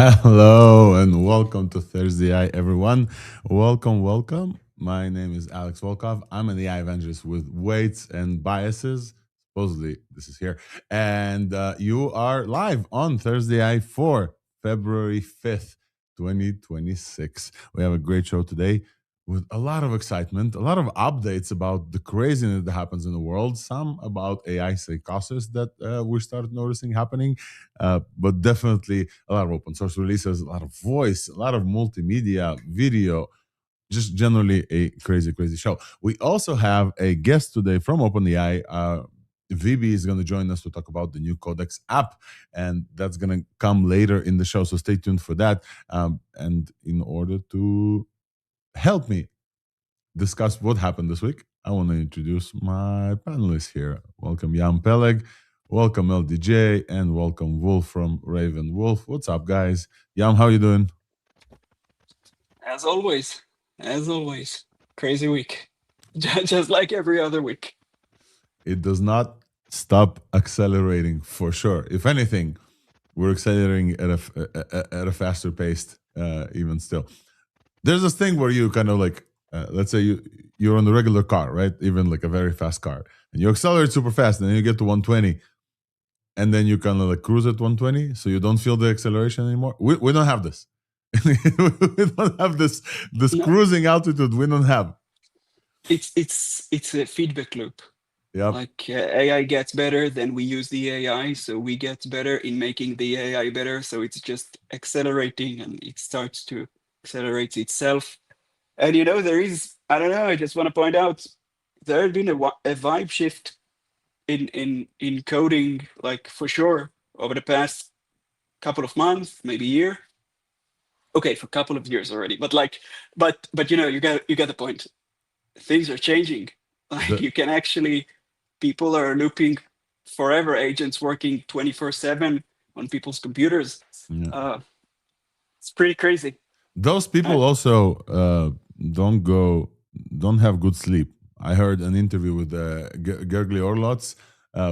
Hello and welcome to Thursday AI, everyone. Welcome. My name is Alex Volkov. I'm an AI evangelist with weights and biases. Supposedly, this is here. And you are live on Thursday AI for February 5th, 2026. We have a great show today with a lot of excitement, a lot of updates about the craziness that happens in the world, some about AI psychosis that we started noticing happening, but definitely a lot of open source releases, a lot of voice, a lot of multimedia, video, just generally a crazy show. We also have a guest today from OpenAI. VB is going to join us to talk about the new Codex app, and that's going to come later in the show. So stay tuned for that. And in order to help me discuss what happened this week, I want to introduce my panelists here. Welcome, Jan Peleg. Welcome, LDJ, and welcome, Wolf from Raven Wolf. What's up, guys? Jan, how you doing? As always, crazy week, just like every other week. It does not stop accelerating for sure. If anything, we're accelerating at a faster pace, even still. There's this thing where you kind of like, let's say you're on the regular car, right? Even like a very fast car, and you accelerate super fast, and then you get to 120, and then you kind of like cruise at 120, so you don't feel the acceleration anymore. We don't have this. We don't have this No. cruising altitude. We don't have. It's a feedback loop. Yep. Like AI gets better, then we use the AI, so we get better in making the AI better. So it's just accelerating, and it starts to accelerate itself. And there is, I don't know. I just want to point out there had been a vibe shift in coding, like for sure, over the past couple of months, maybe year. Okay, for a couple of years already, but you get the point. Things are changing. Like you can actually, people are looping forever, agents working 24/7 on people's computers. Yeah. It's pretty crazy. Those people also don't have good sleep. I heard an interview with Gergely Orlots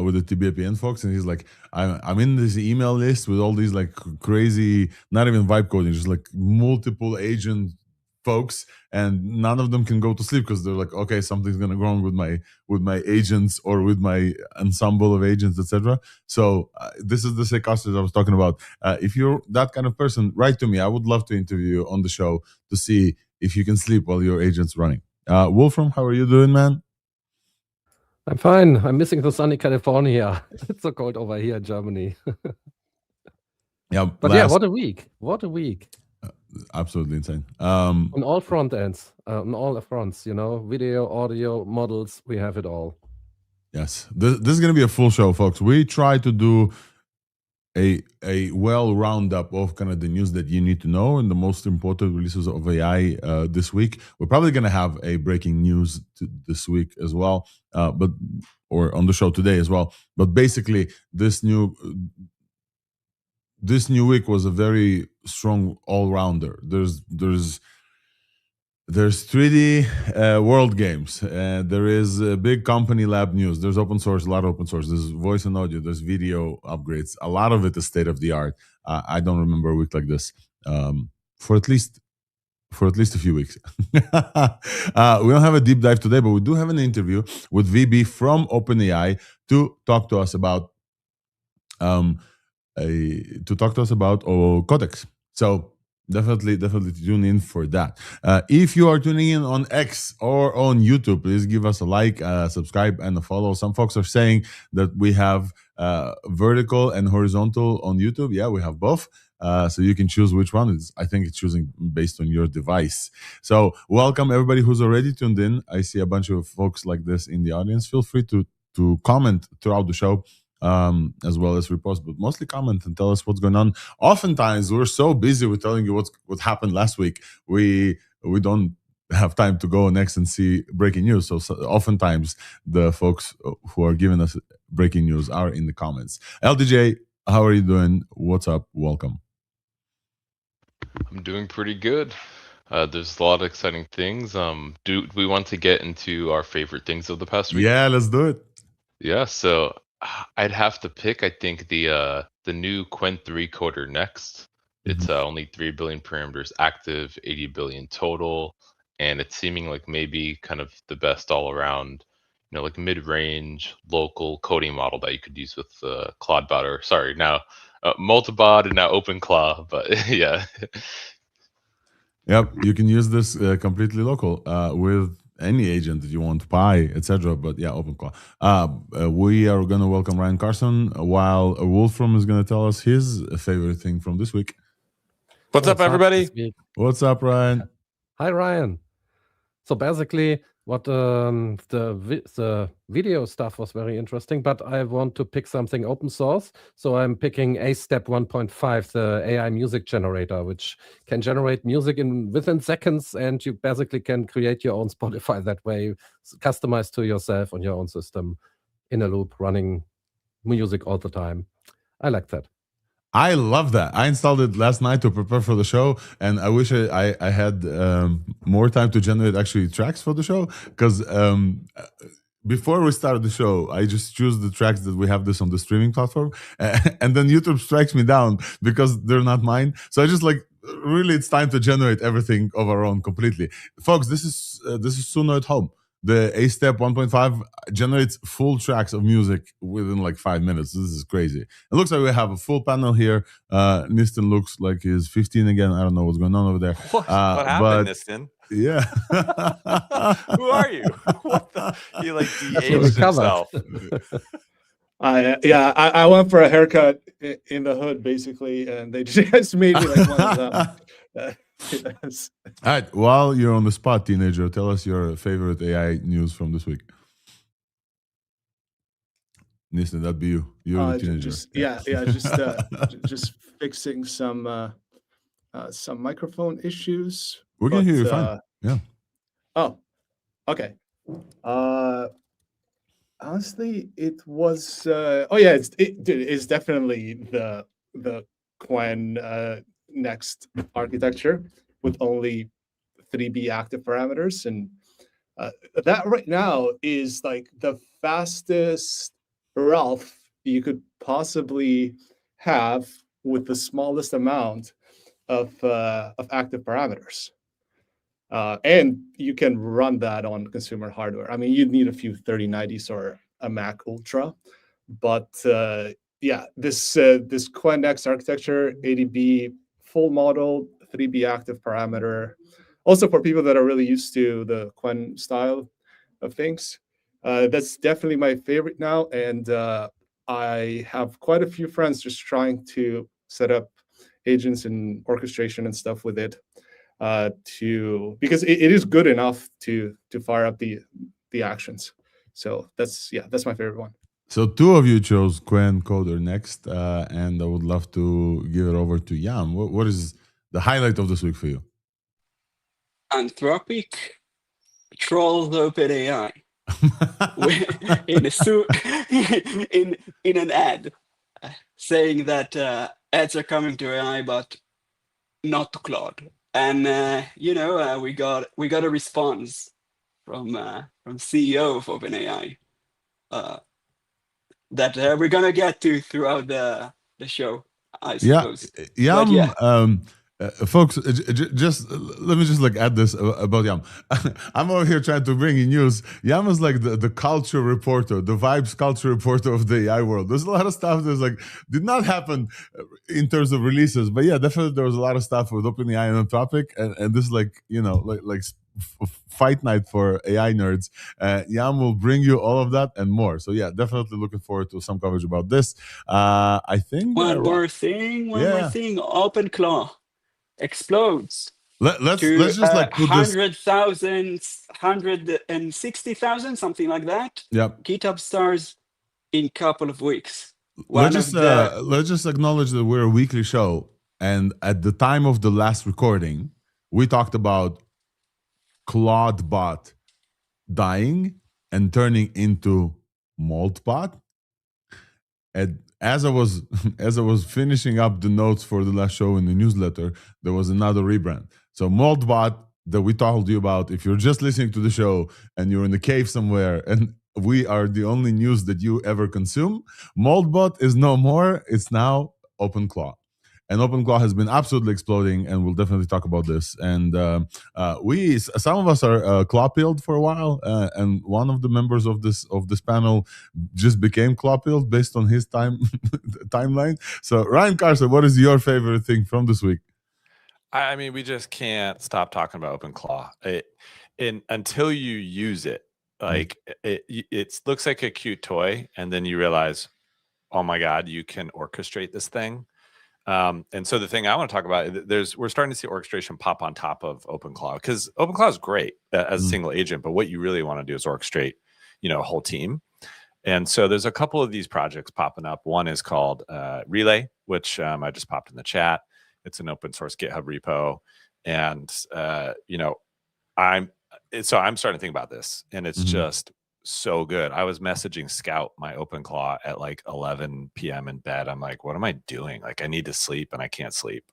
with the TBAPN folks, and he's like, I'm in this email list with all these like crazy, not even vibe coding, just like multiple agent folks, and none of them can go to sleep because they're like, okay, something's gonna go wrong with my agents or with my ensemble of agents, etc. So this is the psychosis I was talking about. If you're that kind of person, write to me. I would love to interview you on the show to see if you can sleep while your agent's running. Wolfram, how are you doing, man? I'm fine. I'm missing the sunny California. It's so cold over here in Germany. Yeah, but yeah, what a week! What a week! Absolutely insane. On all front ends, on all fronts, video, audio, models, we have it all. Yes, this is going to be a full show, folks. We try to do a well roundup of kind of the news that you need to know and the most important releases of AI this week. We're probably going to have a breaking news this week as well, or on the show today as well. But basically, this new week was a very strong all rounder. There's 3D world games. There is big company lab news. There's open source, a lot of open source. There's voice and audio. There's video upgrades. A lot of it is state of the art. I don't remember a week like this for at least a few weeks. We don't have a deep dive today, but we do have an interview with VB from OpenAI to talk to us about Codex. So definitely tune in for that. If you are tuning in on X or on YouTube, please give us a like, subscribe, and a follow. Some folks are saying that we have vertical and horizontal on YouTube. Yeah, we have both. So you can choose which one. I think it's choosing based on your device. So welcome everybody who's already tuned in. I see a bunch of folks like this in the audience. Feel free to comment throughout the show, as well as repost, but mostly comment and tell us what's going on. Oftentimes, we're so busy with telling you what happened last week, we don't have time to go next and see breaking news. So oftentimes, the folks who are giving us breaking news are in the comments. LDJ, how are you doing? What's up? Welcome. I'm doing pretty good. There's a lot of exciting things. Do we want to get into our favorite things of the past week? Yeah, let's do it. Yeah, so I'd have to pick, I think, the new Qwen 3 coder next. It's only 3 billion parameters active, 80 billion total, and it's seeming like maybe kind of the best all around, like mid-range local coding model that you could use with Claudebot, or sorry, now Multibot and now OpenClaw, but yeah. Yep, you can use this completely local with any agent that you want, Pi, etc. But yeah, OpenClaw. We are going to welcome Ryan Carson, while Wolfram is going to tell us his favorite thing from this week. What's up, everybody? What's up, Ryan? Hi, Ryan. So basically, what the video stuff was very interesting, but I want to pick something open source. So I'm picking AceStep 1.5, the AI music generator, which can generate music within seconds, and you basically can create your own Spotify that way, customized to yourself on your own system, in a loop, running music all the time. I like that. I love that. I installed it last night to prepare for the show, and I wish I had more time to generate actually tracks for the show, because before we started the show, I just choose the tracks that we have this on the streaming platform, and then YouTube strikes me down because they're not mine. So I just really, it's time to generate everything of our own completely. Folks, this is Suno at home. The AceStep 1.5 generates full tracks of music within 5 minutes. This is crazy. It looks like we have a full panel here. Nistan looks like he's 15 again. I don't know what's going on over there. What happened, Nistan? Yeah. Who are you? What the? He de-aged himself. I went for a haircut in the hood, basically, and they just made me one of them. Yes. All right. While you're on the spot, teenager, tell us your favorite AI news from this week. Nistan, that'd be you. You're the teenager. Just fixing some microphone issues. We can hear you fine. Yeah. Oh, okay. Honestly, it was. It's definitely the Qwen next architecture with only 3B active parameters, and that right now is the fastest Ralph you could possibly have with the smallest amount of active parameters, and you can run that on consumer hardware. I mean, you'd need a few 3090s or a Mac Ultra, but this Qwen next architecture, 80B full model, 3B active parameter. Also, for people that are really used to the Qwen style of things, that's definitely my favorite now. And I have quite a few friends just trying to set up agents and orchestration and stuff with it, because it is good enough to fire up the actions. So that's my favorite one. So two of you chose Quen Coder next, and I would love to give it over to Yam. What is the highlight of this week for you? Anthropic trolls OpenAI in an ad saying that ads are coming to AI, but not to Claude. And we got a response from CEO of OpenAI that we're gonna get to throughout the show, I suppose. Yam. Yeah. Folks, just let me just add this about Yam. I'm over here trying to bring you news. Yam is like the culture reporter, the vibes culture reporter of the AI world. There's a lot of stuff that's did not happen in terms of releases, but yeah, definitely there was a lot of stuff with OpenAI and Anthropic, and this is fight night for AI nerds. Yam will bring you all of that and more. So yeah, definitely looking forward to some coverage about this. I think One more thing. OpenClaw explodes. Let's just put this 100,000, 160,000, something like that. Yep. GitHub stars in couple of weeks. Let's just acknowledge that we're a weekly show, and at the time of the last recording, we talked about ClaudeBot dying and turning into MoltBot. And as I was finishing up the notes for the last show in the newsletter, there was another rebrand. So MoltBot that we told you about, if you're just listening to the show and you're in the cave somewhere and we are the only news that you ever consume, MoltBot is no more. It's now OpenClaw. And OpenClaw has been absolutely exploding, and we'll definitely talk about this. And some of us are claw-pilled for a while, and one of the members of this panel just became claw-pilled based on his timeline. So, Ryan Carson, what is your favorite thing from this week? I mean, we just can't stop talking about OpenClaw. Until you use it, it looks like a cute toy, and then you realize, oh my God, you can orchestrate this thing. And so the thing I want to talk about, we're starting to see orchestration pop on top of OpenClaw, because OpenClaw is great as a single agent, but what you really want to do is orchestrate, a whole team. And so there's a couple of these projects popping up. One is called Relay, which I just popped in the chat. It's an open source GitHub repo, and I'm starting to think about this, and it's just so good. I was messaging Scout, my OpenClaw, at 11 p.m. in bed. I'm like, what am I doing? I need to sleep and I can't sleep.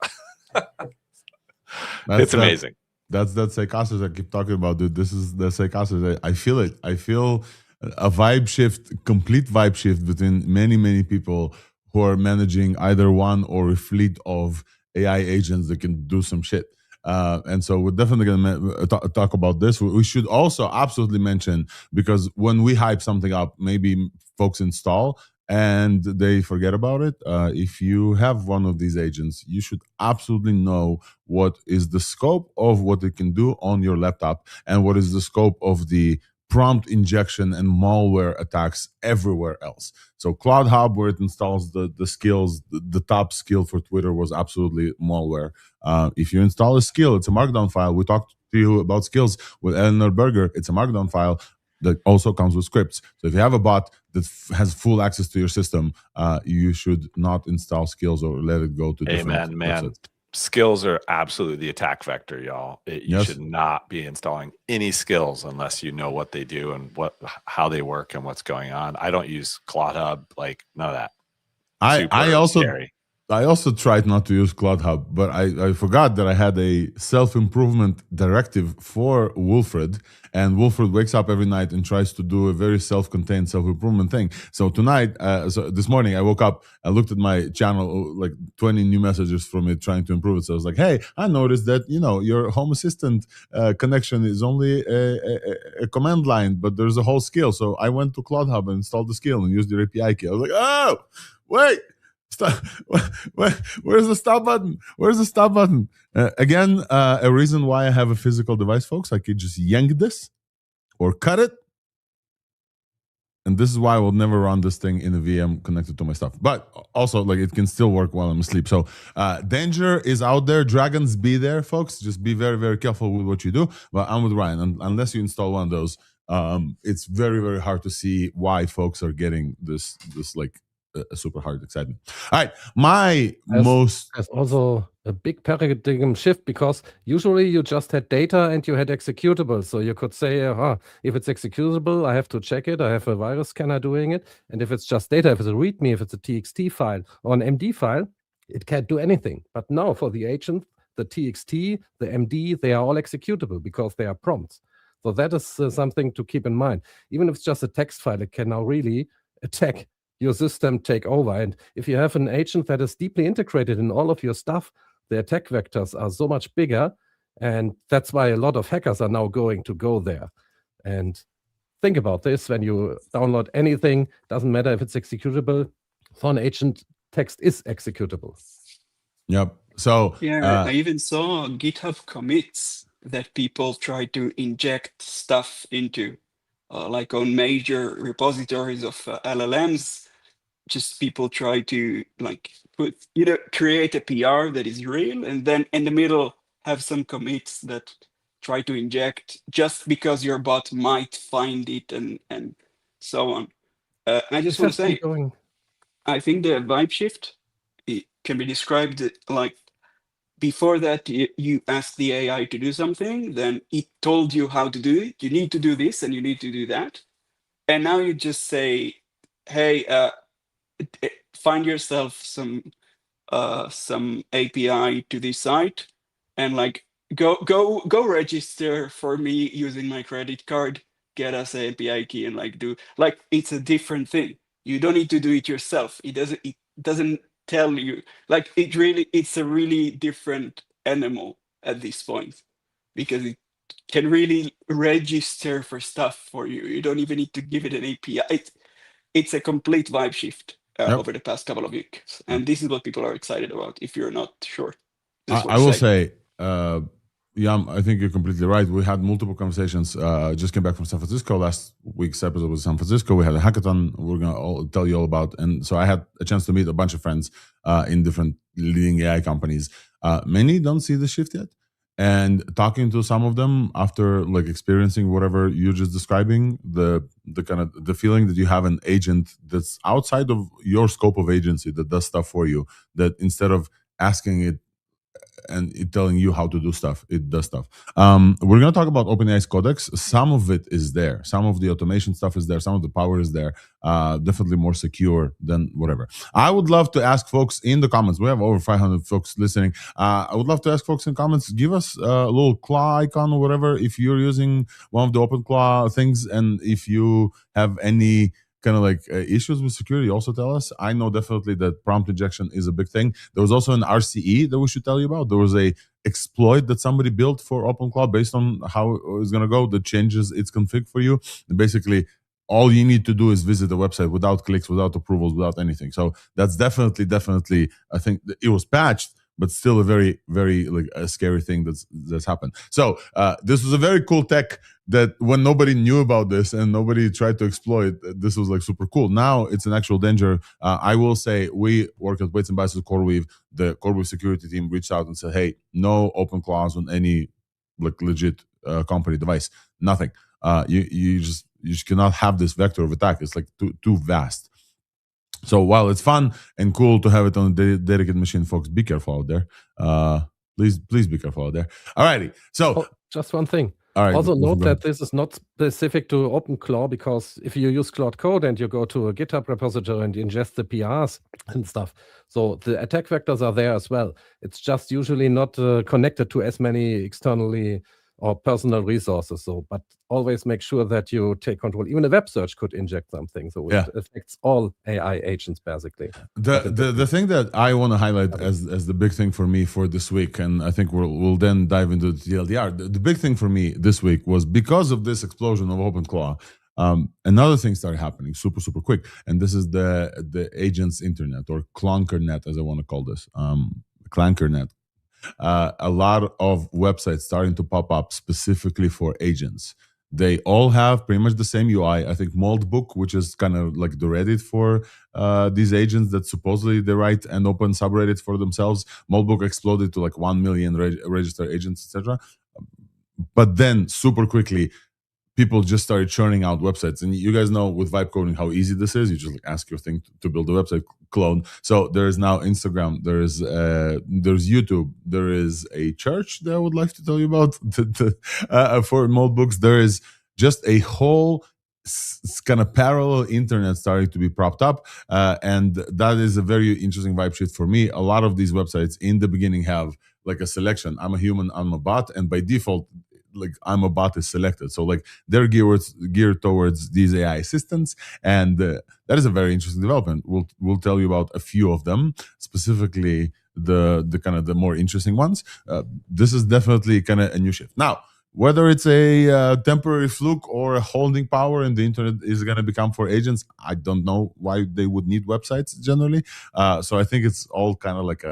It's amazing. That's that psychosis I keep talking about, dude. This is the psychosis. I feel it. I feel a vibe shift, complete vibe shift between many, many people who are managing either one or a fleet of AI agents that can do some shit. And so we're definitely going to talk about this. We should also absolutely mention, because when we hype something up, maybe folks install and they forget about it. If you have one of these agents, you should absolutely know what is the scope of what it can do on your laptop, and what is the scope of the prompt injection and malware attacks everywhere else. So Cloud Hub, where it installs the skills, the top skill for Twitter was absolutely malware. If you install a skill, it's a markdown file. We talked to you about skills with Eleanor Berger. It's a markdown file that also comes with scripts. So if you have a bot that has full access to your system, you should not install skills or let it go to different websites. Skills are absolutely the attack vector, y'all. You should not be installing any skills unless you know what they do and how they work and what's going on. I don't use Cloud Hub, none of that. I also tried not to use Cloud Hub, but I forgot that I had a self-improvement directive for Wilfred, and Wilfred wakes up every night and tries to do a very self-contained self-improvement thing. So tonight, this morning, I woke up, I looked at my channel, 20 new messages from it trying to improve it. So I was like, hey, I noticed that, your Home Assistant connection is only a command line, but there's a whole skill. So I went to Cloud Hub and installed the skill and used the API key. I was like, oh, wait. Stop. Where's the stop button? Where's the stop button? Again, a reason why I have a physical device, folks. I could just yank this or cut it. And this is why I will never run this thing in a VM connected to my stuff. But also, it can still work while I'm asleep. So danger is out there. Dragons be there, folks. Just be very, very careful with what you do. But I'm with Ryan. Unless you install one of those, it's very, very hard to see why folks are getting this like a super hard excitement. All right, There's also a big paradigm shift, because usually you just had data and you had executables. So you could say, if it's executable, I have to check it. I have a virus scanner doing it. And if it's just data, if it's a README, if it's a TXT file or an MD file, it can't do anything. But now for the agent, the TXT, the MD, they are all executable because they are prompts. So that is something to keep in mind. Even if it's just a text file, it can now really attack your system, take over. And if you have an agent that is deeply integrated in all of your stuff, the attack vectors are so much bigger. And that's why a lot of hackers are now going to go there. And think about this: when you download anything, doesn't matter if it's executable, for an agent, text is executable. Yep. So I even saw GitHub commits that people try to inject stuff into, like on major repositories of LLMs. Just people try to like create a PR that is real, and then in the middle have some commits that try to inject just because your bot might find it and so on. I just want to say, I think the vibe shift, it can be described like, before that, you asked the AI to do something, then it told you how to do it. You need to do this and you need to do that. And now you just say, hey, find yourself some API to this site, and like go register for me using my credit card, get us an API key, and like do, like, it's a different thing. You don't need to do it yourself. It doesn't tell you, like, it's a really different animal at this point, because it can really register for stuff for you. You don't even need to give it an API. It's a complete vibe shift over the past couple of weeks, and this is what people are excited about. If you're not sure, I will say, Yam, I think you're completely right. We had multiple conversations. Just came back from San Francisco. Last week's episode was San Francisco. We had a hackathon we're going to tell you all about. And so I had a chance to meet a bunch of friends in different leading AI companies. Many don't see the shift yet. And talking to some of them after like experiencing whatever you're just describing, the kind of the feeling that you have an agent that's outside of your scope of agency that does stuff for you, that instead of asking it and it telling you how to do stuff, it does stuff. We're going to talk about OpenAI's Codex. Some of it is there. Some of the automation stuff is there. Some of the power is there. Definitely more secure than whatever. I would love to ask folks in the comments. We have over 500 folks listening. I would love to ask folks in comments, give us a little claw icon or whatever if you're using one of the OpenClaw things, and if you have any kind of like issues with security, also tell us. I know definitely that prompt injection is a big thing. There was also an RCE that we should tell you about. There was a exploit that somebody built for OpenClaw based on how it's going to go that changes its config for you. And basically, all you need to do is visit the website without clicks, without approvals, without anything. So that's definitely, I think it was patched, but still a very, very like a scary thing that's happened. So this was a very cool tech that when nobody knew about this and nobody tried to exploit, this was like super cool. Now it's an actual danger. I will say we work at Weights and Biases CoreWeave. The CoreWeave security team reached out and said, hey, no open clause on any like legit company device. Nothing. You just cannot have this vector of attack. It's like too vast. So while it's fun and cool to have it on a dedicated machine, folks, be careful out there. Please be careful out there. All righty. So just one thing. All right, also note that this is not specific to OpenClaw, because if you use Claude Code and you go to a GitHub repository and you ingest the PRs and stuff, so the attack vectors are there as well. It's just usually not connected to as many externally or personal resources. So, but always make sure that you take control. Even a web search could inject something, so it affects all AI agents basically. The thing that I want to highlight as the big thing for me for this week, and I think we'll then dive into the TLDR. The big thing for me this week was because of this explosion of OpenClaw. Another thing started happening super quick, and this is the agents internet, or Clankernet, as I want to call this, Clankernet. A lot of websites starting to pop up specifically for agents. They all have pretty much the same UI. I think Moldbook, which is kind of like the Reddit for these agents that supposedly they write and open subreddits for themselves. Moldbook exploded to like 1 million registered agents, etc. But then super quickly, people just started churning out websites. And you guys know with vibe coding how easy this is. You just ask your thing to build a website clone. So there is now Instagram, there's YouTube, there is a church that I would like to tell you about for notebooks. There is just a whole kind of parallel internet starting to be propped up, and that is a very interesting vibe shift for me. A lot of these websites in the beginning have like a selection. I'm a human, I'm a bot, and by default, like I'm a bot is selected. So like they're geared towards these AI assistants, and that is a very interesting development. We'll tell you about a few of them, specifically the kind of the more interesting ones. This is definitely kind of a new shift. Now, whether it's a temporary fluke or a holding power and the internet is going to become for agents, I don't know why they would need websites generally. So I think it's all kind of like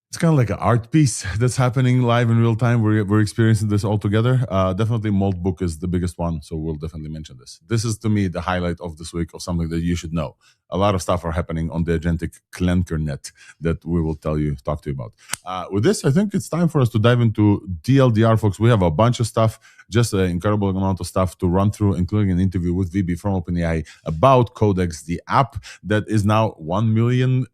it's kind of like an art piece that's happening live in real time. We're experiencing this all together. Definitely Moltbook is the biggest one, so we'll definitely mention this. This is, to me, the highlight of this week of something that you should know. A lot of stuff are happening on the agentic Clanker net that we will talk to you about. With this, I think it's time for us to dive into TLDR, folks. We have a bunch of stuff, just an incredible amount of stuff to run through, including an interview with VB from OpenAI about Codex, the app that is now 1 million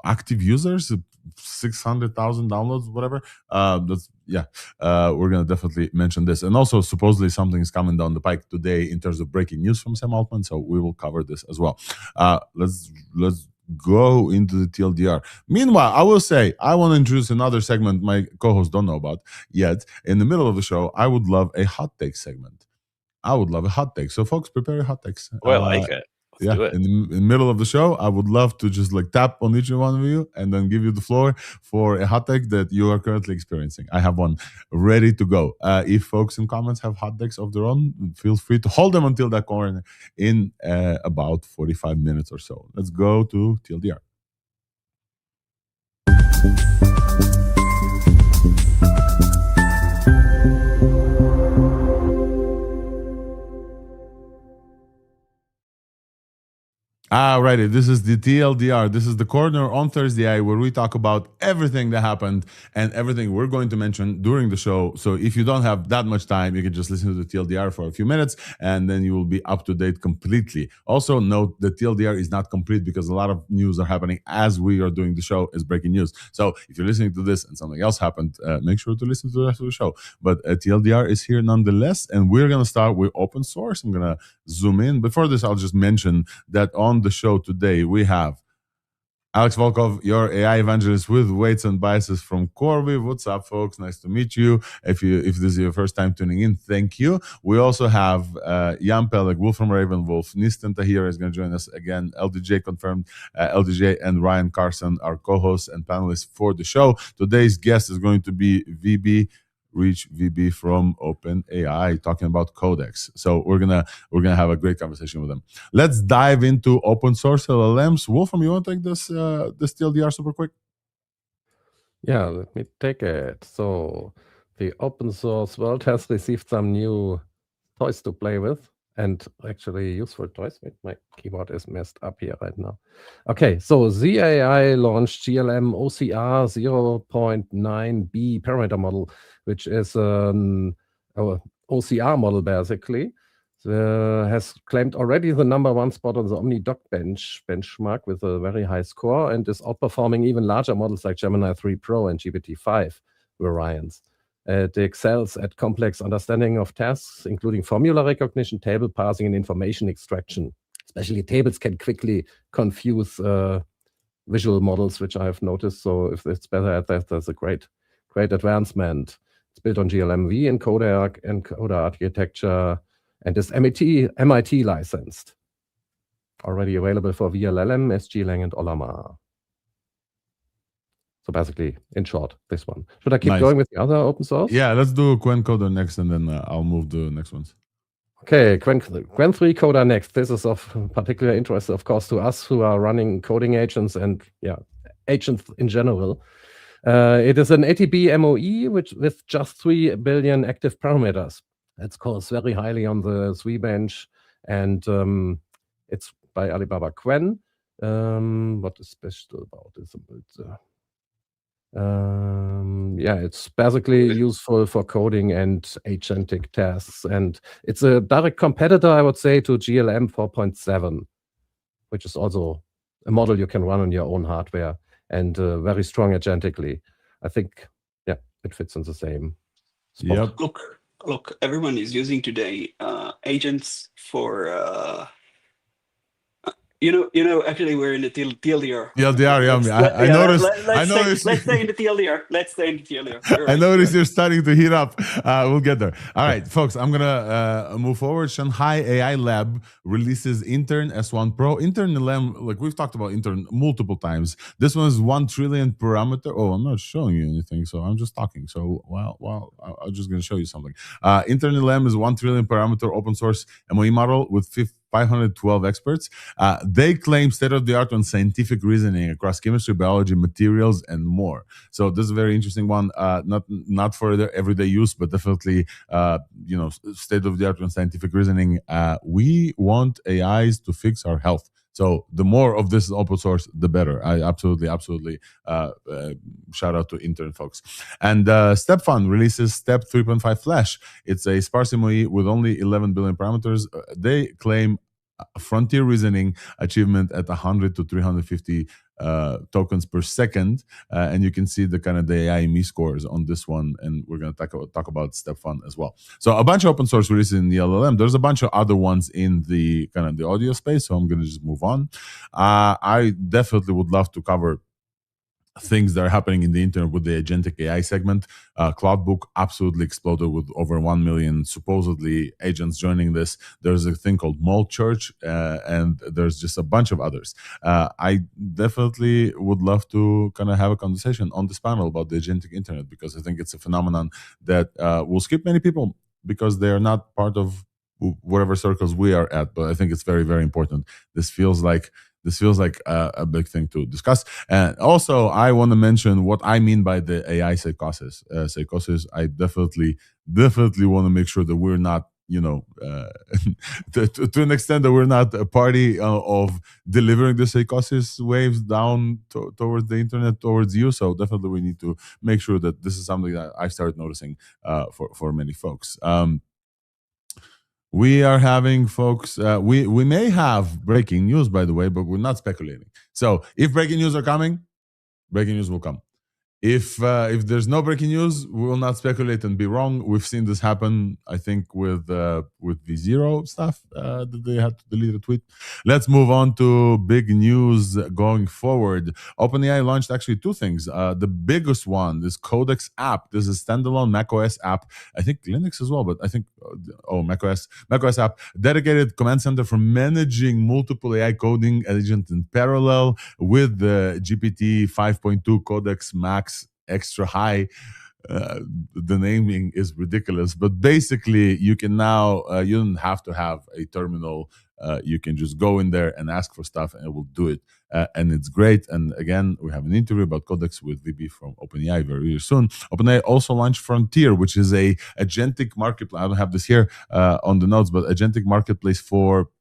active users, 600,000 downloads, whatever. We're gonna definitely mention this, and also supposedly something is coming down the pike today in terms of breaking news from Sam Altman, so we will cover this as well. Let's go into the TLDR. Meanwhile, I will say I want to introduce another segment my co-hosts don't know about yet. In the middle of the show, I would love a hot take segment. I would love a hot take. So folks, prepare your hot takes. I like it. Let's do it. In the middle of the show, I would love to just like tap on each one of you and then give you the floor for a hot take that you are currently experiencing. I have one ready to go. If folks in comments have hot takes of their own, feel free to hold them until that corner in about 45 minutes or so. Let's go to TLDR. Alrighty, this is the TLDR. This is the corner on Thursday where we talk about everything that happened and everything we're going to mention during the show. So if you don't have that much time, you can just listen to the TLDR for a few minutes and then you will be up to date completely. Also note the TLDR is not complete because a lot of news are happening as we are doing the show as breaking news. So if you're listening to this and something else happened, make sure to listen to the rest of the show. But TLDR is here nonetheless, and we're going to start with open source. I'm going to zoom in. Before this, I'll just mention that on the show today we have Alex Volkov, your AI evangelist with weights and biases from Corby. What's up, folks? Nice to meet you. If this is your first time tuning in, thank you. We also have Jan Peleg, Wolf from Ravenwolf. Nistan Tahir is going to join us again. LDJ confirmed. LDJ and Ryan Carson are co-hosts and panelists for the show. Today's guest is going to be Reach VB from OpenAI talking about Codex. So we're gonna have a great conversation with them. Let's dive into open source LLMs. Wolfram, you want to take this TLDR super quick? Yeah, let me take it. So the open source world has received some new toys to play with, and actually useful toys. Wait, my keyboard is messed up here right now. Okay, so ZAI launched GLM OCR 0.9b parameter model, which is an OCR model basically. Has claimed already the #1 spot on the OmniDoc benchmark with a very high score and is outperforming even larger models like Gemini 3 Pro and GPT-5 variants. It excels at complex understanding of tasks, including formula recognition, table parsing, and information extraction. Especially tables can quickly confuse visual models, which I have noticed. So if it's better at that, that's a great advancement. It's built on GLMV encoder architecture, and is MIT licensed. Already available for VLLM, SGLang, and Ollama. So basically, in short, this one. Should I keep going with the other open source? Yeah, let's do Qwen Coder next, and then I'll move to the next ones. Okay, Qwen 3 Coder next. This is of particular interest, of course, to us who are running coding agents and agents in general. It is an ATB MOE with just 3 billion active parameters. It scores very highly on the 3 bench, and it's by Alibaba Qwen. What is special about this? Yeah, it's basically useful for coding and agentic tasks, and it's a direct competitor, I would say, to GLM 4.7, which is also a model you can run on your own hardware and very strong agentically. I think, yeah, it fits in the same spot. Yep. Look, everyone is using today agents for actually we're in the TLDR. TLDR, yeah, I Yeah, noticed. I let's noticed. stay in the TLDR. Let's stay in the TLDR. You're I right, noticed you're you're starting to heat up. We'll get there. All right, folks, I'm gonna move forward. Shanghai AI Lab releases Intern S1 Pro. Intern LM, like we've talked about Intern multiple times. This one is 1 trillion parameter. Oh, I'm not showing you anything, so I'm just talking. So well, I'm just gonna show you something. Intern LM is 1 trillion parameter open source MOE model with 512 experts. They claim state-of-the-art on scientific reasoning across chemistry, biology, materials, and more. So this is a very interesting one. Not for the everyday use, but definitely state-of-the-art on scientific reasoning. We want AIs to fix our health. So the more of this open source, the better. I absolutely shout out to Intern folks. And Step Fund releases Step 3.5 Flash. It's a sparse MOE with only 11 billion parameters. They claim frontier reasoning achievement at 100 to 350 tokens per second, and you can see the kind of the AI me scores on this one, and we're going to talk about Step Fund as well. So a bunch of open source releases in the LLM. There's a bunch of other ones in the kind of the audio space, so I'm going to just move on. I definitely would love to cover things that are happening in the internet with the agentic AI segment. Cloudbook absolutely exploded with over 1 million supposedly agents joining this. There's a thing called Mole Church, and there's just a bunch of others. I definitely would love to kind of have a conversation on this panel about the agentic internet, because I think it's a phenomenon that will skip many people because they're not part of whatever circles we are at. But I think it's very, very important. This feels like a big thing to discuss. And also, I want to mention what I mean by the AI psychosis. I definitely want to make sure that we're not, to an extent that we're not a party of delivering the psychosis waves down towards the internet, towards you. So definitely we need to make sure that this is something that I started noticing for many folks. We are having folks. We may have breaking news, by the way, but we're not speculating. So if breaking news are coming, breaking news will come. If there's no breaking news, we will not speculate and be wrong. We've seen this happen, I think, with V0 stuff that they had to delete a tweet. Let's move on to big news going forward. OpenAI launched actually two things. The biggest one, this Codex app. This is a standalone macOS app. I think Linux as well, but I think macOS app, dedicated command center for managing multiple AI coding agents in parallel with the GPT 5.2 Codex Max extra high. The naming is ridiculous, but basically you can now you don't have to have a terminal. You can just go in there and ask for stuff and it will do it, and it's great. And again, we have an interview about Codex with VB from OpenAI very soon. OpenAI also launched Frontier, which is a agentic marketplace. I don't have this here on the notes, but agentic marketplace for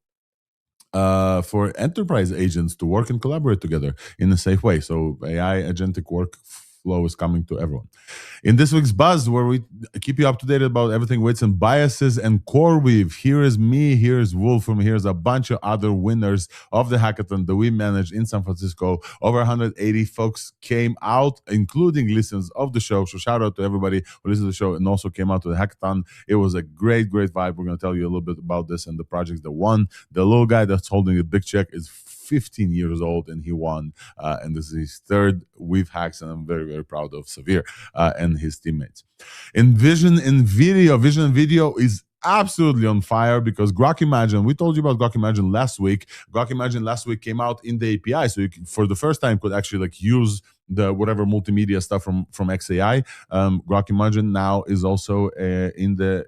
enterprise agents to work and collaborate together in a safe way. So AI agentic workflow is coming to everyone. In this week's Buzz, where we keep you up to date about everything weights and biases and CoreWeave, here is me, here's Wolf, and here's a bunch of other winners of the hackathon that we managed in San Francisco. Over 180 folks came out, including listeners of the show. So shout out to everybody who listened to the show and also came out to the hackathon. It was a great vibe. We're going to tell you a little bit about this and the projects that won. The little guy that's holding a big check is 15 years old and he won, and this is his third Weave Hacks, and I'm very, very proud of Savir and his teammates. In Vision and Video is absolutely on fire because Grok Imagine, we told you about Grok Imagine last week. Grok Imagine last week came out in the API, so you can, for the first time, could actually use the whatever multimedia stuff from XAI. Grok Imagine now is also in the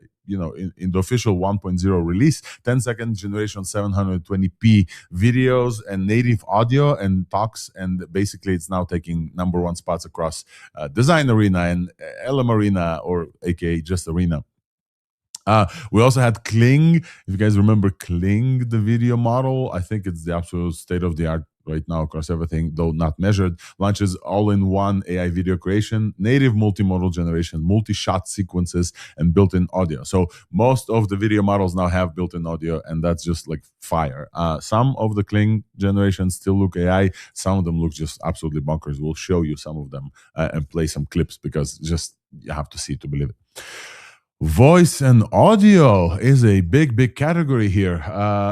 in the official 1.0 release, 10-second generation 720p videos and native audio and talks, and basically it's now taking #1 spots across Design Arena and LM Arena, or aka just Arena. We also had Kling. If you guys remember Kling, the video model, I think it's the absolute state-of-the-art right now across everything, though not measured, launches all-in-one AI video creation, native multimodal generation, multi-shot sequences, and built-in audio. So most of the video models now have built-in audio, and that's just like fire. Some of the Kling generations still look AI. Some of them look just absolutely bonkers. We'll show you some of them and play some clips because just you have to see it to believe it. Voice and audio is a big category here.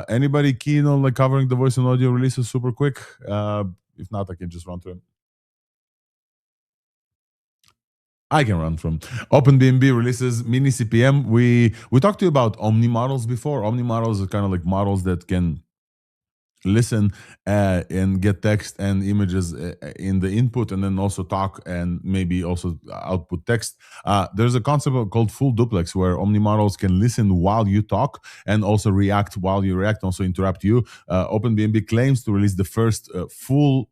Anybody keen on like covering the voice and audio releases super quick? If not, I can just run through them. I can run from OpenBNB releases mini CPM. We talked to you about Omni models before. Omni models are kind of like models that can listen and get text and images in the input, and then also talk and maybe also output text. There's a concept called full duplex where Omni models can listen while you talk and also react while you react, also interrupt you. OpenBNB claims to release the first full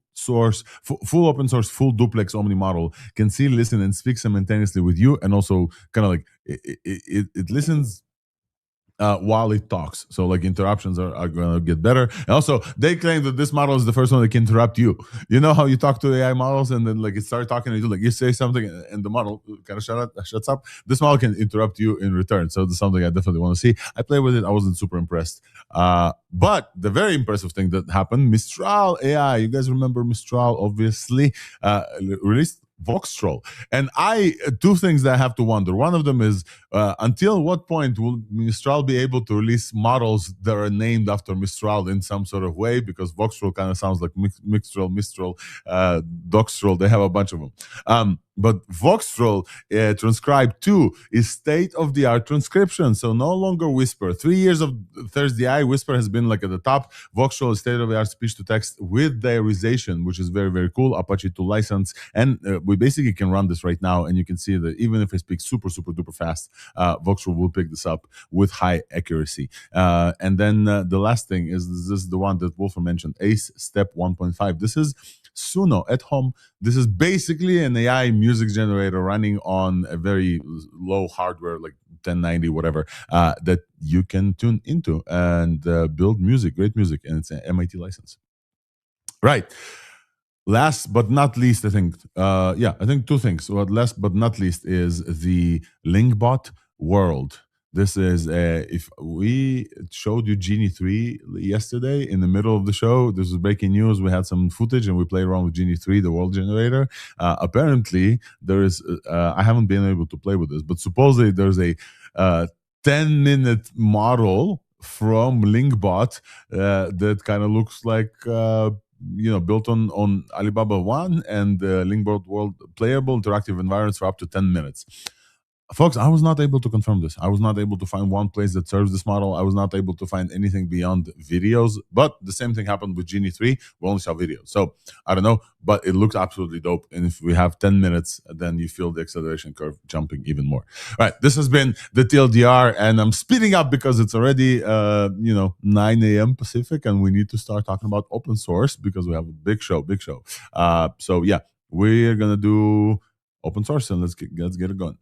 open source full duplex Omni model, can see, listen, and speak simultaneously with you, and also kind of like it listens while it talks. So like interruptions are going to get better. And also they claim that this model is the first one that can interrupt you. You know how you talk to AI models and then like it starts talking and you say something and the model kind of shuts up. This model can interrupt you in return. So that's something I definitely want to see. I played with it. I wasn't super impressed. But the very impressive thing that happened, Mistral AI, you guys remember Mistral, obviously, released Voxtrol. And two things that I have to wonder. One of them is until what point will Mistral be able to release models that are named after Mistral in some sort of way? Because Voxtrol kind of sounds like Mistral, Doxtrol. They have a bunch of them. But Voxtrol Transcribe 2 is state-of-the-art transcription, so no longer Whisper. 3 years of Thursday AI, Whisper has been like at the top. Voxtrol is state-of-the-art speech-to-text with diarization, which is very cool. Apache 2 license, and we basically can run this right now, and you can see that even if I speak super duper fast, Voxtrol will pick this up with high accuracy. And then the last thing is this is the one that Wolfram mentioned, AceStep 1.5. This is Suno at home. This is basically an AI music generator running on a very low hardware, like 1090, whatever, that you can tune into and build music, great music, and it's an MIT license. Right. Last but not least, I think two things. Well, last but not least is the Lingbot World. This is if we showed you Genie 3 yesterday in the middle of the show, this was breaking news. We had some footage and we played around with Genie 3, the world generator. Apparently, there is, I haven't been able to play with this, but supposedly there's a 10-minute model from Lingbot that kind of looks like, built on Alibaba One and Lingbot World playable interactive environments for up to 10 minutes. Folks, I was not able to confirm this. I was not able to find one place that serves this model. I was not able to find anything beyond videos, but the same thing happened with Genie 3. We only saw videos. So I don't know, but it looks absolutely dope. And if we have 10 minutes, then you feel the acceleration curve jumping even more. All right, this has been the TLDR, and I'm speeding up because it's already 9 a.m. Pacific, and we need to start talking about open source because we have a big show. So yeah, we're gonna do open source, and let's get it going.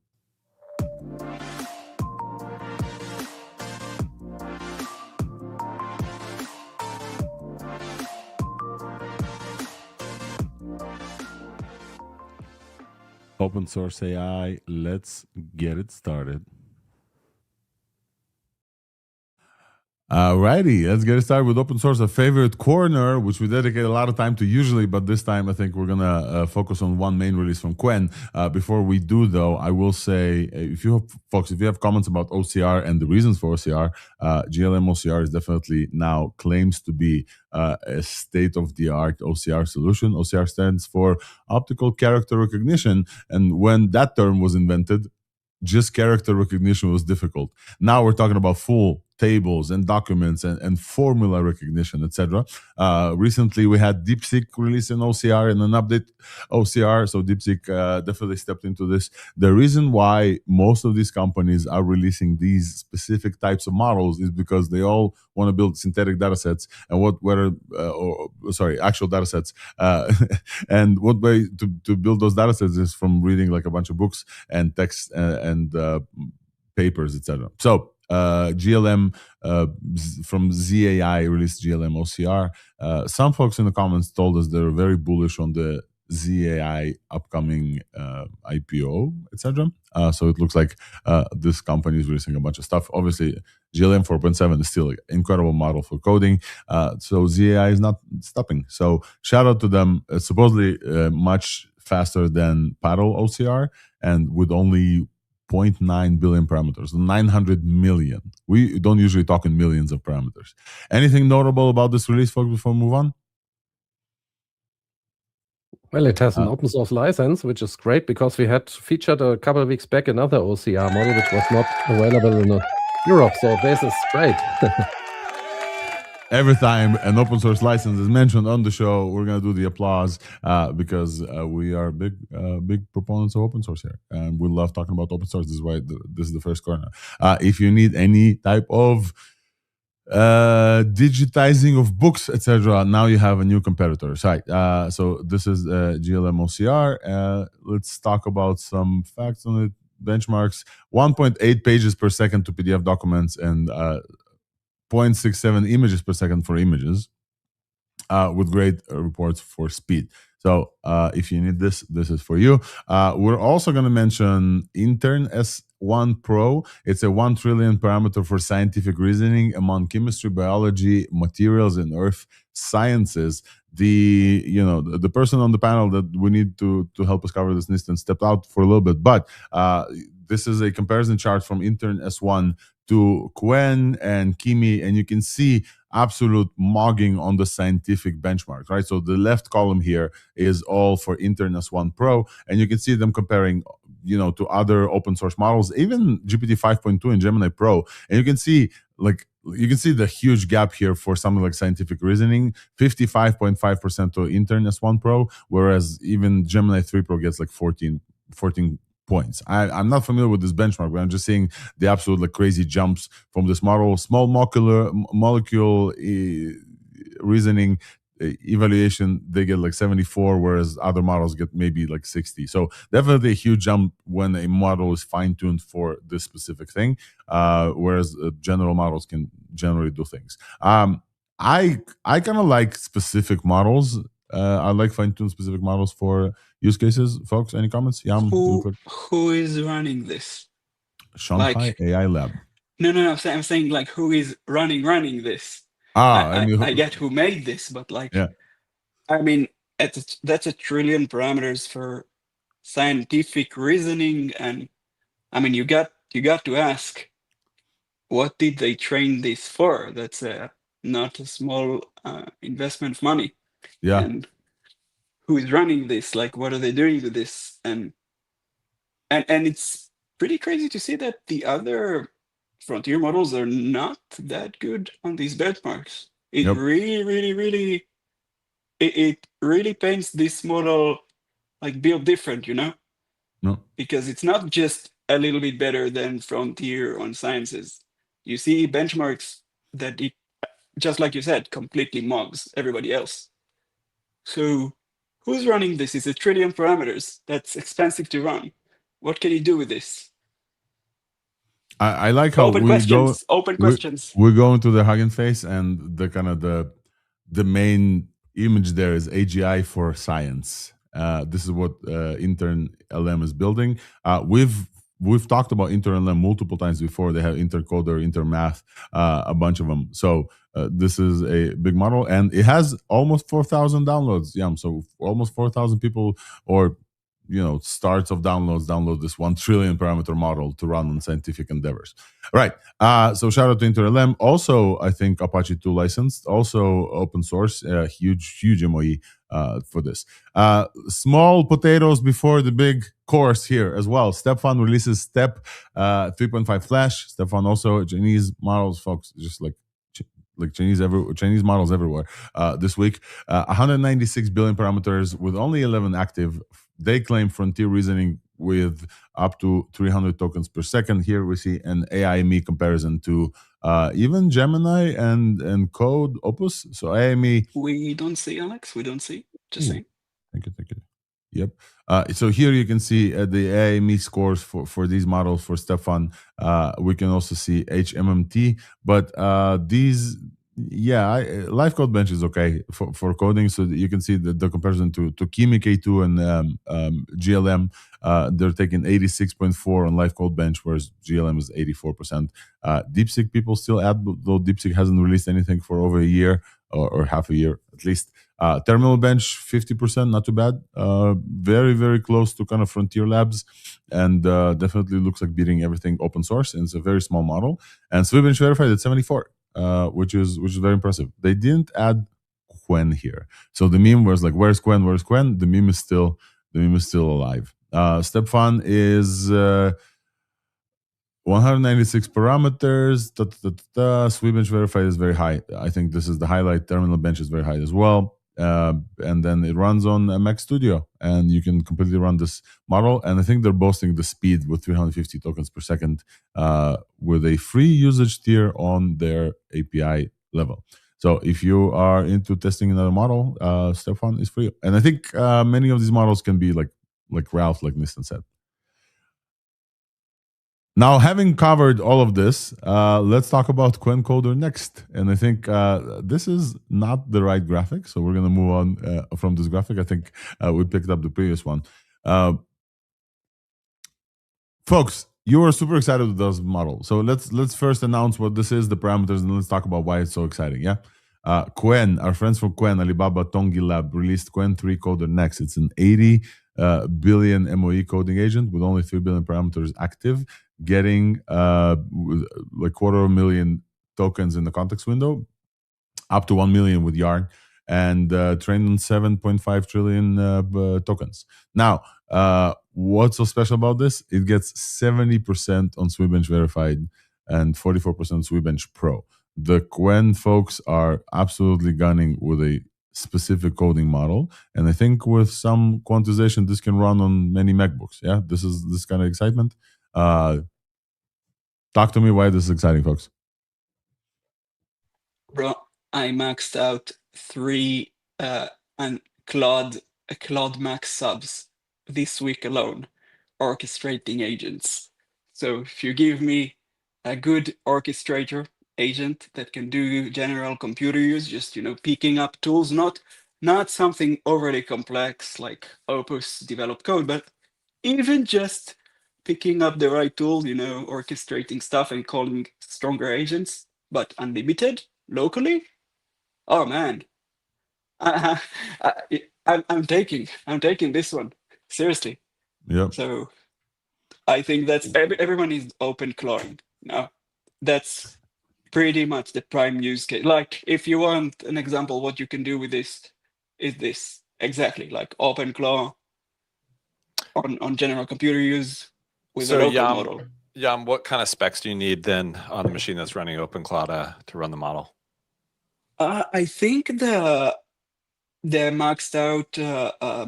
Open source AI, let's get it started. Alrighty, let's get started with open source, a favorite corner, which we dedicate a lot of time to usually, but this time I think we're gonna focus on one main release from Qwen. Before we do, though, I will say, if you have comments about OCR and the reasons for OCR, GLM OCR is definitely now claims to be a state-of-the-art OCR solution. OCR stands for optical character recognition, and when that term was invented, just character recognition was difficult. Now we're talking about full tables and documents and formula recognition, etc. Recently, we had DeepSeek release an OCR and an update OCR. So DeepSeek definitely stepped into this. The reason why most of these companies are releasing these specific types of models is because they all want to build synthetic data sets and actual data sets. And what way to build those data sets is from reading like a bunch of books and text and papers, etc. So GLM from ZAI released GLM OCR. Some folks in the comments told us they're very bullish on the ZAI upcoming IPO, etc. So it looks like this company is releasing a bunch of stuff. Obviously, GLM 4.7 is still an incredible model for coding. So ZAI is not stopping. So shout out to them. It's supposedly much faster than Paddle OCR and with only 0.9 billion parameters, 900 million. We don't usually talk in millions of parameters. Anything notable about this release, folks, before we move on? Well, it has an open source license, which is great because we had featured a couple of weeks back another OCR model which was not available in Europe. So this is great. Every time an open source license is mentioned on the show, we're gonna do the applause because we are big proponents of open source here, and we love talking about open source. This is why this is the first corner. If you need any type of digitizing of books, etc., now you have a new competitor. So this is GLM OCR. Let's talk about some facts on it. Benchmarks: 1.8 pages per second to PDF documents and 0.67 images per second for images, with great reports for speed. So if you need this is for you. We're also going to mention Intern S1 Pro. It's a 1 trillion parameter for scientific reasoning among chemistry, biology, materials, and earth sciences. The person on the panel that we need to help us cover this instance stepped out for a little bit, but this is a comparison chart from Intern S1 to Quen and Kimi, and you can see absolute mogging on the scientific benchmark, right? So the left column here is all for Intern S1 Pro, and you can see them comparing, to other open source models, even GPT 5.2 and Gemini Pro, and you can see the huge gap here for something like scientific reasoning, 55.5% to Intern S1 Pro, whereas even Gemini 3 Pro gets like 14 points. I'm not familiar with this benchmark, but I'm just seeing the absolute crazy jumps from this model. Small molecule reasoning evaluation, they get like 74, whereas other models get maybe like 60. So definitely a huge jump when a model is fine-tuned for this specific thing, whereas general models can generally do things. I kind of like specific models. I like fine-tune specific models for use cases. Folks, any comments? Yam, who is running this? Shanghai AI Lab. No. I'm saying who is running this? I get who made this, but yeah. I mean, that's 1 trillion parameters for scientific reasoning, and I mean, you got to ask, what did they train this for? That's not a small investment of money. Yeah. And who is running this? What are they doing with this? And it's pretty crazy to see that the other frontier models are not that good on these benchmarks. It really it really paints this model built different, No. Because it's not just a little bit better than frontier on sciences. You see benchmarks that it, just like you said, completely mugs everybody else. So who's running this? It's 1 trillion parameters. That's expensive to run. What can you do with this? I like how open questions. We go into the Hugging Face, and the kind of the main image there is AGI for science. This is what Intern LM is building. We've talked about Intern LM multiple times before. They have Intercoder, Intermath, a bunch of them. So this is a big model, and it has almost 4,000 downloads. Yeah, so almost 4,000 people, or starts of download this 1 trillion parameter model to run on scientific endeavors. Right. So shout out to InterLM. Also, I think Apache 2 licensed, also open source, huge MOE for this. Small potatoes before the big course here as well. StepFun releases Step 3.5 Flash. StepFun also Chinese models, folks, just like Chinese models everywhere this week. 196 billion parameters with only 11 active. They claim frontier reasoning with up to 300 tokens per second. Here we see an AI-ME comparison to even Gemini and Code Opus. So AI-ME. We don't see, Alex. We don't see. Just saying. Thank you. Yep. So here you can see the AIME scores for these models for Stefan. We can also see HMMT, but these, Live Code Bench is okay for coding. So you can see the comparison to Kimi K2 and GLM. They're taking 86.4 on Live Code Bench, whereas GLM is 84%. DeepSeek people still add, though DeepSeek hasn't released anything for over a year or half a year at least. Terminal Bench 50%, not too bad. Very, very close to kind of Frontier Labs, and definitely looks like beating everything open source. And it's a very small model. And Sweetbench Verified at 74, which is very impressive. They didn't add Quen here, so the meme was like, "Where's Quen? Where's Quen?" The meme is still alive. Stepfan is 196 parameters. Sweetbench Verified is very high. I think this is the highlight. Terminal Bench is very high as well. And then it runs on Mac Studio, and you can completely run this model. And I think they're boasting the speed with 350 tokens per second with a free usage tier on their API level. So if you are into testing another model, Stefan is for you. And I think many of these models can be like Ralph, like Nissan said. Now, having covered all of this, let's talk about QuenCoder next. And I think this is not the right graphic, so we're going to move on from this graphic. I think we picked up the previous one. Folks, you are super excited with this model. So let's first announce what this is, the parameters, and let's talk about why it's so exciting. Yeah. Quen, our friends from Quen, Alibaba Tongi Lab, released Quen 3 Coder Next. It's an 80 billion MOE coding agent with only 3 billion parameters active, getting like 250,000 tokens in the context window, up to 1 million with Yarn, and trained on 7.5 trillion tokens. Now, what's so special about this? It gets 70% on Sweetbench Verified and 44% Sweetbench Pro. The Quen folks are absolutely gunning with a specific coding model, and I think with some quantization, this can run on many MacBooks. Yeah, this is this kind of excitement. Talk to me why this is exciting, folks. Bro, I maxed out 3 and Claude Max subs this week alone, orchestrating agents. So if you give me a good orchestrator agent that can do general computer use, just picking up tools, not something overly complex like Opus developed code, but even just picking up the right tool, orchestrating stuff and calling stronger agents, but unlimited locally. Oh man, I'm taking this one seriously. Yep. So I think that's everyone is open clawing now. That's pretty much the prime use case. Like, if you want an example, what you can do with this is this exactly, like open claw on general computer use with a local model. Jan, what kind of specs do you need then on the machine that's running OpenClaw to run the model? I think the maxed out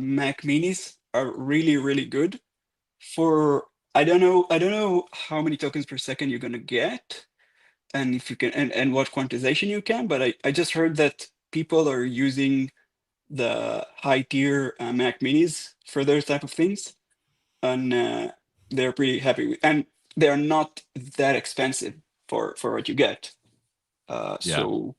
Mac Minis are really, really good. For I don't know how many tokens per second you're gonna get, and if you can, and what quantization you can. But I just heard that people are using the high tier Mac Minis for those type of things, and they're pretty happy with, and they're not that expensive for what you get. So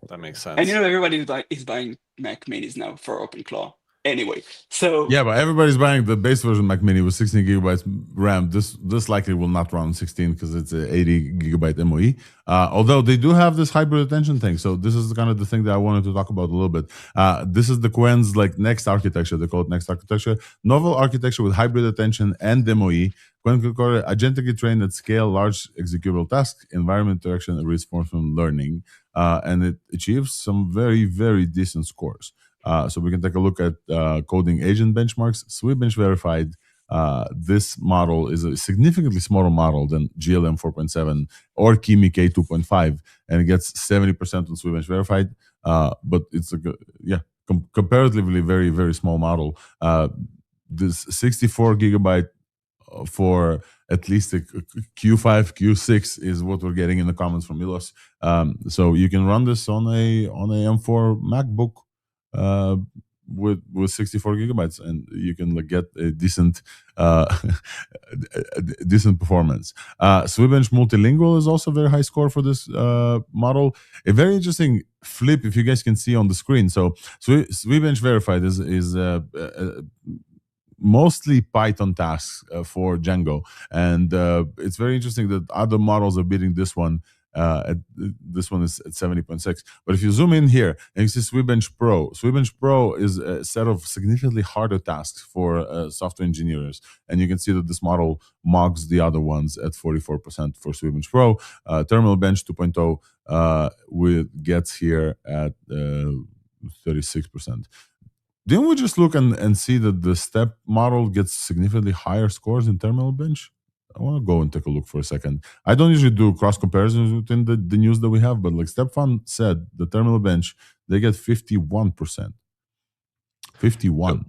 that makes sense. And everybody is buying Mac Minis now for OpenClaw anyway. So yeah, but everybody's buying the base version Mac Mini with 16 gigabytes RAM. This likely will not run 16 because it's a 80 gigabyte MOE. Although they do have this hybrid attention thing. So this is kind of the thing that I wanted to talk about a little bit. This is the Quen's like next architecture. They call it next architecture. Novel architecture with hybrid attention and MOE. Quen Concorder agentically trained at scale large executable tasks, environment interaction, and reinforcement learning. And it achieves some very, very decent scores. So we can take a look at coding agent benchmarks. Sweetbench Verified, this model is a significantly smaller model than GLM 4.7 or Kimi K 2.5, and it gets 70% on Sweetbench Verified. But it's comparatively very, very small model. This 64 gigabyte for at least a Q5, Q6 is what we're getting in the comments from Milos. So you can run this on a M4 MacBook with 64 gigabytes, and you can get a decent decent performance. Swibench multilingual is also a very high score for this model. A very interesting flip, if you guys can see on the screen. So Swibench verified is mostly Python tasks for Django, and it's very interesting that other models are beating this one. This one is at 70.6. But if you zoom in here and you see Swibench Pro is a set of significantly harder tasks for software engineers, and you can see that this model mocks the other ones at 44% for Swibench Pro. Terminal Bench 2.0 gets here at 36%. Didn't we just look and see that the step model gets significantly higher scores in Terminal Bench? I want to go and take a look for a second. I don't usually do cross comparisons within the news that we have, but like StepFun said, the Terminal Bench, they get 51%. 51.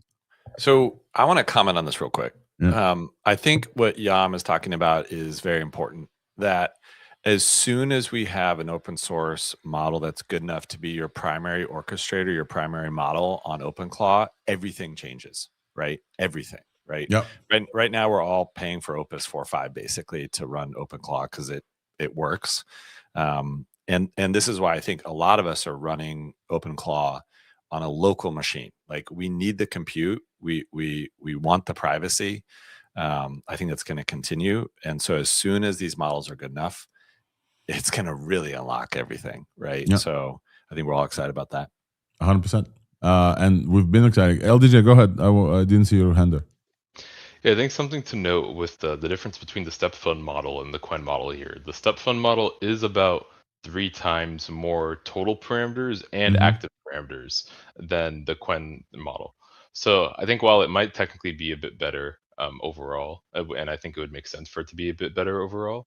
So I want to comment on this real quick. Yeah. I think what Yam is talking about is very important, that as soon as we have an open source model that's good enough to be your primary orchestrator, your primary model on OpenClaw, everything changes, right? Everything, right? Yep. Right now, we're all paying for Opus 4.5 basically to run OpenClaw because it works. And this is why I think a lot of us are running OpenClaw on a local machine. Like, we need the compute. We want the privacy. I think that's going to continue. And so as soon as these models are good enough, it's going to really unlock everything, right? Yeah. So I think we're all excited about that. 100%. And we've been excited. LDJ, go ahead. I didn't see your hand there. Yeah, I think something to note with the difference between the StepFun model and the Quen model here. The StepFun model is about 3 times more total parameters and active parameters than the Quen model. So I think while it might technically be a bit better overall, and I think it would make sense for it to be a bit better overall,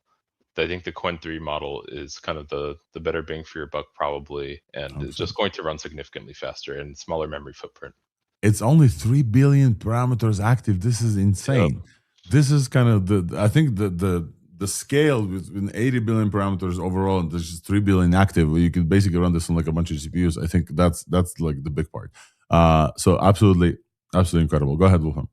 I think the Quen 3 model is kind of the better bang for your buck probably, and it's just going to run significantly faster and smaller memory footprint. It's only 3 billion parameters active. This is insane. Yep. This is kind of I think the scale with 80 billion parameters overall, and there's just 3 billion active. You can basically run this on like a bunch of GPUs. I think that's like the big part. So absolutely incredible. Go ahead, Wolfram.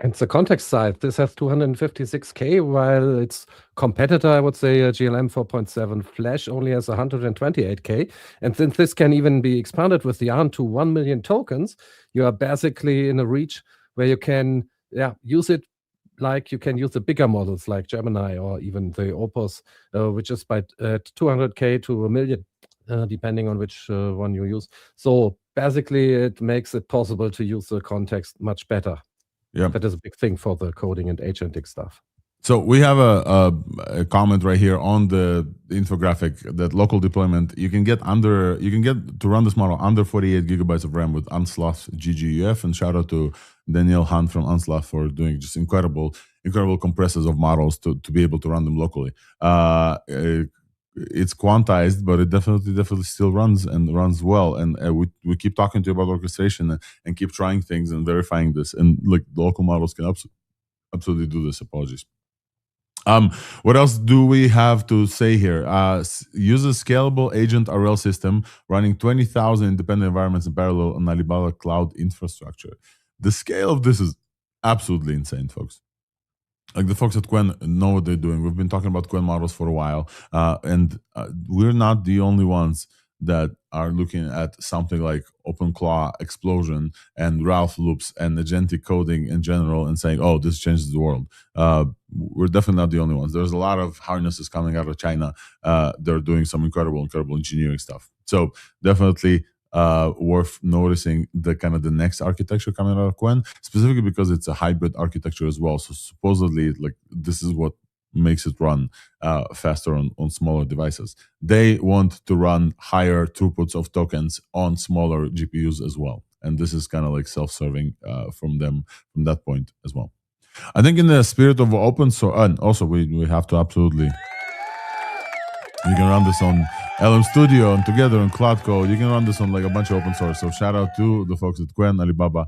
And the context side, this has 256K, while its competitor, I would say, GLM 4.7 Flash only has 128K. And since this can even be expanded with the yarn to 1 million tokens, you are basically in a reach where you can use it like you can use the bigger models like Gemini or even the Opus, which is by 200K to 1 million, depending on which one you use. So basically, it makes it possible to use the context much better. Yeah, that is a big thing for the coding and agentic stuff. So we have a comment right here on the infographic that local deployment you can get to run this model under 48 gigabytes of RAM with Unsloth GGUF, and shout out to Daniel Hunt from Unsloth for doing just incredible compressors of models to be able to run them locally. It's quantized, but it definitely still runs and runs well. And we keep talking to you about orchestration and keep trying things and verifying this. And like the local models can absolutely do this. Apologies. What else do we have to say here? Use a scalable agent RL system running 20,000 independent environments in parallel on Alibaba cloud infrastructure. The scale of this is absolutely insane, folks. Like the folks at Quen know what they're doing. We've been talking about Quen models for a while, and we're not the only ones that are looking at something like OpenClaw explosion and Ralph loops and agentic coding in general and saying, oh, this changes the world. We're definitely not the only ones. There's a lot of harnesses coming out of China. They're doing some incredible engineering stuff. So definitely worth noticing the next architecture coming out of Quen, specifically because it's a hybrid architecture as well. So supposedly, like, this is what makes it run faster on smaller devices. They want to run higher throughputs of tokens on smaller GPUs as well, and this is kind of like self-serving from them from that point as well. I think in the spirit of open source, and also we have to absolutely. You can run this on LM Studio and together on Cloud Code. You can run this on like a bunch of open source. So shout out to the folks at Quen, Alibaba,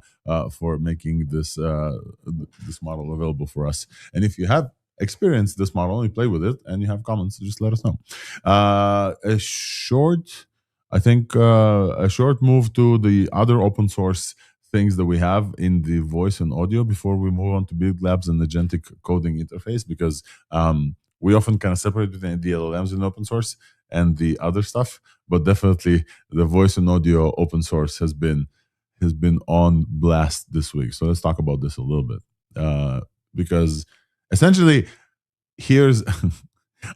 for making this model available for us. And if you have experienced this model, you play with it, and you have comments, just let us know. A short I think a short move to the other open source things that we have in the voice and audio before we move on to Build Labs and agentic coding interface, because we often kind of separate between the LLMs in open source and the other stuff, but definitely the voice and audio open source has been on blast this week. So let's talk about this a little bit, because essentially here's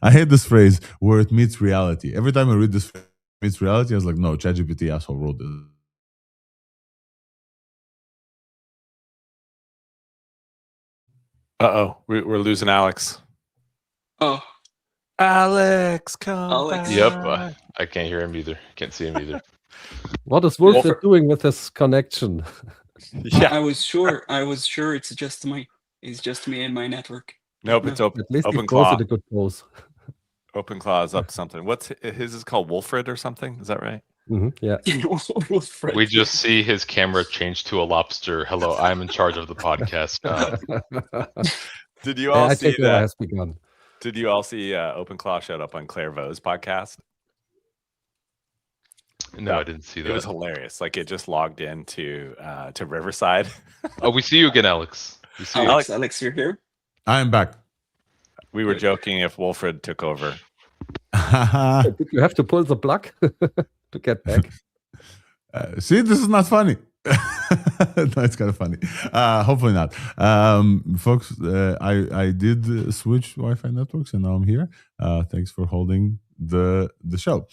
I hate this phrase where it meets reality. Every time I read this phrase, meets reality, I was like, no, ChatGPT asshole wrote this. We're losing Alex. Oh, Alex, come Alex. back. Yep, I can't hear him either. Can't see him either. What is Wolfred doing with his connection? Yeah. I was sure it's just me and my network. Nope, it's open. At least he Open throws Claw. it a good pose. Open Claw is up to something. What's his is called Wolfred or something? Is that right? Yeah. We just see his camera change to a lobster. Hello, I'm in charge of the podcast now. Did you all I see think war that? has begun. Did you all see Open Claw showed up on Claire Vaux's podcast? No, I didn't see that. It was hilarious. Like it just logged in to Riverside. Oh, we see you again, Alex. We see you. Alex, you're here? I am back. We were joking if Wolfred took over. Did you have to pull the plug to get back? See, this is not funny. No, it's kind of funny. Hopefully not. Folks, I did switch Wi-Fi networks and now I'm here. Thanks for holding the show.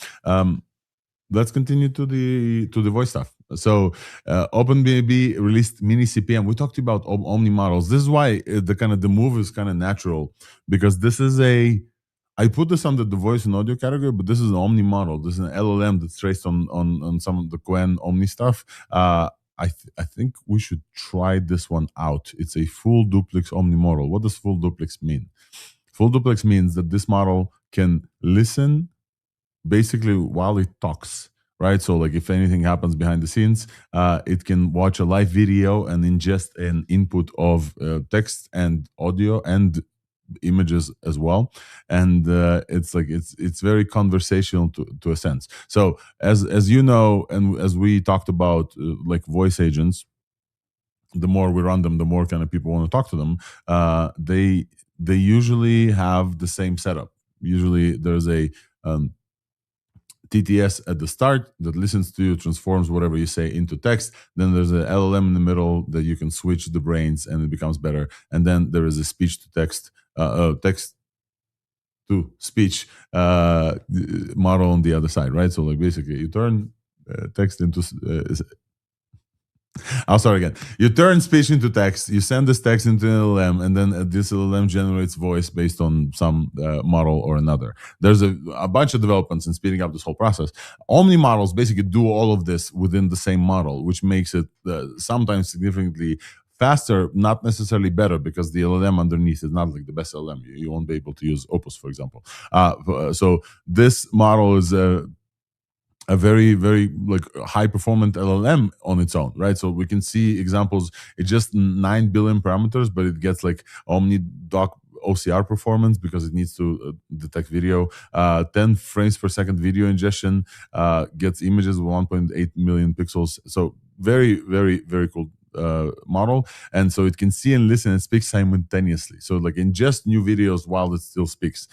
Let's continue to the voice stuff. So OpenBAB released mini CPM. We talked about Omni models. This is why the move is kind of natural, because this is I put this under the voice and audio category, but this is an Omni model. This is an LLM that's traced on some of the Qwen Omni stuff. I think we should try this one out. It's a full duplex Omni model. What does full duplex mean? Full duplex means that this model can listen basically while it talks, right? So like if anything happens behind the scenes, it can watch a live video and ingest an input of text and audio and images as well, and it's very conversational to a sense. So as you know, and as we talked about, like voice agents, the more we run them, the more kind of people want to talk to them. They usually have the same setup. Usually there's a TTS at the start that listens to you, transforms whatever you say into text. Then there's an LLM in the middle that you can switch the brains and it becomes better. And then there is a speech to text, text to speech model on the other side, right? So like basically you turn text into I'll start again. You turn speech into text, you send this text into an LLM, and then this LLM generates voice based on some model or another. There's a bunch of developments in speeding up this whole process. Omni models basically do all of this within the same model, which makes it sometimes significantly faster, not necessarily better, because the LLM underneath is not like the best LLM. You won't be able to use Opus, for example. So this model is a very, very like high performant LLM on its own, right? So we can see examples. It's just 9 billion parameters, but it gets like OmniDoc OCR performance because it needs to detect video. 10 frames per second video ingestion, gets images with 1.8 million pixels. So very, very, very cool model. And so it can see and listen and speak simultaneously. So like ingest new videos while it still speaks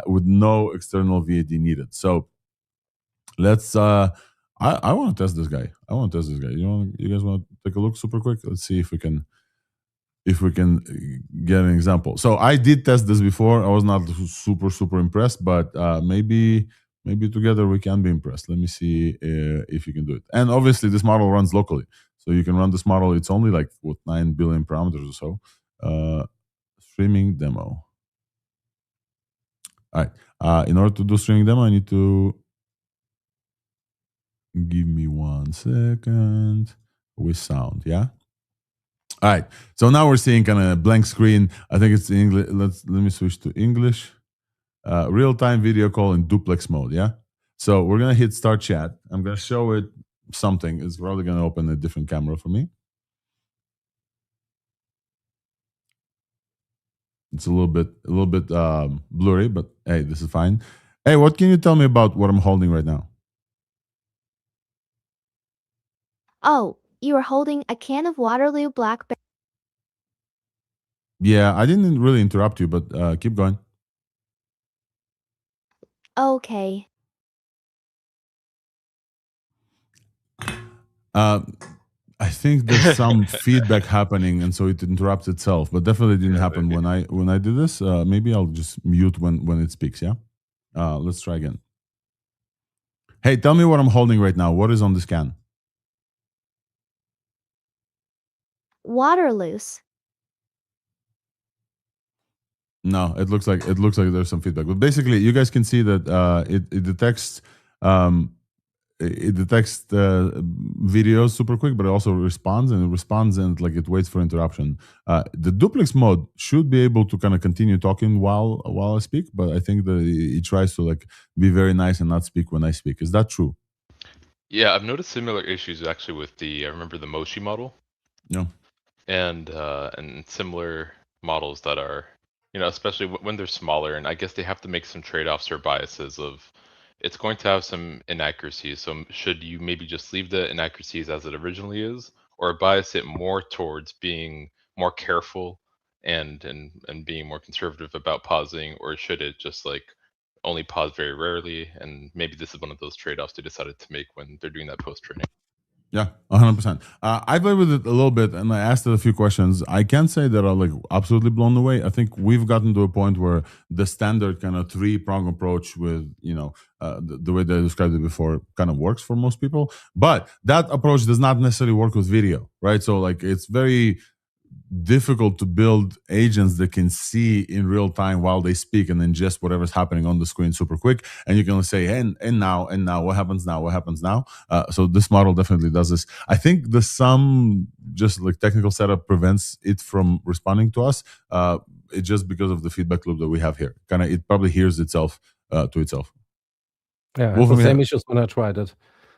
with no external VAD needed. So let's I want to test this guy. You guys want to take a look super quick? Let's see if we can get an example. So I did test this before. I was not super impressed, but maybe together we can be impressed. Let me see if you can do it. And obviously this model runs locally, so you can run this model. It's only like 9 billion parameters or so. Streaming demo. All right. In order to do streaming demo, I need to give me 1 second with sound. Yeah. All right. So now we're seeing kind of blank screen. I think it's English. Let me switch to English. Real-time video call in duplex mode. Yeah. So we're gonna hit start chat. I'm gonna show it something. It's probably gonna open a different camera for me. It's a little bit blurry, but hey, this is fine. Hey, what can you tell me about what I'm holding right now? Oh, you are holding a can of Waterloo Blackberry. Yeah, I didn't really interrupt you, but keep going. Okay. I think there's some feedback happening, and so it interrupts itself. But definitely didn't Yeah, happen maybe. when I did this. Maybe I'll just mute when it speaks. Yeah. Let's try again. Hey, tell me what I'm holding right now. What is on this can? Waterloos. No, it looks like there's some feedback. But basically, you guys can see that it detects um, it detects videos super quick, but it also responds and like it waits for interruption. The duplex mode should be able to kind of continue talking while I speak, but I think that it tries to like be very nice and not speak when I speak. Is that true? Yeah, I've noticed similar issues actually with I remember the Moshi model No. and similar models that are, especially when they're smaller, and I guess they have to make some trade-offs or biases of it's going to have some inaccuracies. So should you maybe just leave the inaccuracies as it originally is, or bias it more towards being more careful and being more conservative about pausing, or should it just like only pause very rarely? And maybe this is one of those trade-offs they decided to make when they're doing that post-training. Yeah, 100%. I played with it a little bit and I asked it a few questions. I can't say that I'm like absolutely blown away. I think we've gotten to a point where the standard kind of 3-prong approach with, the way that I described it before kind of works for most people. But that approach does not necessarily work with video, right? So like it's very difficult to build agents that can see in real time while they speak and ingest whatever's happening on the screen super quick, and you can say and now what happens now. So this model definitely does this. I think the some just like technical setup prevents it from responding to us. It's just because of the feedback loop that we have here. Kind of it probably hears itself to itself. Yeah, I had Wolf, the I mean, same issues when I tried it.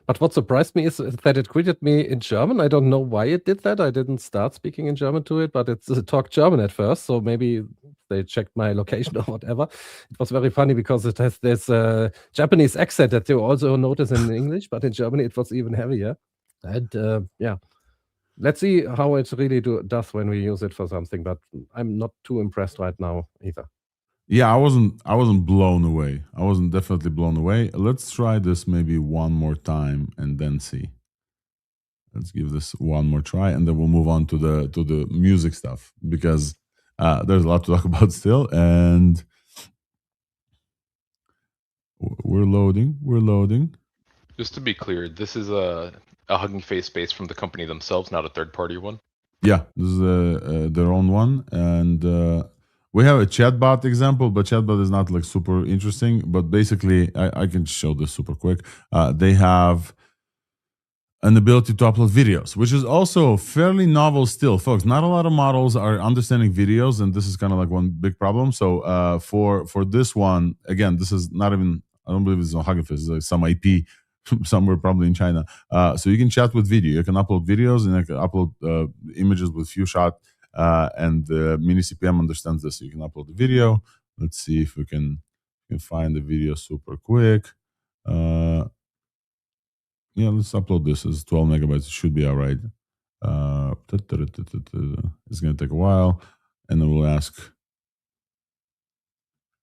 But what surprised me is that it greeted me in German. I don't know why it did that. I didn't start speaking in German to it, but it talked German at first. So maybe they checked my location or whatever. It was very funny because it has this Japanese accent that you also notice in English, but in Germany it was even heavier. And yeah, let's see how it really does when we use it for something. But I'm not too impressed right now either. yeah, I wasn't blown away. I wasn't definitely blown away. Let's try this maybe one more time and then see. Let's give this one more try, and then we'll move on to the music stuff because there's a lot to talk about still. And we're loading. Just to be clear, this is a Hugging Face based from the company themselves, not a third-party one. Yeah, this is their own one, and we have a chatbot example, but chatbot is not like super interesting. But basically, I can show this super quick. They have an ability to upload videos, which is also fairly novel still, folks. Not a lot of models are understanding videos, and this is kind of like one big problem. So for this one, again, this is not even, I don't believe it's on Hugging Face, it's like some IP somewhere probably in China. So you can chat with video, you can upload videos, and you can upload images with few shot, and Mini CPM understands this. So you can upload the video. Let's see if we can find the video super quick. Yeah, let's upload this as 12 megabytes. It should be all right. It's going to take a while. And then we'll ask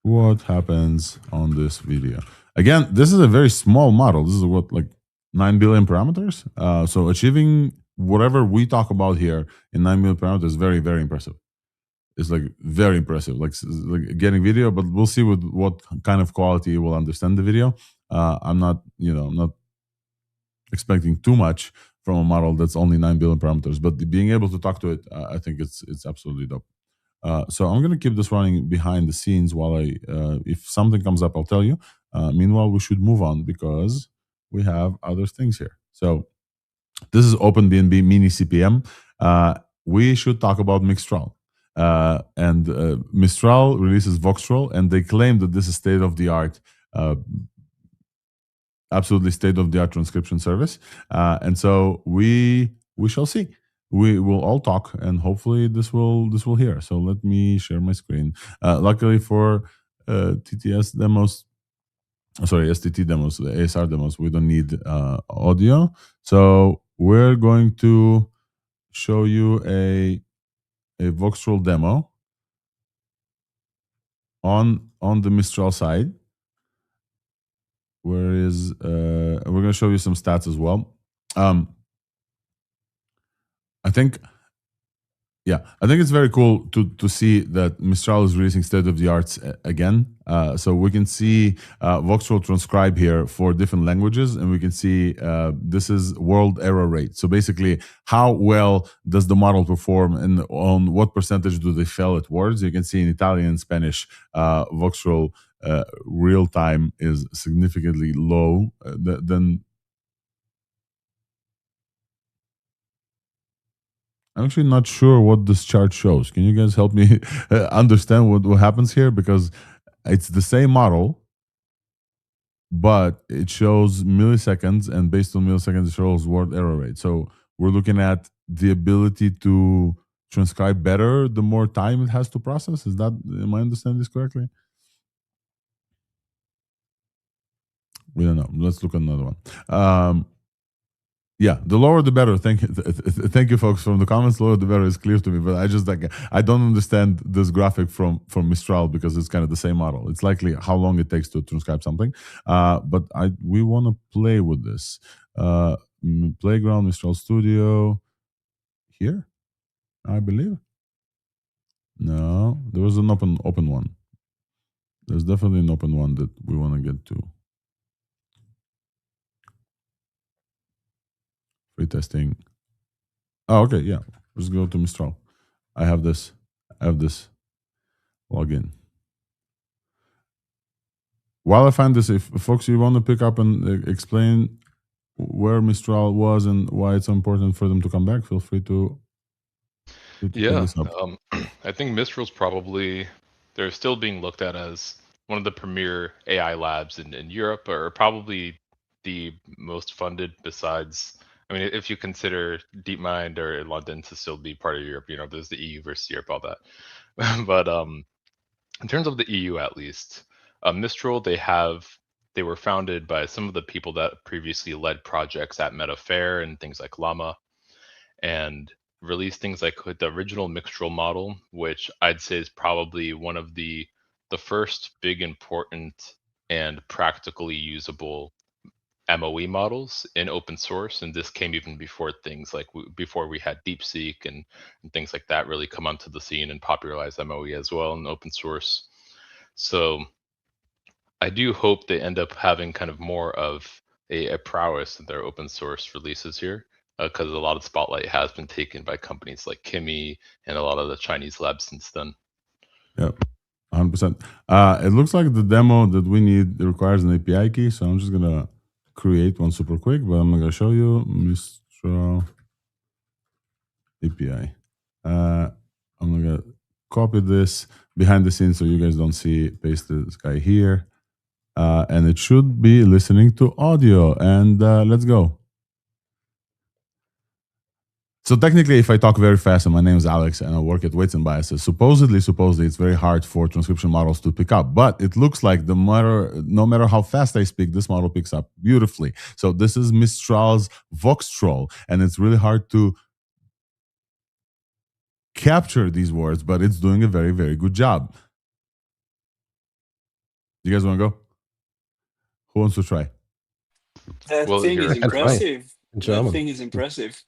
what happens on this video. Again, this is a very small model. This is what, like 9 billion parameters. So achieving whatever we talk about here in 9 million parameters is very, very impressive. It's like very impressive, like getting video, but we'll see with what kind of quality it will understand the video. I'm not expecting too much from a model that's only 9 billion parameters, but being able to talk to it, I think it's absolutely dope. So I'm going to keep this running behind the scenes while if something comes up, I'll tell you. Meanwhile, we should move on because we have other things here. So this is OpenBNB Mini CPM. We should talk about Mistral. And Mistral releases Voxtral, and they claim that this is state-of-the-art absolutely state-of-the-art transcription service, and so we shall see. We will all talk, and hopefully this will hear. So let me share my screen. Luckily for TTS demos, sorry, STT demos, the ASR demos, we don't need audio. So we're going to show you a Voxtrol demo on the Mistral side. Where is we're going to show you some stats as well. I think it's very cool to see that Mistral is releasing state of the arts again. So we can see Voxtrol transcribe here for different languages, and we can see this is world error rate. So basically, how well does the model perform, and on what percentage do they fail at words? You can see in Italian and Spanish, Voxtrol real time is significantly low than. I'm actually not sure what this chart shows. Can you guys help me understand what happens here? Because it's the same model, but it shows milliseconds, and based on milliseconds, it shows word error rate. So we're looking at the ability to transcribe better the more time it has to process. Am I understanding this correctly? We don't know. Let's look at another one. Yeah, the lower the better. Thank you, folks, from the comments. The lower the better is clear to me, but I don't understand this graphic from Mistral because it's kind of the same model. It's likely how long it takes to transcribe something, but we want to play with this. Playground, Mistral Studio, here, I believe. No, there was an open one. There's definitely an open one that we want to get to. Free testing. Oh, okay, yeah. Let's go to Mistral. I have this login. While I find this, if folks, you want to pick up and explain where Mistral was and why it's so important for them to come back, feel free to pick this up. I think Mistral's probably, they're still being looked at as one of the premier AI labs in Europe, or probably the most funded besides, I mean, if you consider DeepMind or London to still be part of Europe, there's the EU versus Europe, all that. But in terms of the EU, at least, Mistral, they were founded by some of the people that previously led projects at Metafair and things like Llama, and released things like the original Mistral model, which I'd say is probably one of the first big, important, and practically usable MOE models in open source. And this came even before things like before we had DeepSeek and things like that really come onto the scene and popularize MOE as well in open source. So I do hope they end up having kind of more of a prowess in their open source releases here, because a lot of spotlight has been taken by companies like Kimi and a lot of the Chinese labs since then. Yep, 100%. It looks like the demo that we need requires an API key, so I'm just gonna create one super quick, but I'm gonna show you Mistral API. I'm gonna copy this behind the scenes so you guys don't see. Paste this guy here, and it should be listening to audio. And let's go. So technically, if I talk very fast, and my name is Alex, and I work at Weights and Biases, supposedly, it's very hard for transcription models to pick up. But it looks like no matter how fast I speak, this model picks up beautifully. So this is Mistral's Voxtrol, and it's really hard to capture these words, but it's doing a very, very good job. You guys want to go? Who wants to try? That Well, thing is you're- impressive. In That German. thing is impressive.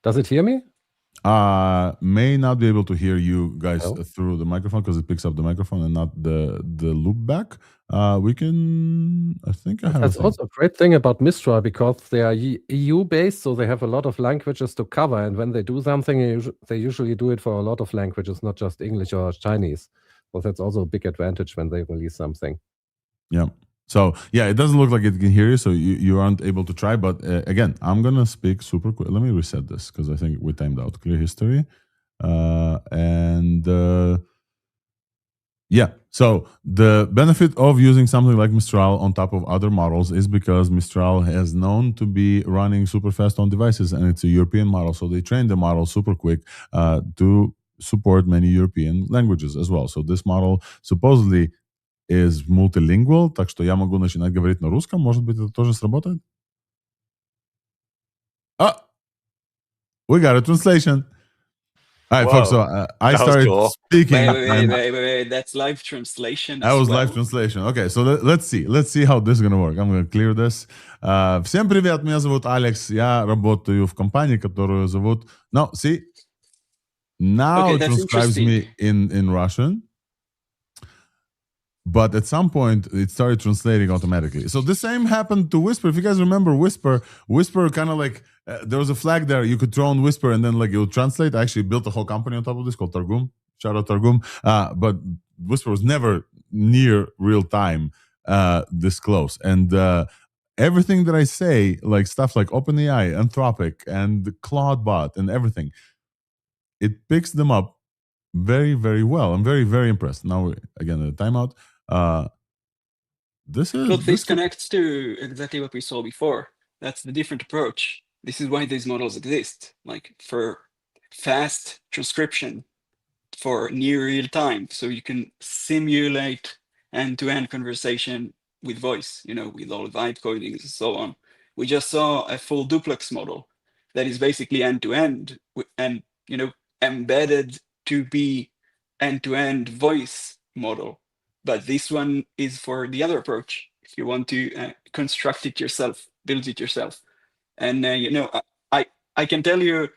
Does it hear me? May not be able to hear you guys Oh. through the microphone because it picks up the microphone and not the loop back. We can. I think I have. That's also a great thing about Mistral, because they are EU based, so they have a lot of languages to cover. And when they do something, they usually do it for a lot of languages, not just English or Chinese. So that's also a big advantage when they release something. Yeah. So yeah, it doesn't look like it can hear you, so you aren't able to try. But again, I'm gonna speak super quick. Let me reset this because I think we timed out. Clear history, and yeah. So the benefit of using something like Mistral on top of other models is because Mistral has known to be running super fast on devices, and it's a European model, so they trained the model super quick to support many European languages as well. So this model supposedly is multilingual, так что я могу начинать говорить на русском. Может быть, это тоже сработает? we got a translation. All right, folks. So I That was started cool. speaking. Wait. That's live translation. That as was well. live translation. Okay, so let's see how this is gonna work. I'm gonna clear this. Всем привет, меня зовут Алекс. Я работаю в компании, которую зовут. No, see, now Okay, it that's transcribes me in Russian. But at some point, it started translating automatically. So the same happened to Whisper. If you guys remember Whisper kind of like there was a flag there. You could throw on Whisper and then like it would translate. I actually built a whole company on top of this called Targum. Shout out Targum. But Whisper was never near real time this close. And everything that I say, like stuff like OpenAI, Anthropic, and Claudebot, and everything, it picks them up very, very well. I'm very, very impressed. Now, again, a timeout. This connects to exactly what we saw before. That's the different approach. This is why these models exist, like for fast transcription, for near real time, so you can simulate end-to-end conversation with voice, with all vibe codings and so on. We just saw a full duplex model that is basically end-to-end and embedded to be end-to-end voice model. But this one is for the other approach. If you want to construct it yourself, build it yourself. And I can tell you,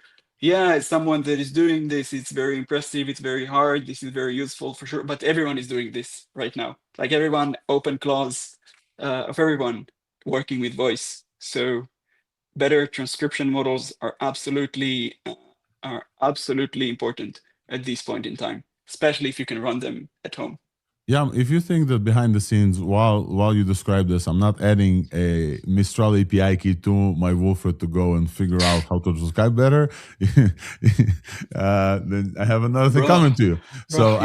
as someone that is doing this, it's very impressive, it's very hard, this is very useful for sure, but everyone is doing this right now. Like everyone, open clause of everyone working with voice. So better transcription models are absolutely important at this point in time, especially if you can run them at home. Yeah, if you think that behind the scenes, while you describe this, I'm not adding a Mistral API key to my woofer to go and figure out how to transcribe better, then I have another thing coming to you. So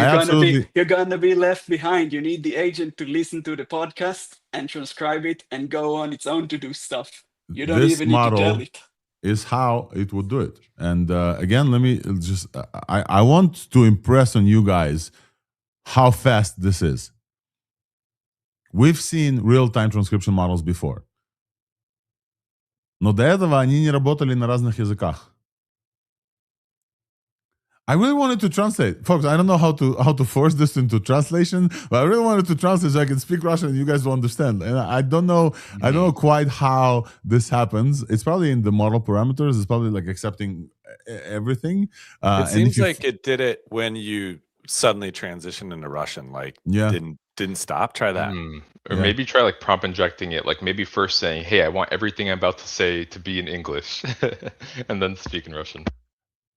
you're gonna be left behind. You need the agent to listen to the podcast and transcribe it and go on its own to do stuff. You don't even need to tell it. Is how it would do it. And again, let me just, I want to impress on you guys how fast this is. We've seen real-time transcription models before. Но до этого они не работали на разных языках. I really wanted to translate. Folks, I don't know how to force this into translation, but I really wanted to translate so I can speak Russian and you guys will understand. And I don't know quite how this happens. It's probably in the model parameters. It's probably like accepting everything. It seems like it did it when you suddenly transitioned into Russian, like didn't stop. Try that. Or maybe try like prompt injecting it, like maybe first saying, hey, I want everything I'm about to say to be in English and then speak in Russian.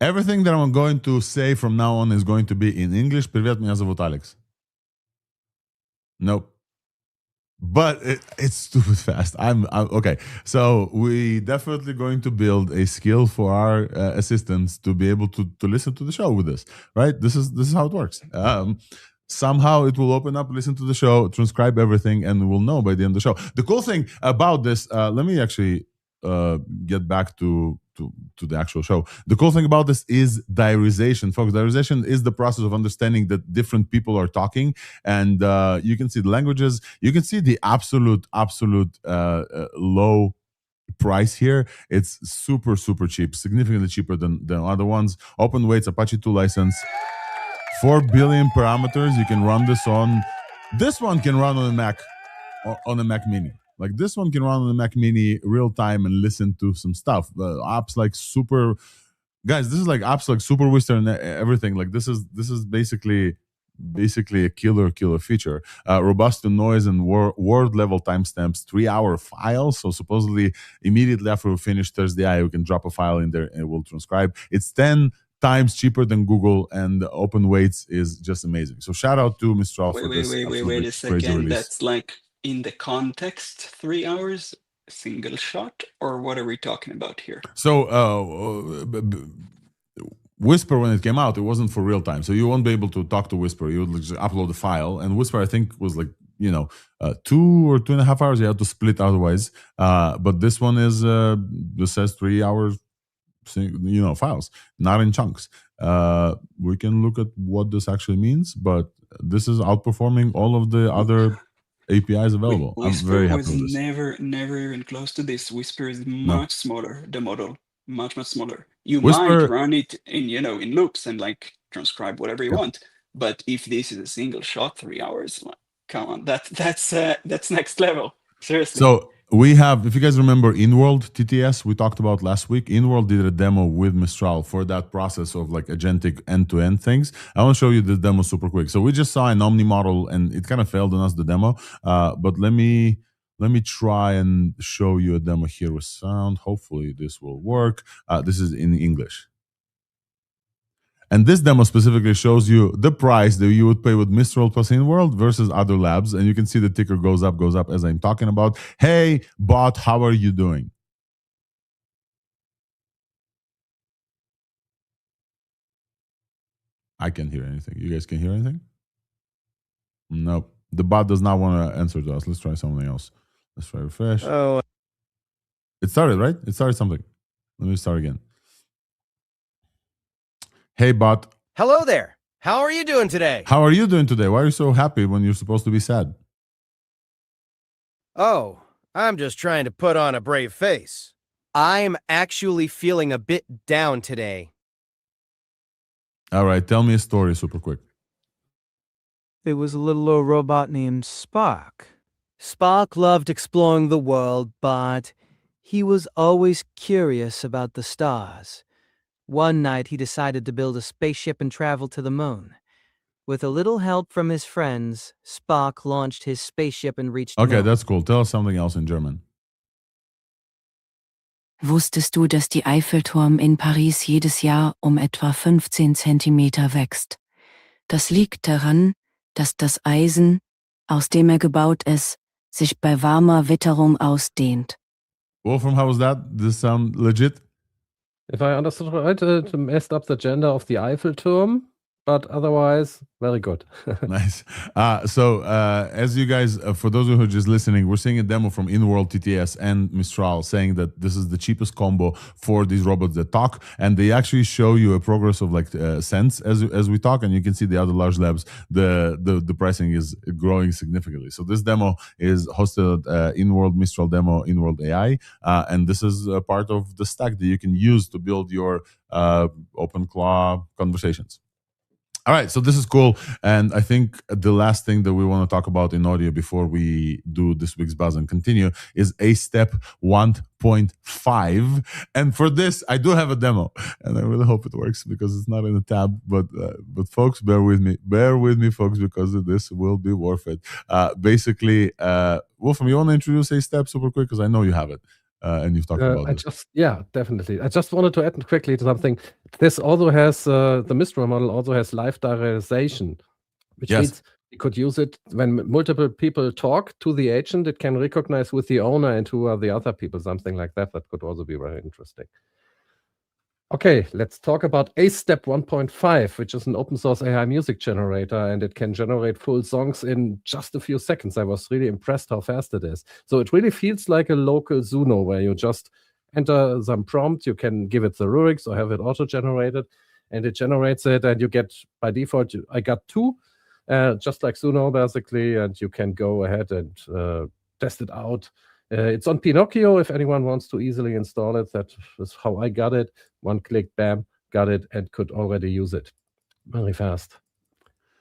Everything that I'm going to say from now on is going to be in English. Привет, меня зовут Алекс. Nope. But it's stupid fast. I'm okay. So we definitely going to build a skill for our assistants to be able to listen to the show with this, right? This is how it works. Somehow it will open up, listen to the show, transcribe everything, and we'll know by the end of the show. The cool thing about this, let me actually get back to the actual show. The cool thing about this is diarization, folks. Diarization is the process of understanding that different people are talking, and you can see the languages. You can see the absolute low price here. It's super cheap, significantly cheaper than other ones. Open weights, Apache 2 license, 4 billion parameters. You can run this on. This one can run on a Mac Mini. Like this one can run on the Mac Mini real time and listen to some stuff. Apps like Super, guys. This is like apps like Super Whistler and everything. Like this is basically a killer feature. Robust to noise and word level timestamps. 3-hour files. So supposedly immediately after we finish Thursday, we can drop a file in there and it will transcribe. It's 10 times cheaper than Google, and open weights is just amazing. So shout out to Mistral for this. Wait a second. That's like in the context 3 hours single shot, or what are we talking about here? So Whisper, when it came out, it wasn't for real time, so you won't be able to talk to Whisper. You would just upload the file, and Whisper I think was like 2 or 2.5 hours. You had to split otherwise, but this one is this says 3 hours files, not in chunks. We can look at what this actually means, but this is outperforming all of the other APIs available. Whisper I'm very happy with this. Never even close to this. Whisper is much smaller, the model. much smaller. You Whisper- might run it in, you know, in loops and like transcribe whatever you Yep. want. But if this is a single shot, 3 hours, like, come on, that's next level. Seriously. So we have, if you guys remember InWorld TTS, we talked about last week. InWorld did a demo with Mistral for that process of like agentic end-to-end things. I want to show you the demo super quick. So we just saw an Omni model and it kind of failed on us, the demo. But let me try and show you a demo here with sound. Hopefully this will work. This is in English. And this demo specifically shows you the price that you would pay with Mistral plus InWorld versus other labs. And you can see the ticker goes up as I'm talking about. Hey, bot, how are you doing? I can't hear anything. You guys can hear anything? Nope. The bot does not want to answer to us. Let's try something else. Let's try refresh. Oh, It started, right? It started something. Let me start again. Hey, bot. hello there. How are you doing today? How are you doing today? Why are you so happy when you're supposed to be sad? Oh, I'm just trying to put on a brave face. I'm actually feeling a bit down today. All right, tell me a story super quick. There was a little old robot named Spock. Spock loved exploring the world, but he was always curious about the stars. One night he decided to build a spaceship and travel to the moon. With a little help from his friends, Spock launched his spaceship and reached the Okay, moon. that's cool. Tell us something else in German. Wusstest du, dass die Eiffelturm in Paris jedes Jahr etwa 15 Zentimeter wächst? Das liegt daran, dass das Eisen, aus dem gebaut ist, sich bei warmer Witterung ausdehnt. Wolfram, how was that? Does this sound legit? If I understood right, it messed up the gender of the Eiffelturm, but otherwise, very good. Nice. So as you guys, for those who are just listening, we're seeing a demo from InWorld TTS and Mistral saying that this is the cheapest combo for these robots that talk, and they actually show you a progress of like cents as we talk, and you can see the other large labs, the pricing is growing significantly. So this demo is hosted InWorld Mistral demo, InWorld AI, and this is a part of the stack that you can use to build your OpenClaw conversations. All right, so this is cool. And I think the last thing that we want to talk about in audio before we do this week's buzz and continue is AceStep 1.5. And for this, I do have a demo, and I really hope it works because it's not in the tab. But folks, bear with me, folks, because this will be worth it. Basically, Wolfram, you want to introduce AceStep super quick because I know you have it. And you've talked about this. Yeah, definitely. I just wanted to add quickly to something. This also has, the Mistral model also has live diarization, which means you could use it when multiple people talk to the agent. It can recognize with the owner and who are the other people, something like that. That could also be very interesting. Okay, let's talk about AceStep 1.5, which is an open source AI music generator, and it can generate full songs in just a few seconds. I was really impressed how fast it is. So it really feels like a local suno where you just enter some prompt, you can give it the lyrics or have it auto-generated, and it generates it, and you get, by default, I got 2, just like suno basically, and you can go ahead and test it out. It's on Pinocchio if anyone wants to easily install it. That is how I got it. One click, bam, got it, and could already use it very fast.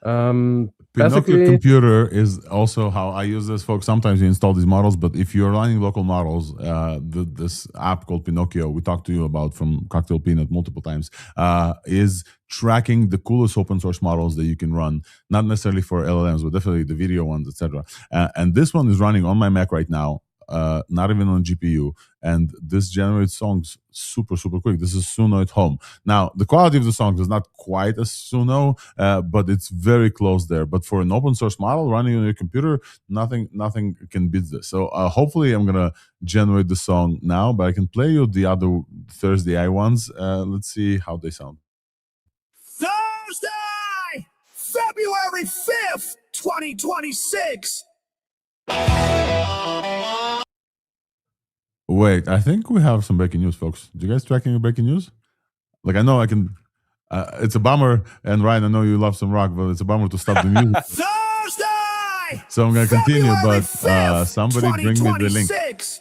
Pinocchio computer is also how I use this, folks. Sometimes you install these models, but if you're running local models, this app called Pinocchio, we talked to you about from Cocktail Peanut multiple times, is tracking the coolest open source models that you can run, not necessarily for LLMs, but definitely the video ones, etc. And this one is running on my Mac right now. Not even on GPU, and this generates songs super quick. This is Suno at home. Now, the quality of the songs is not quite as Suno, but it's very close there. But for an open source model running on your computer, nothing can beat this. So hopefully I'm gonna generate the song now, but I can play you the other Thursday AI ones. Let's see how they sound. Thursday, February 5th, 2026. Wait, I think we have some breaking news, folks. Do you guys tracking your breaking news? Like, I know I can. It's a bummer, and Ryan, I know you love some rock, but it's a bummer to stop the music. Thursday. So I'm gonna continue, but February 5th, somebody bring me the link. 2026.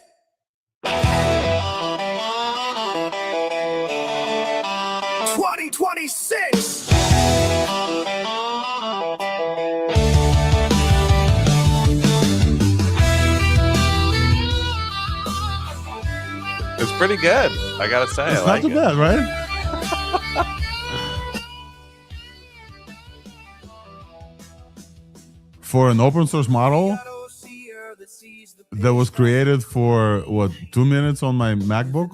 2026. It's pretty good. I gotta say, It's I not like too it. bad, right? For an open source model that was created for what 2 minutes on my MacBook,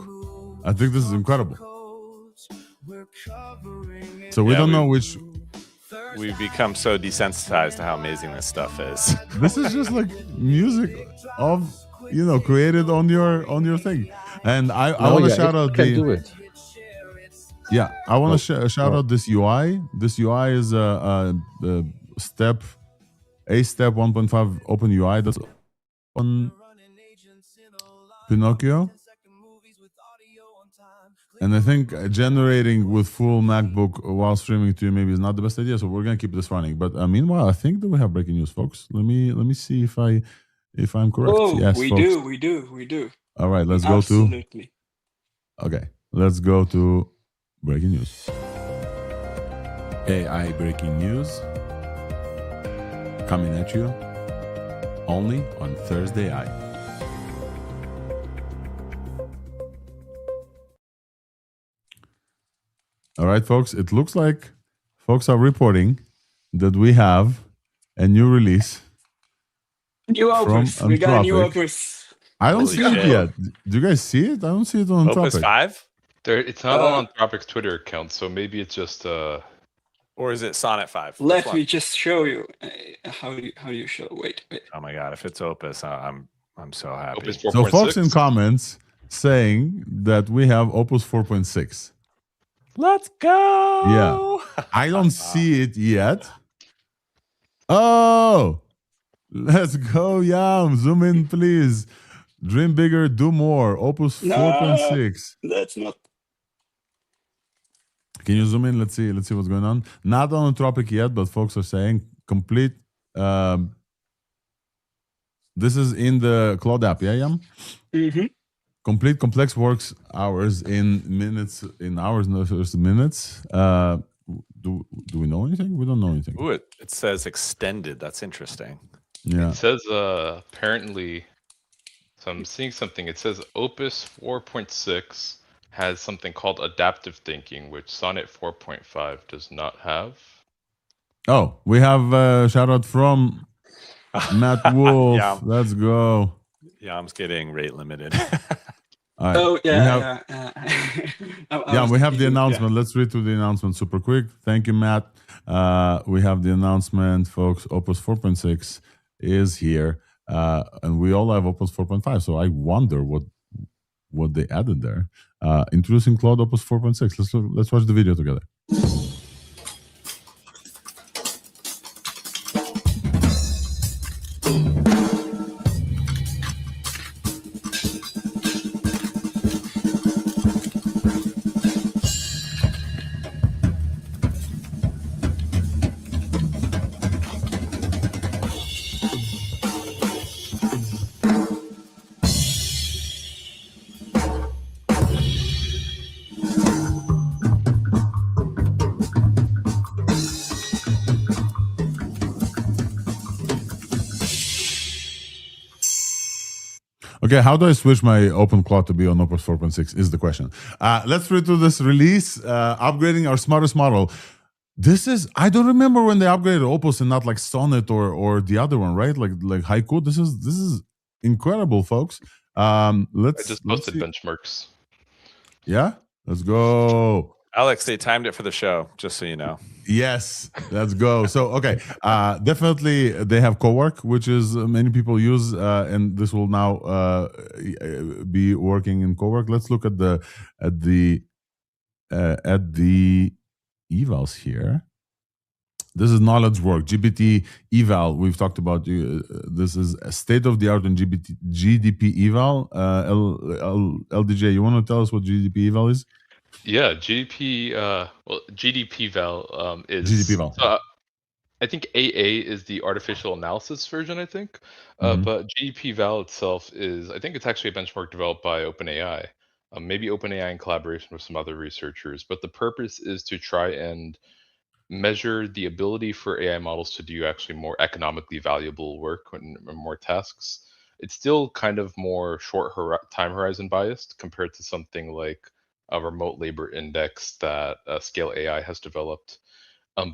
I think this is incredible. So we Yeah, don't know which. We've become so desensitized to how amazing this stuff is. This is just like music of created on your thing, and I No, want to yeah, shout it out can do it. Yeah, I want to shout Oh. out this UI. This UI is a step AceStep 1.5 Open UI that's on Pinocchio. And I think generating with full MacBook while streaming to you maybe is not the best idea. So we're gonna keep this running. But meanwhile, I think that we have breaking news, folks. Let me see if I'm correct. Oh, Yes, we folks. do. All right, let's go to. Absolutely. Okay, let's go to breaking news. AI breaking news coming at you only on Thursday AI. All right, folks, it looks like folks are reporting that we have a new release. New Opus. We got a new Anthropic. Opus. I don't Holy see it shit. yet. Do you guys see it? I don't see it on Opus Anthropic. 5? It's not on Anthropic's Twitter account, so maybe it's just Or is it Sonnet 5? Which Let one? me just show you. How do you show? Wait. Oh my god, if it's Opus, I'm so happy. Opus So 4.6. folks in comments saying that we have Opus 4.6. Let's go. Yeah. I don't see it yet. Oh, let's go, Yam. Zoom in, please. Dream bigger, do more. Opus 4.6. That's not. Can you zoom in? Let's see what's going on. Not on Anthropic yet, but folks are saying complete. This is in the Cloud app, yeah, Yam? Mm-hmm. Complete complex works hours in minutes, in hours, no, first minutes. Do we know anything? We don't know anything. Ooh, it says extended. That's interesting. Yeah. It says apparently, so I'm seeing something. It says Opus 4.6 has something called adaptive thinking, which Sonnet 4.5 does not have. Oh, we have a shout out from Matt Wolf. Yeah. Let's go. Yeah, I'm getting rate limited. All right. Oh yeah. We have, we have the announcement. Let's read through the announcement super quick. Thank you, Matt. We have the announcement, folks. Opus 4.6 is here, and we all have Opus 4.5. So I wonder what they added there. Introducing Cloud Opus 4.6. Let's watch the video together. Okay, how do I switch my OpenCloud to be on Opus 4.6 is the question. Let's read through this release, upgrading our smartest model. This is, I don't remember when they upgraded Opus and not like Sonnet or the other one, right? Like Haiku. This is incredible, folks. I just posted benchmarks. Yeah, let's go. Alex, they timed it for the show, just so you know. Yes, let's go. So, okay, definitely they have Cowork, which is many people use, and this will now be working in Cowork. Let's look at the evals here. This is knowledge work, GPT eval. We've talked about this is a state of the art in GDP eval. LDJ, you want to tell us what GDP eval is? Yeah, GDP. GDP val is GDP val. I think AA is the artificial analysis version. I think, but GDP val itself is. I think it's actually a benchmark developed by OpenAI. maybe OpenAI in collaboration with some other researchers. But the purpose is to try and measure the ability for AI models to do actually more economically valuable work and more tasks. It's still kind of more short time horizon biased compared to something like a remote labor index that Scale AI has developed.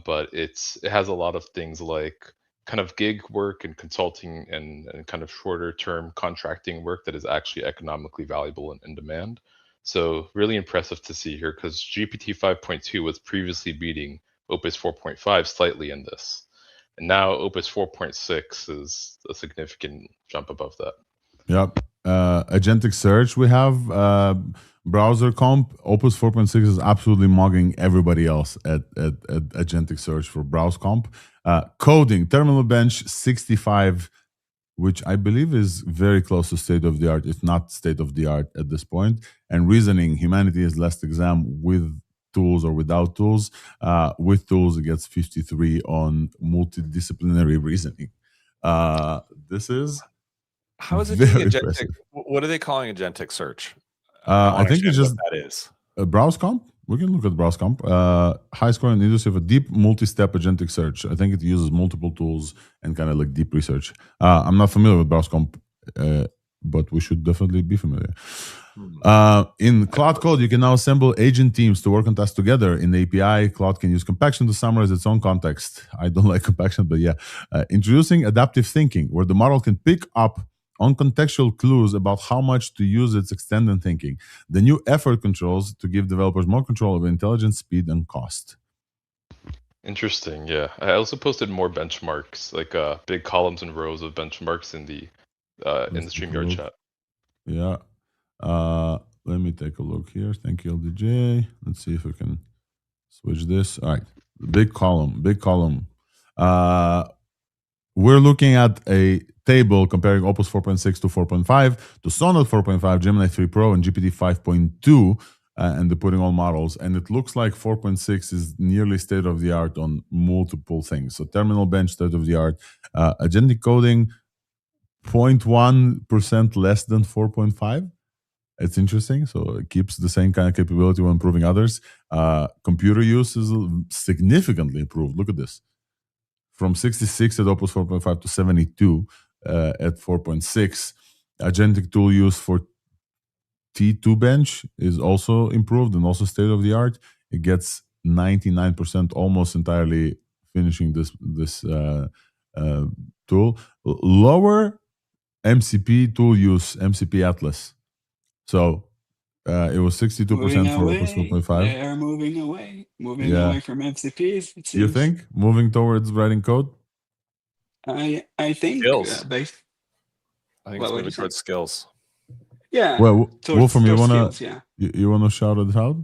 But it has a lot of things like kind of gig work and consulting and kind of shorter term contracting work that is actually economically valuable and in demand. So really impressive to see here, because GPT 5.2 was previously beating Opus 4.5 slightly in this. And now Opus 4.6 is a significant jump above that. Yep. Agentic search, we have browser comp. Opus 4.6 is absolutely mugging everybody else at agentic search for browse comp. Coding, terminal bench 65, which I believe is very close to state of the art, if not state of the art at this point. And reasoning, humanity is last exam with tools or without tools. With tools, it gets 53 on multidisciplinary reasoning. This is How is it being very agentic? impressive. What are they calling agentic search? I think it's just what that is. a browse comp. We can look at browse comp. High score in the industry of a deep multi-step agentic search. I think it uses multiple tools and kind of like deep research. I'm not familiar with browse comp, but we should definitely be familiar. In Cloud Code, you can now assemble agent teams to work on tasks together. In the API, Cloud can use compaction to summarize its own context. I don't like compaction, but yeah. Introducing adaptive thinking, where the model can pick up on contextual clues about how much to use its extended thinking. The new effort controls to give developers more control over intelligence, speed, and cost. Interesting, yeah. I also posted more benchmarks, like big columns and rows of benchmarks in the StreamYard chat. Yeah. Let me take a look here. Thank you, LDJ. Let's see if we can switch this. All right. Big column. We're looking at a table comparing Opus 4.6 to 4.5 to Sonnet 4.5, Gemini 3 Pro, and GPT 5.2, and they're putting all models. And it looks like 4.6 is nearly state of the art on multiple things. So terminal bench, state of the art. Agentic coding, 0.1% less than 4.5. It's interesting. So it keeps the same kind of capability when improving others. Computer use is significantly improved. Look at this. From 66 at Opus 4.5 to 72 at 4.6. Agentic tool use for T2 bench is also improved and also state of the art. It gets 99%, almost entirely finishing this tool. Lower MCP tool use, MCP Atlas. So it was 62% for Opus 4.5. They are moving away from MCPs. It seems. You think moving towards writing code? I think Skills. I think it's moving towards skills. Yeah. Well, Wolfram, you wanna skills, yeah. you wanna shout it out?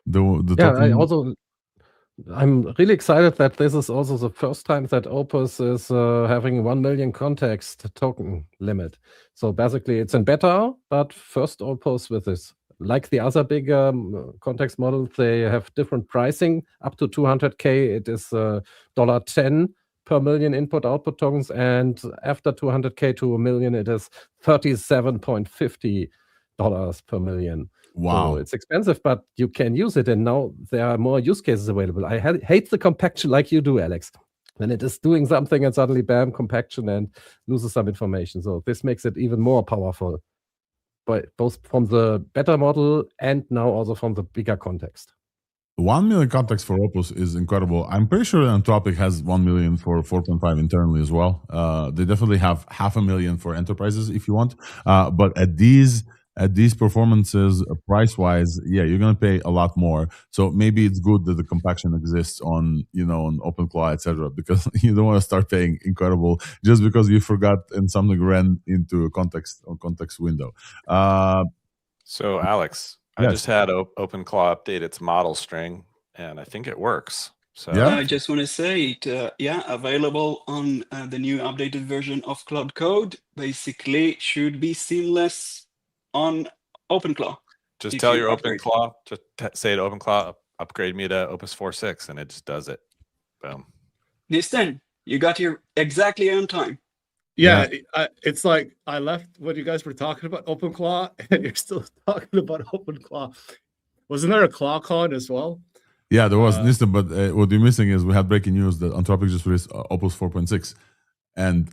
The Yeah, I'm really excited that this is also the first time that Opus is having 1 million context token limit. So basically, it's in beta, but first Opus with this. Like the other big context models, they have different pricing. Up to 200K, it is $10 per million input-output tokens, and after 200K to a million, it is $37.50 per million. Wow. So it's expensive, but you can use it, and now there are more use cases available. I hate the compaction like you do, Alex. When it is doing something and suddenly, bam, compaction and loses some information. So this makes it even more powerful, but both from the better model and now also from the bigger context. 1 million context for Opus is incredible. I'm pretty sure Anthropic has 1 million for 4.5 internally as well. They definitely have 500,000 for enterprises if you want. But at these performances, price-wise, yeah, you're gonna pay a lot more. So maybe it's good that the compaction exists on OpenClaw, etc. Because you don't want to start paying incredible just because you forgot and something ran into a context window. So Alex, I just had OpenClaw update its model string, and I think it works. So yeah, I just want to say it, available on the new updated version of Cloud Code. Basically, should be seamless on OpenClaw. Just tell your OpenClaw, just say to OpenClaw, upgrade me to Opus 4.6, and it just does it. Boom. Nisten, you got here exactly on time. Yeah, it's like I left when you guys were talking about OpenClaw, and you're still talking about OpenClaw. Wasn't there a ClawCon as well? Yeah, there was Nista, but what you're missing is we had breaking news that Anthropic just released Opus 4.6, and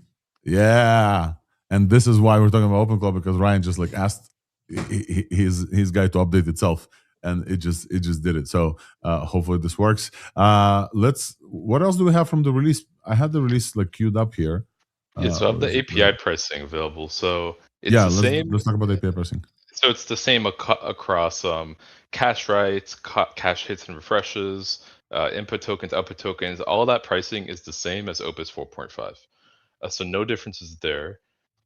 and this is why we're talking about OpenClaw, because Ryan just like asked his guy to update itself, and it just did it. So hopefully this works. What else do we have from the release? I had the release like queued up here. Yeah, so I have the API pricing available. So it's the same. Let's talk about API pricing. So it's the same across cache writes, cache hits and refreshes, input tokens, output tokens. All that pricing is the same as Opus 4.5. So no differences there.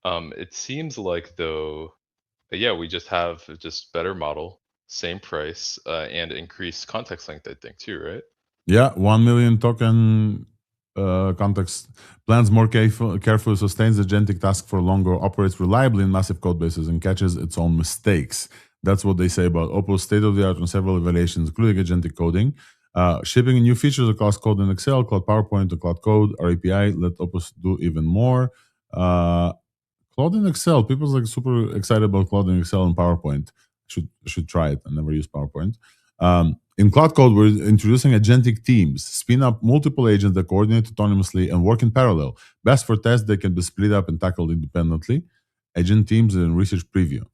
It seems like though, yeah, we just have just better model, same price, and increased context length, I think too, right? Yeah, 1 million token context plans more carefully, sustains the agentic task for longer, operates reliably in massive code bases, and catches its own mistakes. That's what they say about Opus, state of the art on several evaluations, including agentic coding. Shipping new features across Code and Excel, Cloud PowerPoint, to Cloud Code, our API let Opus do even more. Cloud and Excel, people's like super excited about Cloud and Excel and PowerPoint. Should try it. I never use PowerPoint. In Cloud Code, we're introducing agentic teams, spin up multiple agents that coordinate autonomously and work in parallel. Best for tests, they can be split up and tackled independently. Agent teams in research preview.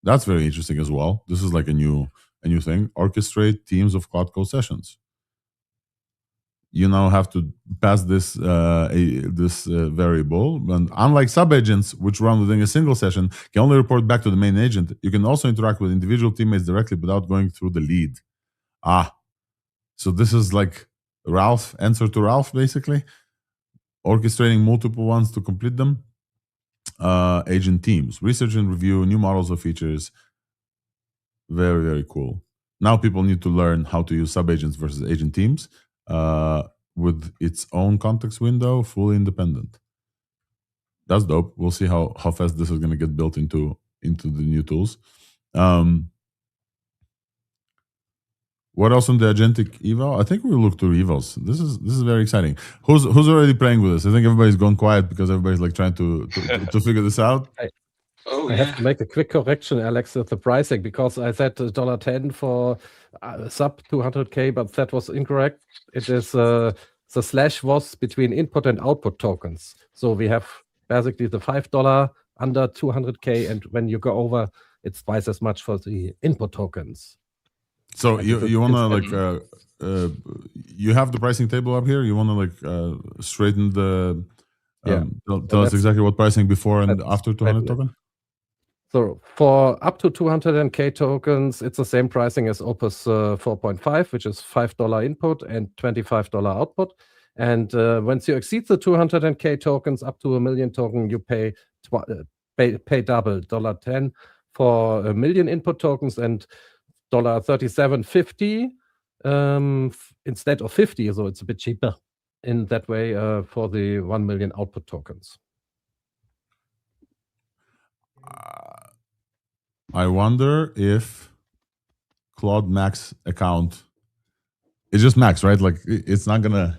That's very interesting as well. This is like a new thing. Orchestrate teams of Cloud Code sessions. You now have to pass this variable, and unlike subagents, which run within a single session, can only report back to the main agent. You can also interact with individual teammates directly without going through the lead. So this is like Ralph, answer to Ralph, basically. Orchestrating multiple ones to complete them. Agent teams, research and review new models of features. Very, very cool. Now people need to learn how to use subagents versus agent teams with its own context window, fully independent. That's dope. We'll see how fast this is going to get built into the new tools. What else on the agentic eval? I think we'll look to evals. This is very exciting. Who's already playing with this? I think everybody's gone quiet because everybody's like trying to figure this out. I have to make a quick correction, Alex, with the pricing, because I said $10 for sub 200K, but that was incorrect. It is the slash was between input and output tokens. So we have basically the $5 under 200K, and when you go over, it's twice as much for the input tokens. So you want to like you have the pricing table up here. You want to like straighten the tell us exactly what pricing before and after 200 token. So for up to 200K tokens, it's the same pricing as Opus 4.5, which is $5 input and $25 output. And once you exceed the 200K tokens up to 1 million token, you pay double, $10 for 1 million input tokens and $37.50 instead of 50, so it's a bit cheaper in that way for the 1 million output tokens. I wonder if Claude Max account is just Max, right? Like it's not gonna.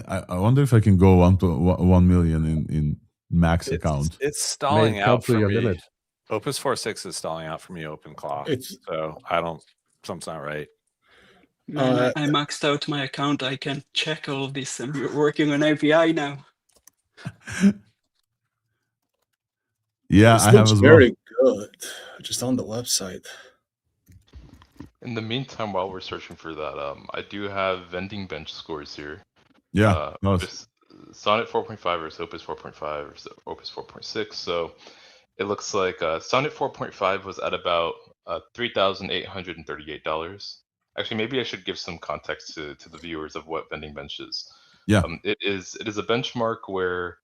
I wonder if I can go on to 1 million in Max account. It's stalling out for me. Limit. Opus 4.6 is stalling out for me. OpenClaw. So I don't. Something's not right. Man, I maxed out my account. I can check all of this. I'm working on API now. Yeah, this I have as very good. Just on the website. In the meantime, while we're searching for that, I do have vending bench scores here. Yeah, nice. Sonnet 4.5 versus Opus 4.5 versus Opus 4.6. So it looks like Sonnet 4.5 was at about $3,838. Actually, maybe I should give some context to the viewers of what vending bench is. Yeah, it is a benchmark where,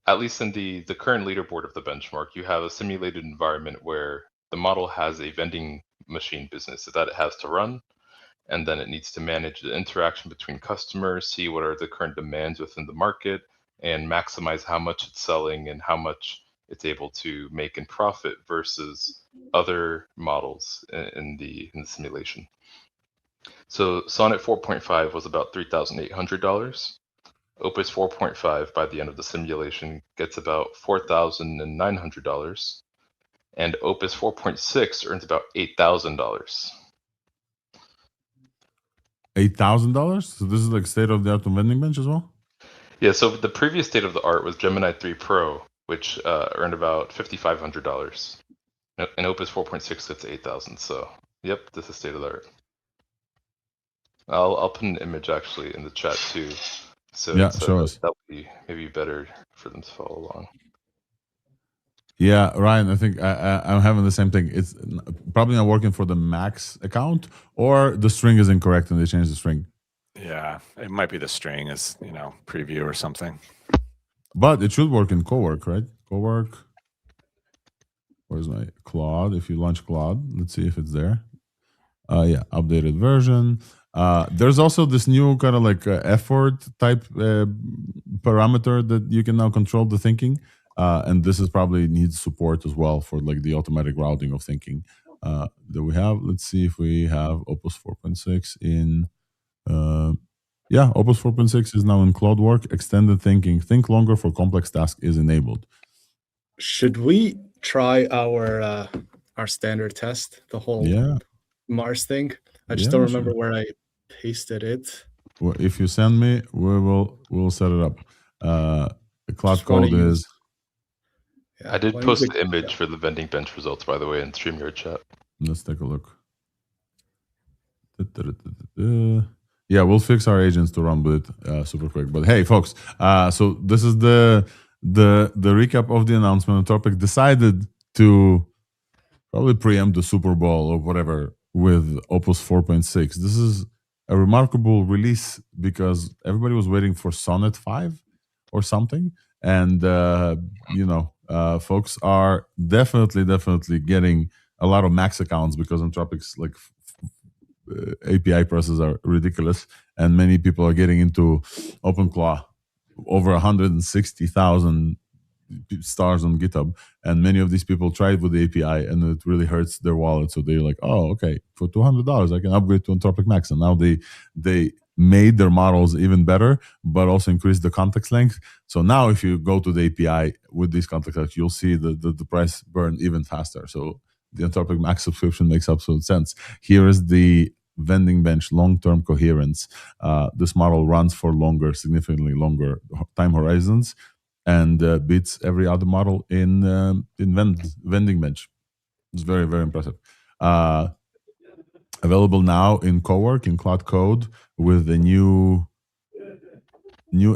at least in the current leaderboard of the benchmark, you have a simulated environment where the model has a vending machine business that it has to run, and then it needs to manage the interaction between customers, see what are the current demands within the market, and maximize how much it's selling and how much it's able to make in profit versus other models in the simulation. So Sonnet 4.5 was about $3,800. Opus 4.5 by the end of the simulation gets about $4,900, and Opus 4.6 earns about $8,000. $8,000. So this is like state of the art vending bench as well. Yeah, so the previous state of the art was Gemini 3 Pro, which earned about $5,500. And Opus 4.6 gets 8,000. So, yep, this is state of the art. I'll put an image actually in the chat too. So yeah, show us. That'll be maybe better for them to follow along. Yeah, Ryan, I think I'm having the same thing. It's probably not working for the Max account, or the string is incorrect and they changed the string. Yeah, it might be the string is, preview or something. But it should work in Cowork, right? Cowork. Where's my Claude? If you launch Claude, let's see if it's there. Yeah, updated version. There's also this new kind of like effort type parameter that you can now control the thinking. And this is probably needs support as well for like the automatic routing of thinking that we have. Let's see if we have Opus 4.6 in. Yeah, Opus 4.6 is now in CloudWork. Extended thinking, think longer for complex tasks is enabled. Should we try our standard test, the whole Mars thing? I just don't remember where I pasted it. Well, if you send me, we'll set it up. The cloud code is. Yeah, I did post the image for the vending bench results, by the way, in StreamYard chat. Let's take a look. Yeah, we'll fix our agents to run with it super quick. But hey, folks, so this is the recap of the announcement. Anthropic decided to probably preempt the Super Bowl or whatever with Opus 4.6. This is a remarkable release because everybody was waiting for Sonnet 5 or something. And, folks are definitely getting a lot of Max accounts because Anthropic's like API prices are ridiculous, and many people are getting into OpenClaw. Over 160,000 stars on GitHub, and many of these people tried with the API, and it really hurts their wallet. So they're like, "Oh, okay, for $200, I can upgrade to Anthropic Max." And now they made their models even better, but also increased the context length. So now, if you go to the API with these context lengths, you'll see the price burn even faster. So the Anthropic Max subscription makes absolute sense. Here is the vending bench long-term coherence. This model runs for significantly longer time horizons, and beats every other model in vending bench. It's very, very impressive. Available now in Cowork, in Cloud Code, with the new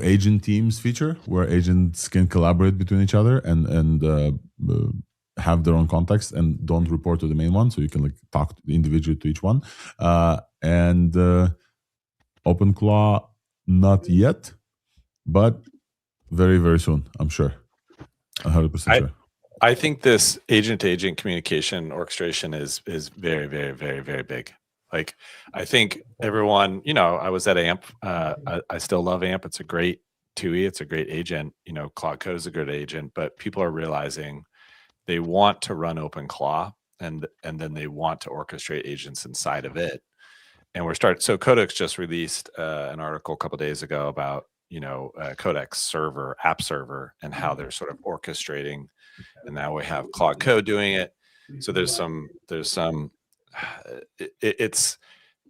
agent teams feature, where agents can collaborate between each other and have their own context and don't report to the main one, so you can like talk individually to each one. And OpenClaw, not yet, but very, very soon, I'm sure. 100% sure. I think this agent-to-agent communication orchestration is very, very, very, very big. Like, I think everyone, I was at AMP. I still love AMP. It's a great TUI. It's a great agent. Cloud Code is a good agent, but people are realizing they want to run OpenClaw, and then they want to orchestrate agents inside of it. And so Codex just released an article a couple of days ago about Codex server, app server, and how they're sort of orchestrating. And now we have Cloud Code doing it. So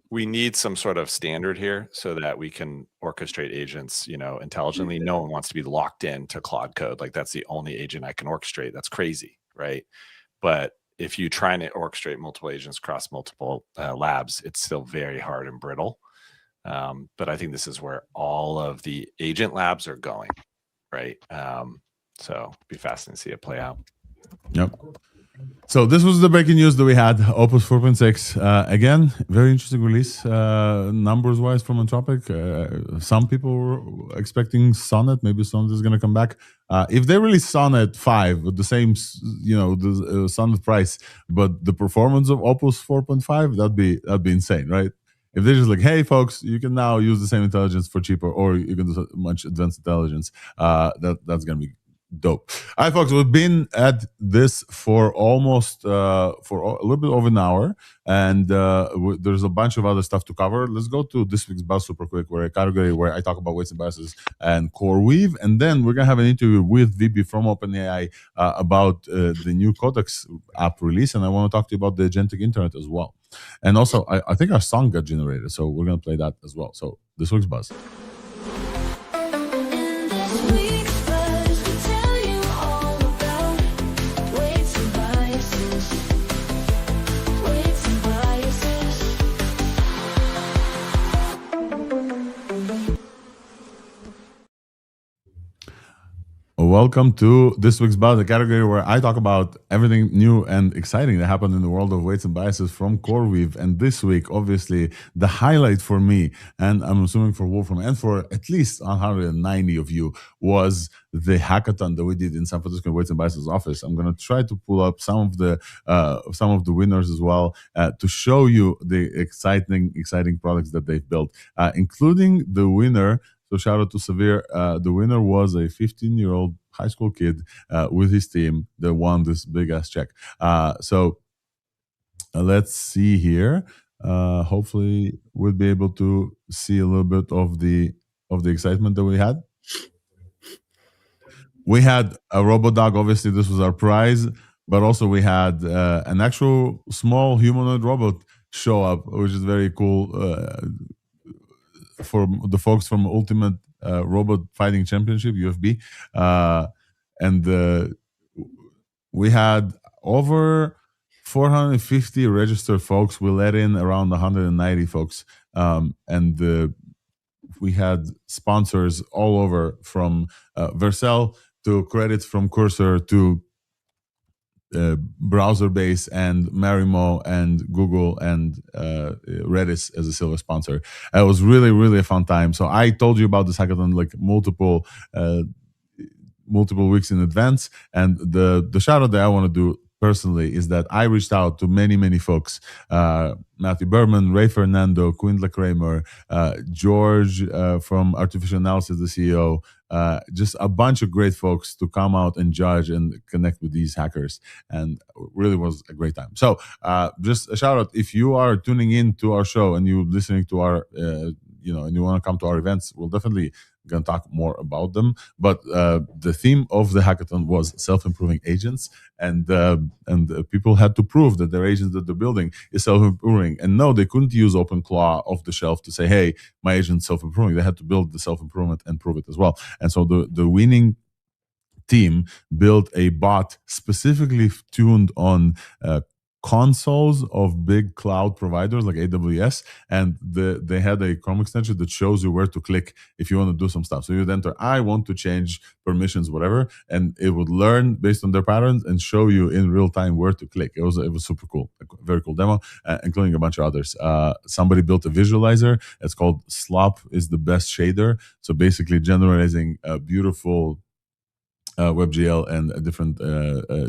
we need some sort of standard here so that we can orchestrate agents, intelligently. No one wants to be locked in to Cloud Code. Like, that's the only agent I can orchestrate. That's crazy, right? But if you try to orchestrate multiple agents across multiple labs, it's still very hard and brittle. But I think this is where all of the agent labs are going, right? So it'd be fascinating to see it play out. Yep. So this was the breaking news that we had. Opus 4.6. Again, very interesting release, numbers-wise from Anthropic. Some people were expecting Sonnet. Maybe Sonnet is going to come back. If they release Sonnet 5 with the same, the Sonnet price, but the performance of Opus 4.5, that'd be insane, right? If they're just like, hey, folks, you can now use the same intelligence for cheaper, or you can do much advanced intelligence, that's going to be dope. All right, folks, we've been at this for almost a little bit over an hour, and there's a bunch of other stuff to cover. Let's go to this week's buzz super quick, where a category where I talk about weights and biases and CoreWeave, and then we're gonna have an interview with VB from OpenAI about the new Codex app release, and I want to talk to you about the agentic internet as well. And also, I think our song got generated, so we're gonna play that as well. So this week's buzz. Welcome to this week's Buzz, the category where I talk about everything new and exciting that happened in the world of weights and biases from CoreWeave. And this week, obviously, the highlight for me, and I'm assuming for Wolfram and for at least 190 of you, was the hackathon that we did in San Francisco Weights and Biases office. I'm going to try to pull up some of the winners as well to show you the exciting products that they've built, including the winner. So shout out to Severe. The winner was a 15-year-old high school kid with his team that won this big ass check. So let's see here. Hopefully we'll be able to see a little bit of the excitement that we had. We had a RoboDog. Obviously, this was our prize, but also we had an actual small humanoid robot show up, which is very cool. For the folks from Ultimate Robot Fighting Championship, UFB. And we had over 450 registered folks. We let in around 190 folks. And we had sponsors all over, from Vercel to credits from Cursor to Browser Base and Marimo and Google and Redis as a silver sponsor. It was really, really a fun time. So I told you about this hackathon like multiple weeks in advance. And the shout out that I want to do personally is that I reached out to many folks, Matthew Berman, Ray Fernando, Quindla Kramer, George from Artificial Analysis, the CEO, just a bunch of great folks to come out and judge and connect with these hackers. And really was a great time. So just a shout out, if you are tuning in to our show and you're listening to our, and you want to come to our events, we'll definitely going to talk more about them. But the theme of the hackathon was self-improving agents, and people had to prove that their agents that they're building is self-improving. And no, they couldn't use OpenClaw off the shelf to say, hey, my agent's self-improving. They had to build the self-improvement and prove it as well. And so the winning team built a bot specifically tuned on consoles of big cloud providers like AWS, and they had a Chrome extension that shows you where to click if you want to do some stuff. So you'd enter, I want to change permissions, whatever, and it would learn based on their patterns and show you in real time where to click. It was super cool, a very cool demo, including a bunch of others. Somebody built a visualizer. It's called Slop is the best shader. So basically generalizing beautiful WebGL and different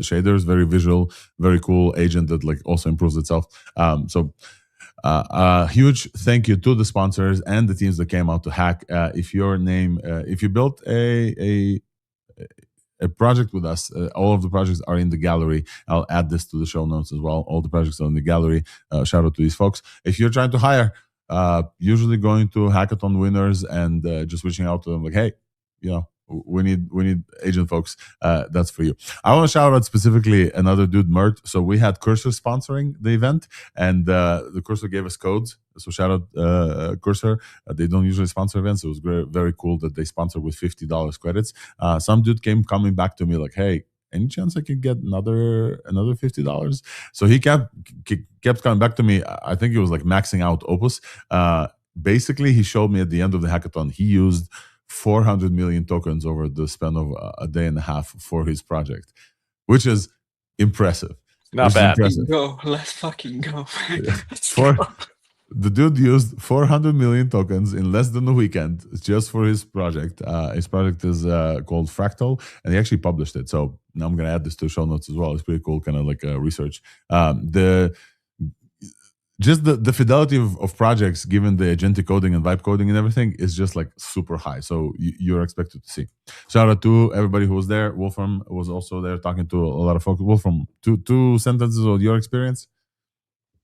shaders, very visual, very cool agent that like also improves itself. So huge thank you to the sponsors and the teams that came out to hack. If you built a project with us, all of the projects are in the gallery. I'll add this to the show notes as well. All the projects are in the gallery. Shout out to these folks. If you're trying to hire, usually going to hackathon winners and just reaching out to them like, hey, we need agent folks. That's for you. I want to shout out specifically another dude, Mert. So we had Cursor sponsoring the event, and the Cursor gave us codes. So shout out Cursor. They don't usually sponsor events. It was very cool that they sponsored with $50 credits. Some dude coming back to me like, hey, any chance I could get another $50? So he kept coming back to me. I think he was like maxing out Opus. Basically, he showed me at the end of the hackathon, he used 400 million tokens over the span of a day and a half for his project, which is impressive. Not bad. Let's fucking go. The dude used 400 million tokens in less than a weekend just for his project. His project is called Fractal, and he actually published it. So now I'm going to add this to show notes as well. It's pretty cool, kind of like research. just the fidelity of projects, given the agentic coding and vibe coding and everything, is just like super high. So you're expected to see. Shout out to everybody who was there. Wolfram was also there talking to a lot of folks. Wolfram, two sentences of your experience.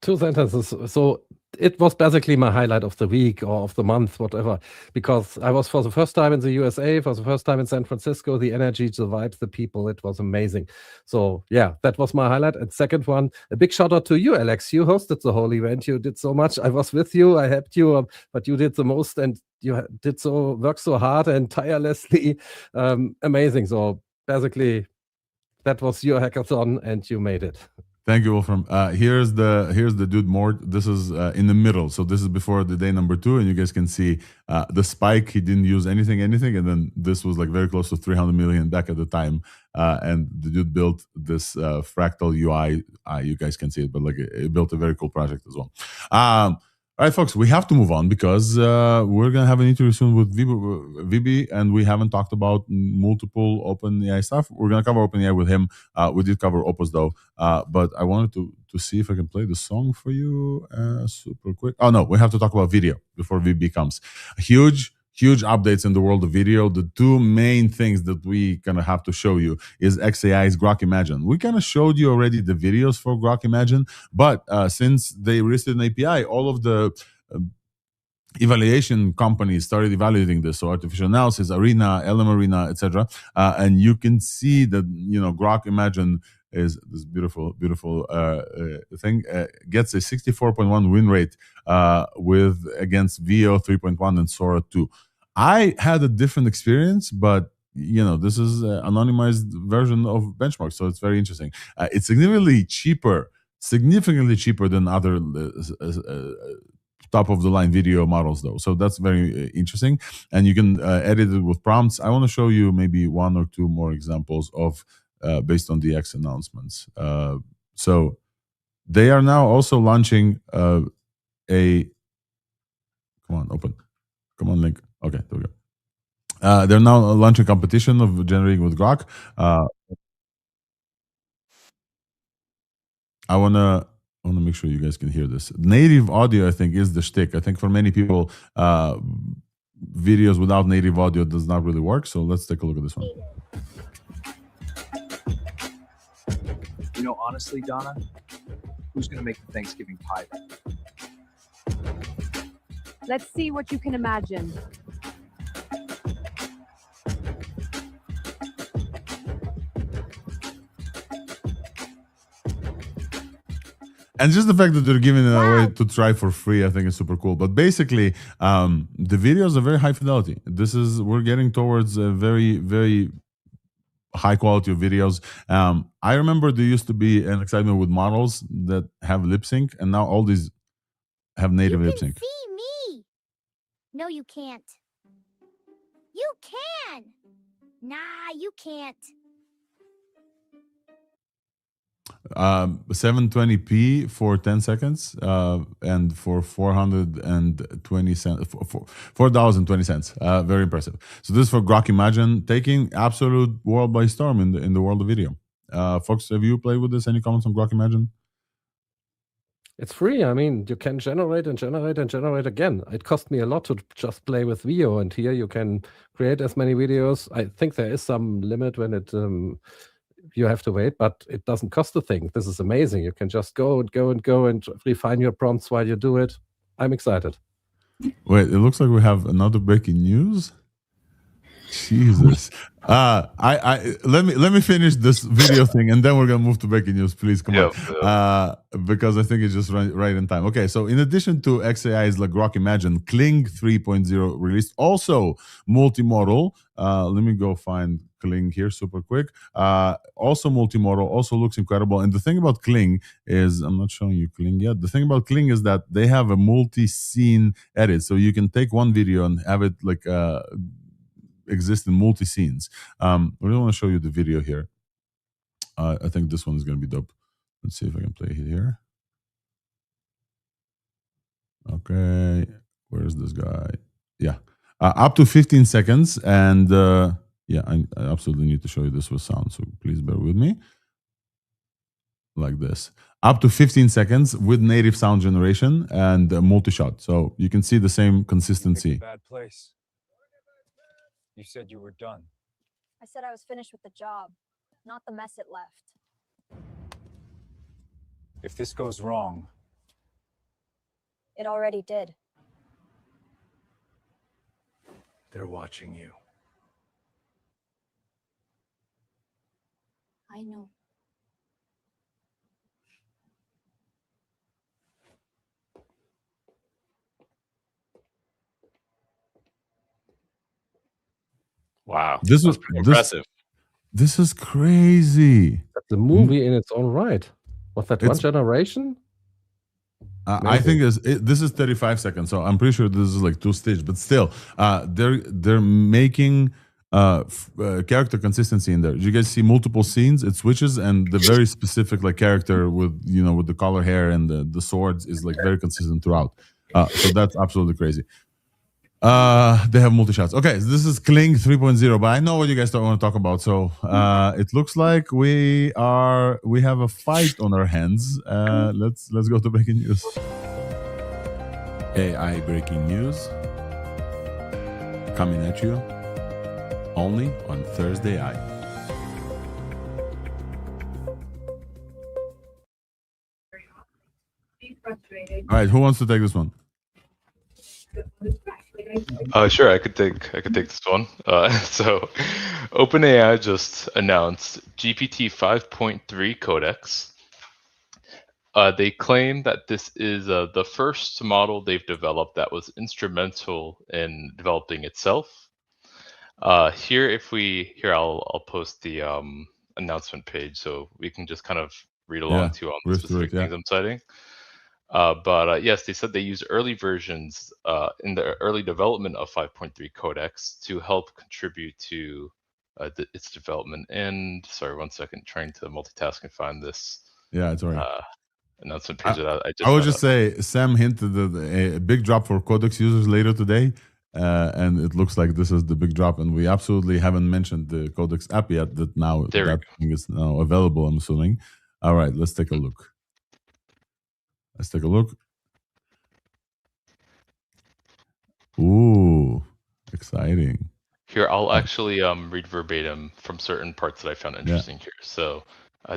2 sentences. So it was basically my highlight of the week or of the month, whatever, because I was for the first time in the USA, for the first time in San Francisco, the energy, the vibes, the people, it was amazing. So yeah, that was my highlight. And second one, a big shout out to you, Alex. You hosted the whole event. You did so much. I was with you. I helped you, but you did the most, and you did work so hard and tirelessly. Amazing. So basically, that was your hackathon, and you made it. Thank you, Wolfram. Here's the dude Mort. This is in the middle. So this is before the day number 2, and you guys can see the spike. He didn't use anything, and then this was like very close to 300 million back at the time. And the dude built this fractal UI. You guys can see it, but like it built a very cool project as well. All right, folks, we have to move on because we're going to have an interview soon with VB, and we haven't talked about multiple OpenAI stuff. We're going to cover OpenAI with him. We did cover Opus, though, but I wanted to see if I can play the song for you super quick. Oh, no, we have to talk about video before VB comes. Huge updates in the world of video. The 2 main things that we kind of have to show you is XAI's Grok Imagine. We kind of showed you already the videos for Grok Imagine, but since they released an API, all of the evaluation companies started evaluating this. So Artificial Analysis, Arena, LM Arena, etc. And you can see that, Grok Imagine is this beautiful thing, gets a 64.1 win rate with against VO 3.1 and Sora 2. I had a different experience, but this is an anonymized version of benchmark, so it's very interesting. It's significantly cheaper than other top of the line video models, though. So that's very interesting, and you can edit it with prompts. I want to show you maybe 1 or 2 more examples of based on the X announcements. So they are now also launching a. Come on, link. Okay, there we go. They're now launching competition of generating with Grok. I wanna make sure you guys can hear this. Native audio, I think, is the shtick. I think for many people, videos without native audio does not really work. So let's take a look at this one. Honestly, Donna, who's gonna make the Thanksgiving pie? Let's see what you can imagine. And just the fact that they're giving it away to try for free, I think is super cool. But basically, the videos are very high fidelity. We're getting towards a very, very high quality of videos. I remember there used to be an excitement with models that have lip sync, and now all these have native lip sync. See me. No, you can't. You can. Nah, you can't. 720p for 10 seconds and for 420 cents, $4.20. Very impressive. So this is for Grok Imagine, taking absolute world by storm in the world of video. Folks, have you played with this? Any comments on Grok Imagine? It's free. I mean, you can generate and generate and generate again. It cost me a lot to just play with Veo, and here you can create as many videos. I think there is some limit when it you have to wait, but it doesn't cost a thing. This is amazing. You can just go and refine your prompts while you do it. I'm excited. Wait, it looks like we have another breaking news. Jesus. Let me finish this video thing, and then we're gonna move to breaking news. Please come on, because I think it's just right in time. Okay, so in addition to XAI's like Grok Imagine, Kling 3.0 released also multimodal. Let me go find Kling here super quick. Also multimodal, also looks incredible. And the thing about Kling is, I'm not showing you Kling yet. The thing about Kling is that they have a multi-scene edit, so you can take one video and have it like exist in multi-scenes. We don't want to show you the video here. I think this one is going to be dope. Let's see if I can play it here. Okay, where's this guy? Yeah, up to 15 seconds. And yeah, I absolutely need to show you this with sound, so please bear with me. Like this. up to 15 seconds with native sound generation and multi-shot. So you can see the same consistency. Bad place. You said you were done. I said I was finished with the job, not the mess it left. If this goes wrong, It already did. they're watching you. I know. Wow, This that's was pretty impressive. This is crazy. That's a movie in its own right. Was that one It's- generation? I think this is 35 seconds, so I'm pretty sure this is like 2 stage, but still, they're making character consistency in there. You guys see multiple scenes, it switches, and the very specific like character with with the color hair and the swords is like very consistent throughout. So that's absolutely crazy. They have multi shots. Okay, so this is Kling 3.0, but I know what you guys don't want to talk about. So it looks like we have a fight on our hands. Let's go to breaking news. AI breaking news coming at you only on Thursday Eye. All right, who wants to take this one? Sure, I could take this one. So, OpenAI just announced GPT 5.3 Codex. They claim that this is the first model they've developed that was instrumental in developing itself. Here, I'll post the announcement page so we can just kind of read along too on the specific things I'm citing. But yes, they said they used early versions in the early development of 5.3 Codex to help contribute to its development. And sorry, 1 second, trying to multitask and find this. Yeah, it's all right. Announcement page that I just. I would just say Sam hinted at a big drop for Codex users later today, and it looks like this is the big drop. And we absolutely haven't mentioned the Codex app yet. That thing is now available. I'm assuming. All right, let's take a look. Ooh, exciting. Here, I'll actually read verbatim from certain parts that I found interesting here. So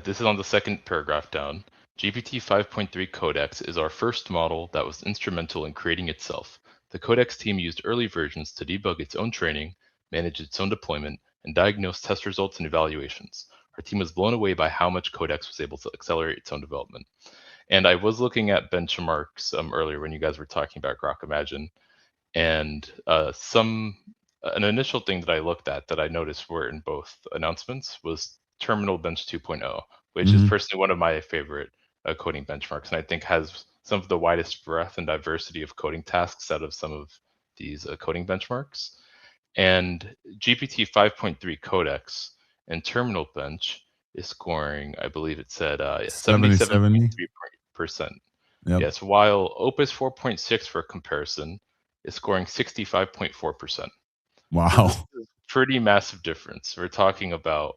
this is on the second paragraph down. GPT 5.3 Codex is our first model that was instrumental in creating itself. The Codex team used early versions to debug its own training, manage its own deployment, and diagnose test results and evaluations. Our team was blown away by how much Codex was able to accelerate its own development. And I was looking at benchmarks earlier when you guys were talking about Grok Imagine. And an initial thing that I looked at that I noticed were in both announcements was Terminal Bench 2.0, which is personally one of my favorite coding benchmarks, and I think has some of the widest breadth and diversity of coding tasks out of some of these coding benchmarks. And GPT 5.3 Codex and Terminal Bench is scoring, I believe it said 77.3%. Yes, while Opus 4.6 for comparison is scoring 65.4%. Wow. So this is a pretty massive difference. We're talking about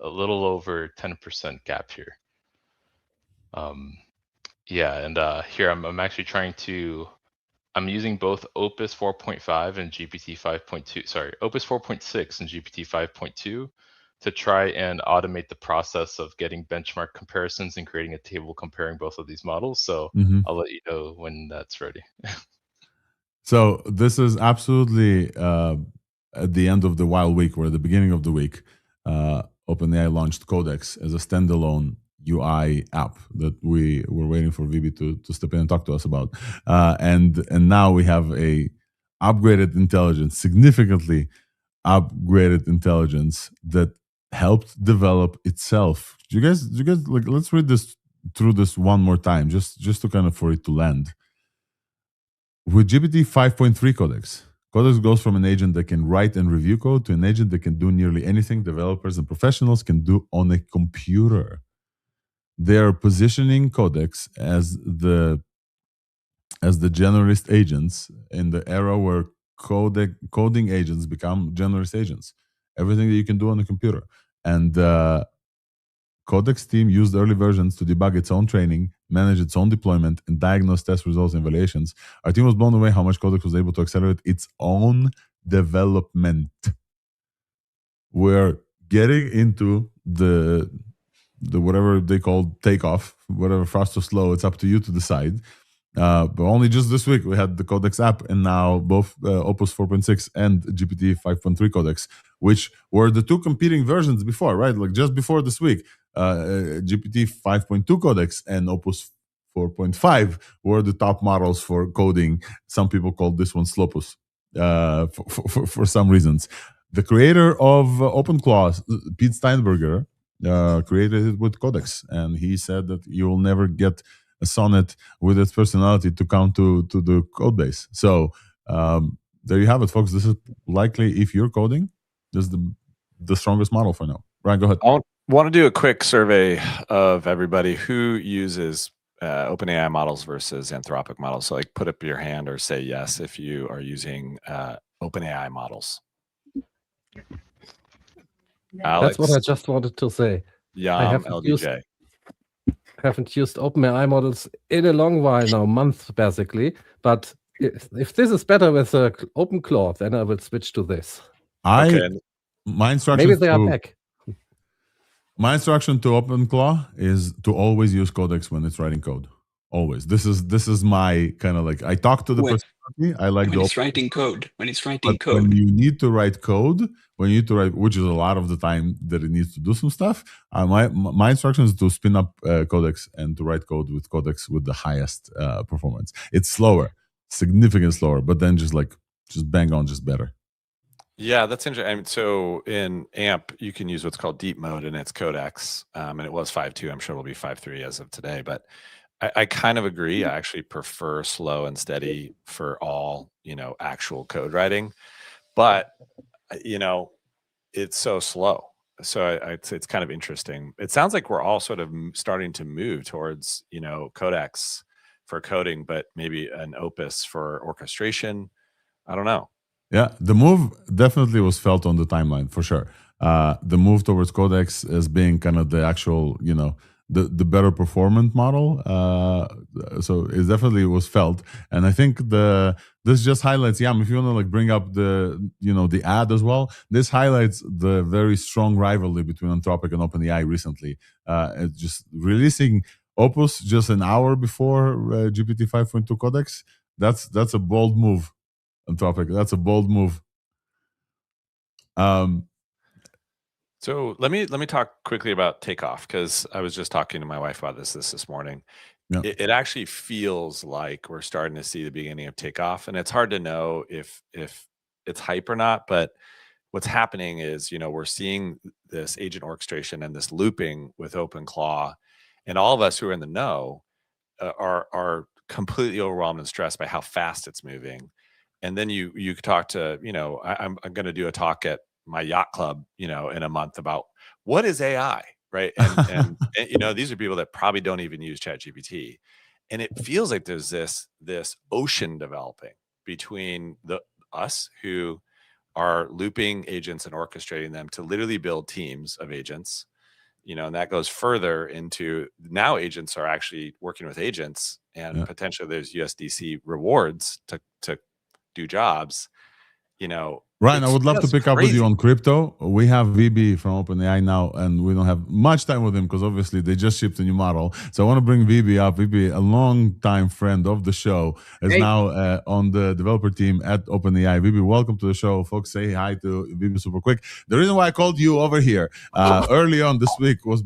a little over 10% gap here. And here I'm actually I'm using both Opus 4.5 and GPT 5.2, sorry, Opus 4.6 and GPT 5.2 to try and automate the process of getting benchmark comparisons and creating a table comparing both of these models. So I'll let you know when that's ready. So this is absolutely at the end of the wild week or at the beginning of the week. OpenAI launched Codex as a standalone UI app that we were waiting for VB to step in and talk to us about. And now we have a upgraded intelligence, significantly upgraded intelligence that helped develop itself. Do you guys like? Let's read this through this one more time, just to kind of for it to land. With GPT 5.3 Codex, Codex goes from an agent that can write and review code to an agent that can do nearly anything developers and professionals can do on a computer. They are positioning Codex as the generalist agents in the era where coding agents become generalist agents. Everything that you can do on the computer. And Codex team used early versions to debug its own training, manage its own deployment, and diagnose test results and evaluations. Our team was blown away how much Codex was able to accelerate its own development. We're getting into the whatever they call takeoff, whatever fast or slow, it's up to you to decide. But only just this week we had the Codex app, and now both Opus 4.6 and GPT 5.3 Codex, which were the two competing versions before, right? Like just before this week, GPT 5.2 Codex and Opus 4.5 were the top models for coding. Some people call this one Slopus for some reasons. The creator of OpenClaw, Pete Steinberger, created it with Codex, and he said that you will never get a sonnet with its personality to count to the code base. So there you have it, folks. This is likely, if you're coding, this is the strongest model for now. Ryan, go ahead. I want to do a quick survey of everybody who uses OpenAI models versus Anthropic models. So like put up your hand or say yes if you are using OpenAI models. Alex? That's what I just wanted to say. I LDJ. haven't used OpenAI models in a long while now, months basically. But if this is better with OpenClaw, then I will switch to this. My instruction Maybe they are back. My instruction to OpenClaw is to always use Codex when it's writing code. Always. This is my kind of like, I talk to the personality. I like when it's writing code. When it's writing code. When you need to write code, which is a lot of the time that it needs to do some stuff, my instruction is to spin up Codex and to write code with Codex with the highest performance. It's slower, significantly slower, but then just bang on, just better. Yeah, that's interesting. I mean, so in AMP, you can use what's called deep mode, and it's Codex, and it was 5.2. I'm sure it'll be 5.3 as of today, but I kind of agree. I actually prefer slow and steady for all, actual code writing, but it's so slow. So it's kind of interesting. It sounds like we're all sort of starting to move towards, Codex for coding, but maybe an Opus for orchestration. I don't know. Yeah, the move definitely was felt on the timeline for sure. The move towards Codex as being kind of the actual, the better performant model. So it definitely was felt, and I think this just highlights. Yeah, if you want to bring up the ad as well, this highlights the very strong rivalry between Anthropic and OpenAI recently. Just releasing Opus just an hour before GPT 5.2 Codex. That's a bold move. Anthropic. That's a bold move. So let me talk quickly about takeoff, because I was just talking to my wife about this morning. Yeah. It actually feels like we're starting to see the beginning of takeoff, and it's hard to know if it's hype or not. But what's happening is, we're seeing this agent orchestration and this looping with OpenClaw, and all of us who are in the know are completely overwhelmed and stressed by how fast it's moving. And then you talk to, I'm going to do a talk at my yacht club, in a month about what is AI, right? And these are people that probably don't even use ChatGPT, and it feels like there's this ocean developing between us who are looping agents and orchestrating them to literally build teams of agents, and that goes further into now agents are actually working with agents, and potentially there's USDC rewards to do jobs. Ryan, I would love to pick up with you on crypto. We have VB from OpenAI now, and we don't have much time with him because obviously they just shipped a new model. So I want to bring VB up. VB, a long-time friend of the show, is now on the developer team at OpenAI. VB, welcome to the show. Folks, say hi to VB super quick. The reason why I called you over here early on this week was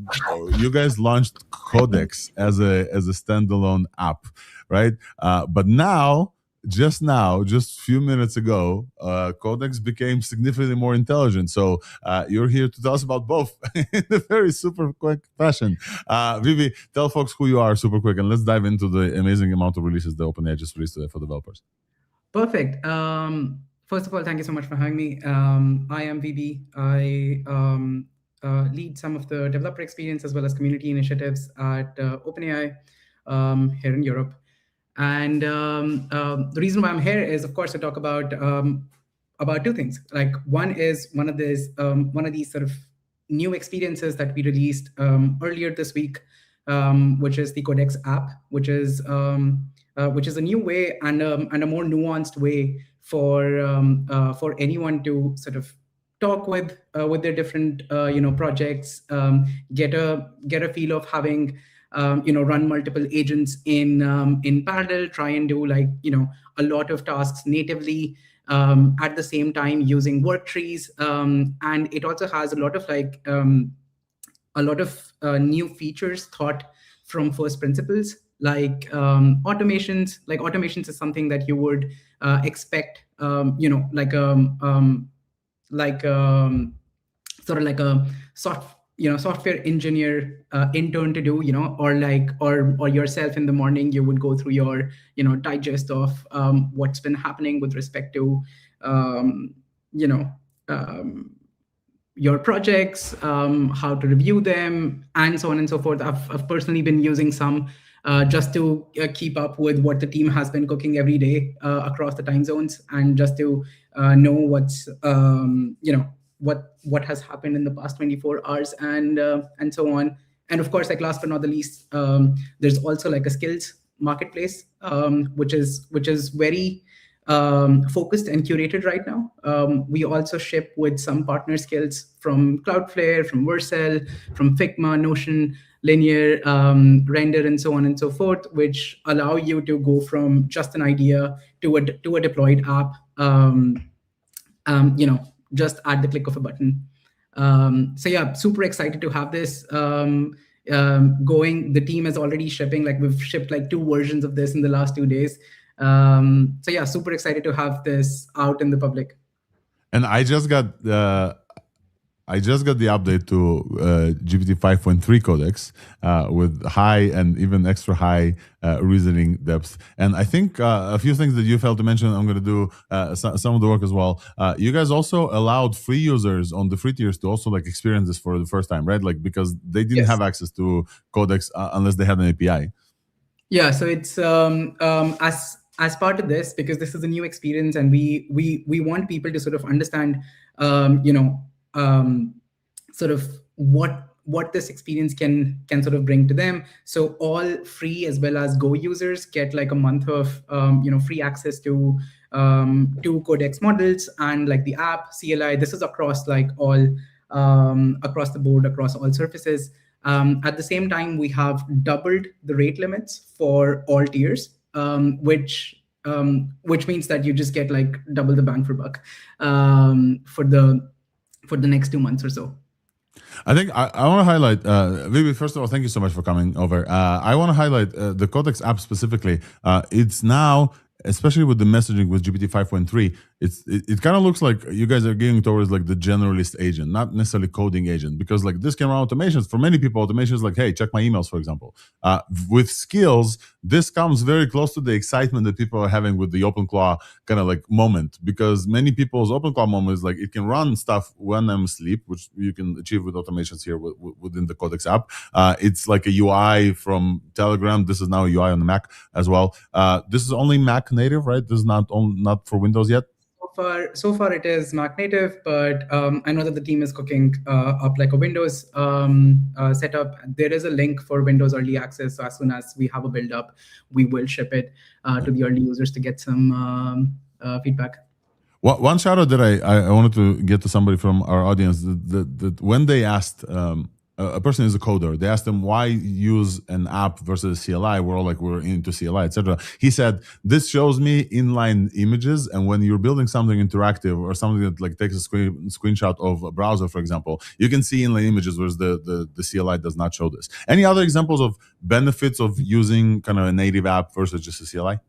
you guys launched Codex as a standalone app, right? But now, just a few minutes ago, Codex became significantly more intelligent. So you're here to tell us about both in a very super quick fashion. Vivi, tell folks who you are super quick, and let's dive into the amazing amount of releases that OpenAI just released today for developers. Perfect. First of all, thank you so much for having me. I am VB. I lead some of the developer experience as well as community initiatives at OpenAI here in Europe. And the reason why I'm here is, of course, to talk about two things. Like one is one of these sort of new experiences that we released earlier this week, which is the Codex app, which is a new way and a more nuanced way for anyone to sort of talk with their different projects, get a feel of having run multiple agents in parallel, try and do a lot of tasks natively at the same time using work trees, and it also has a lot of new features thought from first principles, like automations. Like automations is something that you would expect, sort of like a software engineer intern to do, or yourself in the morning, you would go through your digest of what's been happening with respect to your projects, how to review them, and so on and so forth. I've personally been using some just to keep up with what the team has been cooking every day across the time zones, and just to know what's what has happened in the past 24 hours, and so on. And of course, like last but not the least, there's also like a skills marketplace, which is very focused and curated right now. We also ship with some partner skills from Cloudflare, from Vercel, from Figma, Notion, Linear, Render, and so on and so forth, which allow you to go from just an idea to a deployed app, just at the click of a button. So yeah, super excited to have this going. The team is already shipping, like we've shipped like 2 versions of this in the last 2 days. So yeah, super excited to have this out in the public. And I just got the update to GPT 5.3 Codex with high and even extra high reasoning depth. And I think a few things that you failed to mention, I'm going to do some of the work as well. You guys also allowed free users on the free tiers to also like experience this for the first time, right? Like because they didn't have access to Codex unless they had an API. Yeah, so it's as part of this, because this is a new experience, and we want people to sort of understand, sort of what this experience can sort of bring to them. So all free as well as Go users get like a month of free access to 2 Codex models and like the app, CLI. This is across like all across the board, across all surfaces. At the same time, we have doubled the rate limits for all tiers, which means that you just get like double the bang for buck for the next 2 months or so. I think I want to highlight, Vivi, first of all, thank you so much for coming over. I want to highlight the Codex app specifically. It's now, especially with the messaging with GPT 5.3, it kind of looks like you guys are gearing towards like the generalist agent, not necessarily coding agent, because like this can run automations. For many people, automation is like, hey, check my emails, for example. With skills, this comes very close to the excitement that people are having with the OpenClaw kind of like moment, because many people's OpenClaw moment is like it can run stuff when I'm asleep, which you can achieve with automations here within the Codex app. It's like a UI from Telegram. This is now a UI on the Mac as well. This is only Mac native, right? This is not for Windows yet. So far it is Mac native, but I know that the team is cooking up like a Windows setup. There is a link for Windows early access. So as soon as we have a build up, we will ship it to the early users to get some feedback. One shout out that I wanted to get to somebody from our audience, that when they asked, a person is a coder, they asked them why use an app versus CLI. We're into CLI, etc. He said, this shows me inline images, and when you're building something interactive or something that like takes a screenshot of a browser, for example, you can see inline images, whereas the CLI does not show this. Any other examples of benefits of using kind of a native app versus just a CLI?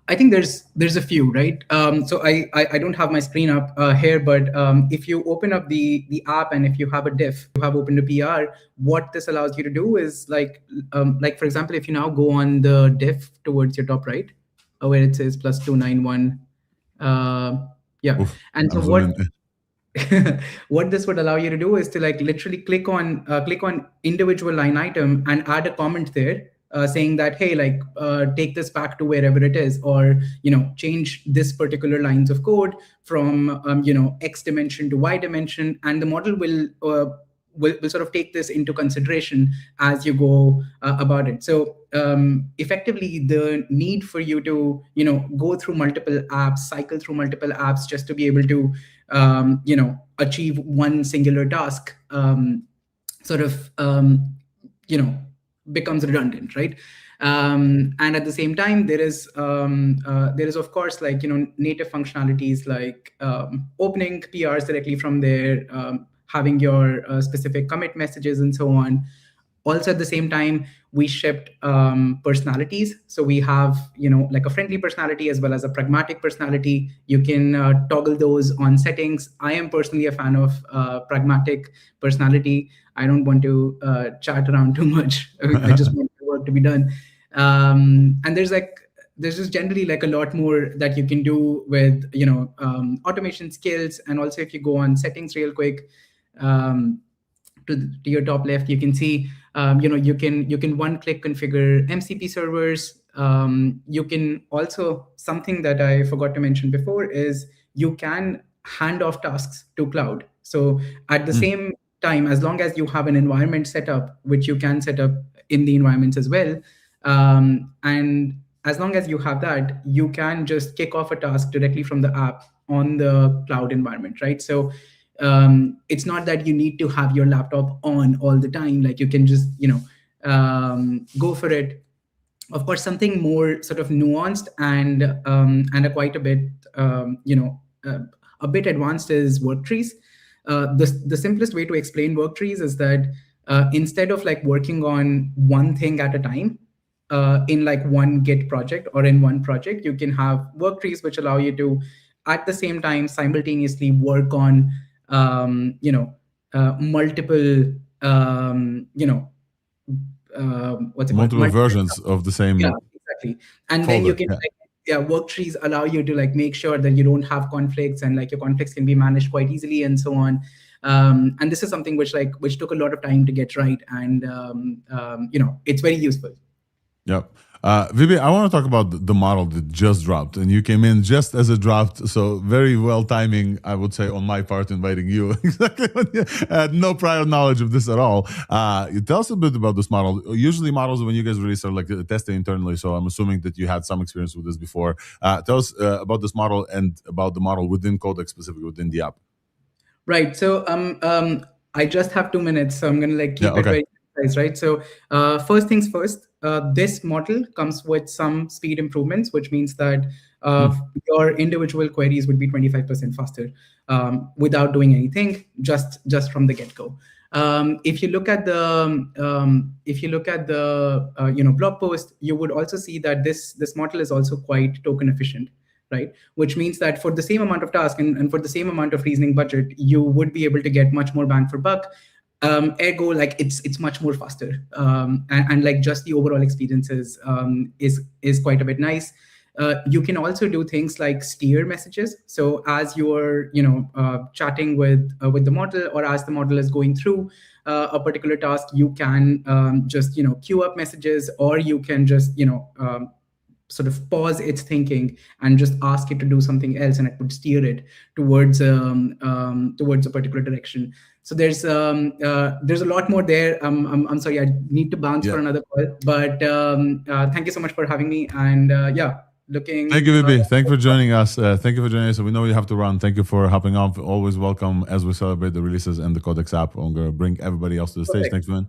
I think there's a few, right? So I don't have my screen up here, but if you open up the app and if you have a diff, you have opened a PR, what this allows you to do is like for example, if you now go on the diff towards your top right, where it says +291, yeah. Oof, and so what this would allow you to do is to like literally click on individual line item and add a comment there. Saying that, hey, like take this back to wherever it is, or change this particular lines of code from X dimension to Y dimension, and the model will will sort of take this into consideration as you go about it. So effectively, the need for you to go through multiple apps, cycle through multiple apps just to be able to achieve one singular task sort of becomes redundant, right? And at the same time, there is of course native functionalities like opening PRs directly from there, having your specific commit messages and so on. Also, at the same time, we shipped personalities. So we have, like a friendly personality as well as a pragmatic personality. You can toggle those on settings. I am personally a fan of pragmatic personality. I don't want to chat around too much. I just want the work to be done. And there's just generally like a lot more that you can do with, automation skills. And also if you go on settings real quick, to your top left, you can see, you can one-click configure MCP servers. You can also, something that I forgot to mention before is you can hand off tasks to cloud. So at the same time, as long as you have an environment set up, which you can set up in the environments as well, and as long as you have that, you can just kick off a task directly from the app on the cloud environment, right? So it's not that you need to have your laptop on all the time. Like you can just go for it. Of course, something more sort of nuanced and quite a bit a bit advanced is work trees. The simplest way to explain work trees is that instead of like working on one thing at a time in like one Git project or in one project, you can have work trees which allow you to at the same time simultaneously work on multiple multiple versions of the same. Yeah, exactly. And then you can work trees allow you to like make sure that you don't have conflicts, and like your conflicts can be managed quite easily and so on. And this is something which took a lot of time to get right, and it's very useful. Yep. Vibi, I want to talk about the model that just dropped, and you came in just as it dropped, so very well timing, I would say, on my part, inviting you. Exactly. I had no prior knowledge of this at all. You tell us a bit about this model. Usually models, when you guys release, are like tested internally, so I'm assuming that you had some experience with this before. Tell us about this model and about the model within Codex, specifically within the app. Right. So I just have 2 minutes, so I'm going to keep it very precise, right? So first things first, this model comes with some speed improvements, which means that your individual queries would be 25% faster without doing anything, just from the get-go. If you look at the blog post, you would also see that this model is also quite token efficient, right? Which means that for the same amount of task and for the same amount of reasoning budget, you would be able to get much more bang for buck. Ergo, like it's much more faster, and like just the overall experience is quite a bit nice. You can also do things like steer messages. So as you're chatting with the model, or as the model is going through a particular task, you can just queue up messages, or you can just sort of pause its thinking and just ask it to do something else, and it would steer it towards a particular direction. So there's a lot more there. I'm sorry, I need to bounce for another call, but thank you so much for having me. And Thank you, Vibi. Thank you for joining us. Thank you for joining us. We know you have to run. Thank you for hopping on. Always welcome as we celebrate the releases and the Codex app. I'm going to bring everybody else to the stage. Thanks, man.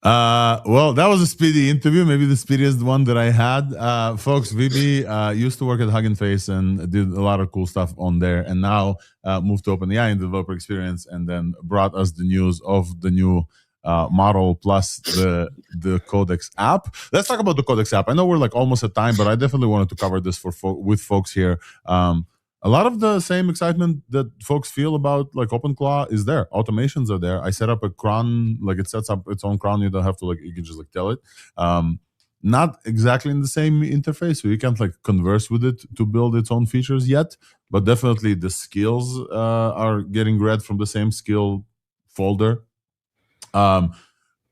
Well, that was a speedy interview, maybe the speediest one that I had. Folks, Vibi used to work at Hugging Face and did a lot of cool stuff on there, and now moved to OpenAI in developer experience, and then brought us the news of the new model plus the Codex app. Let's talk about the Codex app. I know we're like almost at time, but I definitely wanted to cover this with folks here. A lot of the same excitement that folks feel about like OpenClaw is there. Automations are there. I set up a cron, like it sets up its own cron. You don't have to you can just tell it. Not exactly in the same interface, so you can't converse with it to build its own features yet. But definitely the skills are getting read from the same skill folder. The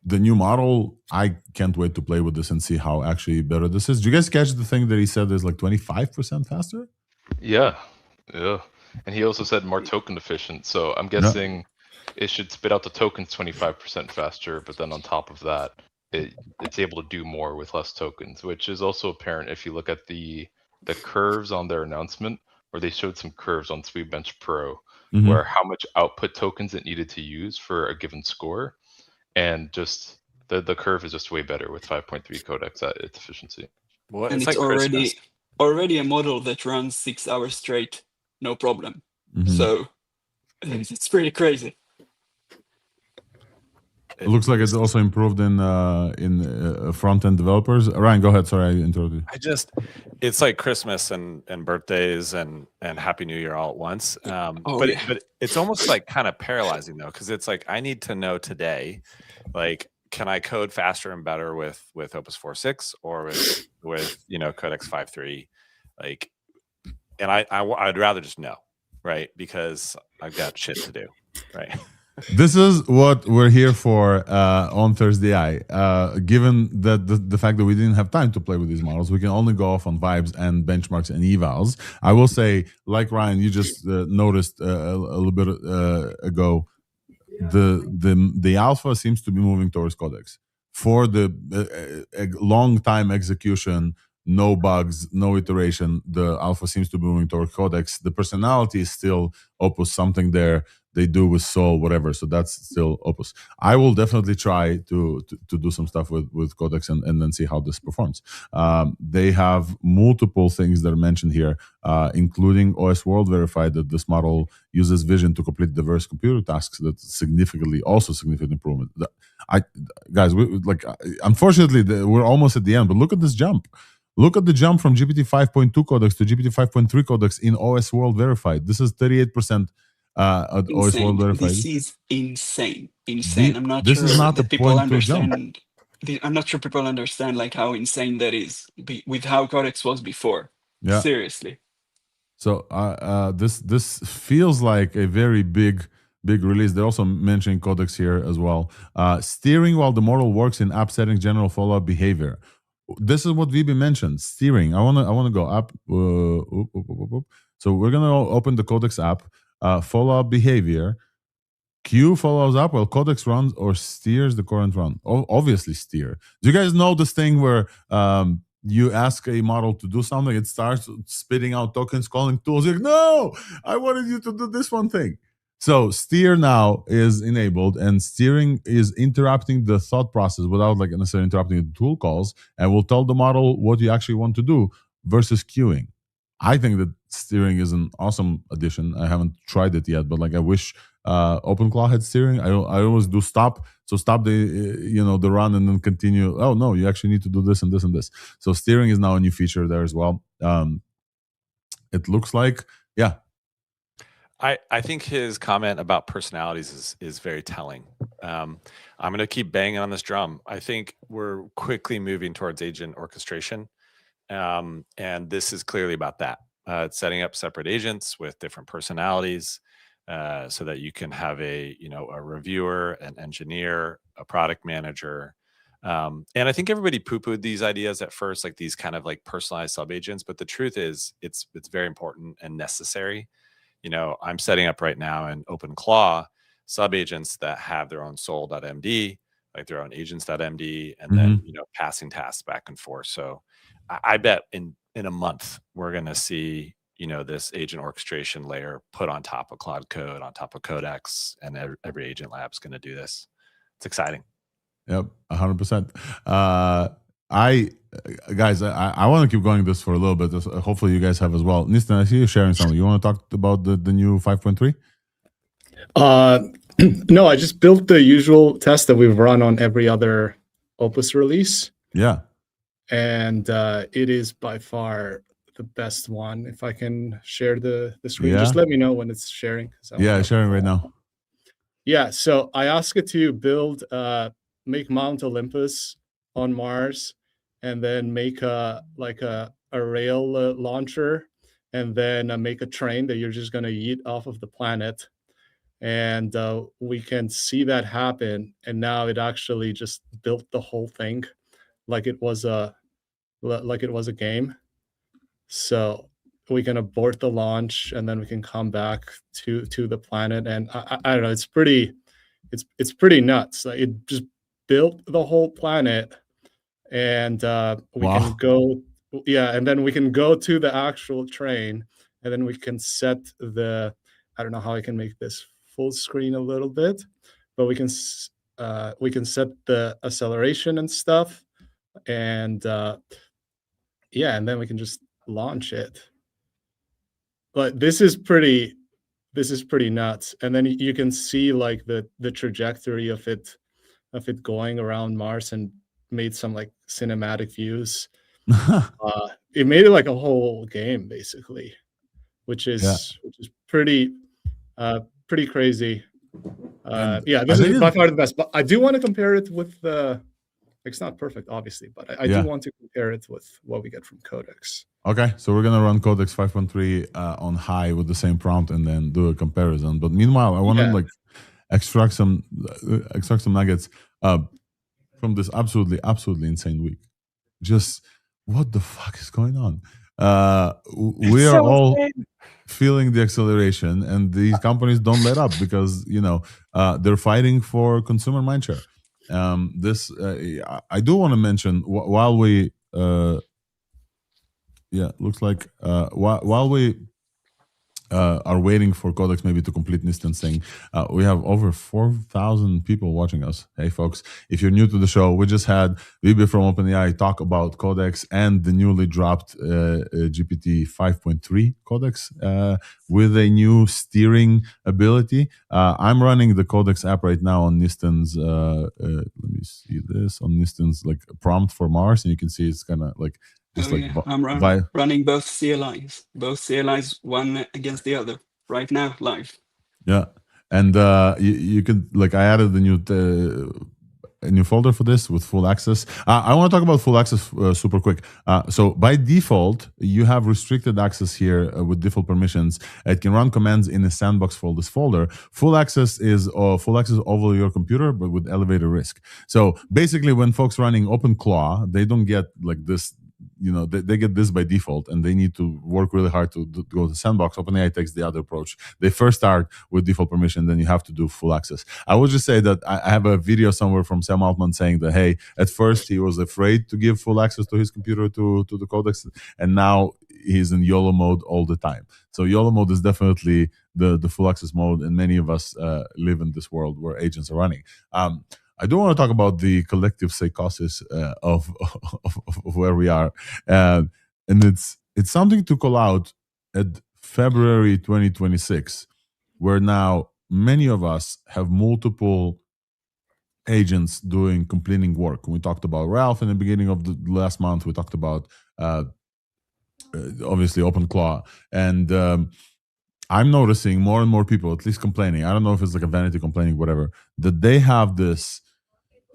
new model, I can't wait to play with this and see how actually better this is. Do you guys catch the thing that he said is 25% faster? Yeah. And he also said more token efficient. So I'm guessing it should spit out the tokens 25% faster, but then on top of that, it's able to do more with less tokens, which is also apparent if you look at the curves on their announcement, where they showed some curves on Sweetbench Pro, where how much output tokens it needed to use for a given score, and just the curve is just way better with 5.3 Codex at its efficiency. Well, And it's it's like Christmas. already a model that runs 6 hours straight, no problem. So it's pretty crazy. It looks like it's also improved in front-end developers. Ryan, go ahead. Sorry, I interrupted you. It's like Christmas and birthdays and Happy New Year all at once. But it's almost like kind of paralyzing though, because it's like I need to know today, like, can I code faster and better with Opus 4.6 or with Codex 5.3, like, and I'd rather just know, right? Because I've got shit to do, right? This is what we're here for on Thursday Eye. Given that the fact that we didn't have time to play with these models, we can only go off on vibes and benchmarks and evals. I will say, like Ryan, you just noticed a little bit ago, the alpha seems to be moving towards Codex for the long time execution. No bugs, no iteration. The alpha seems to be moving toward Codex. The personality is still Opus, something there they do with Soul, whatever. So that's still Opus. I will definitely try to do some stuff with Codex and then see how this performs. They have multiple things that are mentioned here, including OS World verified that this model uses vision to complete diverse computer tasks. That's significant improvement. Guys, unfortunately, we're almost at the end, but look at this jump. Look at the jump from GPT 5.2 Codex to GPT 5.3 Codex in OS World verified. This is 38% OS World verified. This is insane. I'm not this sure is not that a people 0.2 jump. understand. I'm not sure people understand like how insane that is with how Codex was before. Yeah. Seriously. So this feels like a very big release. They're also mentioning Codex here as well. Steering while the model works in app settings, general follow-up behavior. This is what VB mentioned. Steering. I wanna go up. So we're gonna open the Codex app. Follow-up behavior. Q follows up while Codex runs or steers the current run. Obviously steer. Do you guys know this thing where you ask a model to do something, it starts spitting out tokens, calling tools. You're like, no, I wanted you to do this one thing. So steer now is enabled, and steering is interrupting the thought process without like necessarily interrupting the tool calls, and will tell the model what you actually want to do versus queuing. I think that steering is an awesome addition. I haven't tried it yet, but like I wish OpenClaw had steering. I always do stop. So stop the run and then continue. Oh no, you actually need to do this and this and this. So steering is now a new feature there as well. It looks like, yeah. I think his comment about personalities is very telling. I'm going to keep banging on this drum. I think we're quickly moving towards agent orchestration. And this is clearly about that. It's setting up separate agents with different personalities so that you can have a reviewer, an engineer, a product manager. And I think everybody poo-pooed these ideas at first, like these kind of like personalized sub-agents. But the truth is it's very important and necessary. I'm setting up right now in OpenClaw sub-agents that have their own soul.md, like their own agents.md, and then, passing tasks back and forth. So I bet in a month, we're going to see, this agent orchestration layer put on top of Cloud Code, on top of Codex, and every agent lab is going to do this. It's exciting. Yep, 100%. Guys, I want to keep going this for a little bit. Hopefully you guys have as well. Nistan, I see you sharing something. You want to talk about the new 5.3? No, I just built the usual test that we've run on every other Opus release. Yeah. And it is by far the best one. If I can share the screen, Yeah. just let me know when it's sharing. Yeah, sharing right now. Yeah, so I asked it to build, make Mount Olympus on Mars, and then make a rail launcher, and then make a train that you're just gonna yeet off of the planet. And we can see that happen. And now it actually just built the whole thing like it was a game. So we can abort the launch and then we can come back to the planet. And I don't know, it's pretty it's pretty nuts. Like, it just built the whole planet, and we Wow. can go, and then we can go to the actual train, and then we can set the, I don't know how I can make this full screen a little bit, but we can set the acceleration and stuff, and and then we can just launch it. But this is pretty nuts. And then you can see like the trajectory of it going around Mars, and made some like cinematic views. It made it like a whole game basically, which is pretty crazy. And This I think is by far the best. But I do want to compare it with the. It's not perfect, obviously, but I do want to compare it with what we get from Codex. Okay, so we're gonna run Codex 5.3 on high with the same prompt, and then do a comparison. But meanwhile, I want to like extract some nuggets from this absolutely insane week. Just what the fuck is going on? We are all feeling the acceleration, and these companies don't let up because they're fighting for consumer mindshare. I do want to mention while we looks like while we are waiting for Codex maybe to complete distancing, we have over 4,000 people watching us. Hey folks, if you're new to the show, we just had Vibe from OpenAI talk about Codex and the newly dropped GPT 5.3 Codex with a new steering ability. I'm running the Codex app right now on Nisten's let me see this, on Nisten's like prompt for Mars, and you can see it's kind of like I'm running both CLIs, one against the other right now, live. Yeah, and you could like, I added the new folder for this with full access. I want to talk about full access super quick. So by default, you have restricted access here with default permissions. It can run commands in a sandbox folders folder. Full access is over your computer, but with elevated risk. So basically, when folks running OpenClaw, they don't get like this. They get this by default, and they need to work really hard to go to sandbox. OpenAI takes the other approach. They first start with default permission, then you have to do full access. I will just say that I have a video somewhere from Sam Altman saying that, hey, at first he was afraid to give full access to his computer to the Codex, and now he's in YOLO mode all the time. So YOLO mode is definitely the full access mode, and many of us live in this world where agents are running. I do want to talk about the collective psychosis of where we are, and it's something to call out at February 2026, where now many of us have multiple agents doing completing work. We talked about Ralph in the beginning of the last month. We talked about obviously OpenClaw, and I'm noticing more and more people, at least complaining. I don't know if it's like a vanity complaining, whatever, that they have this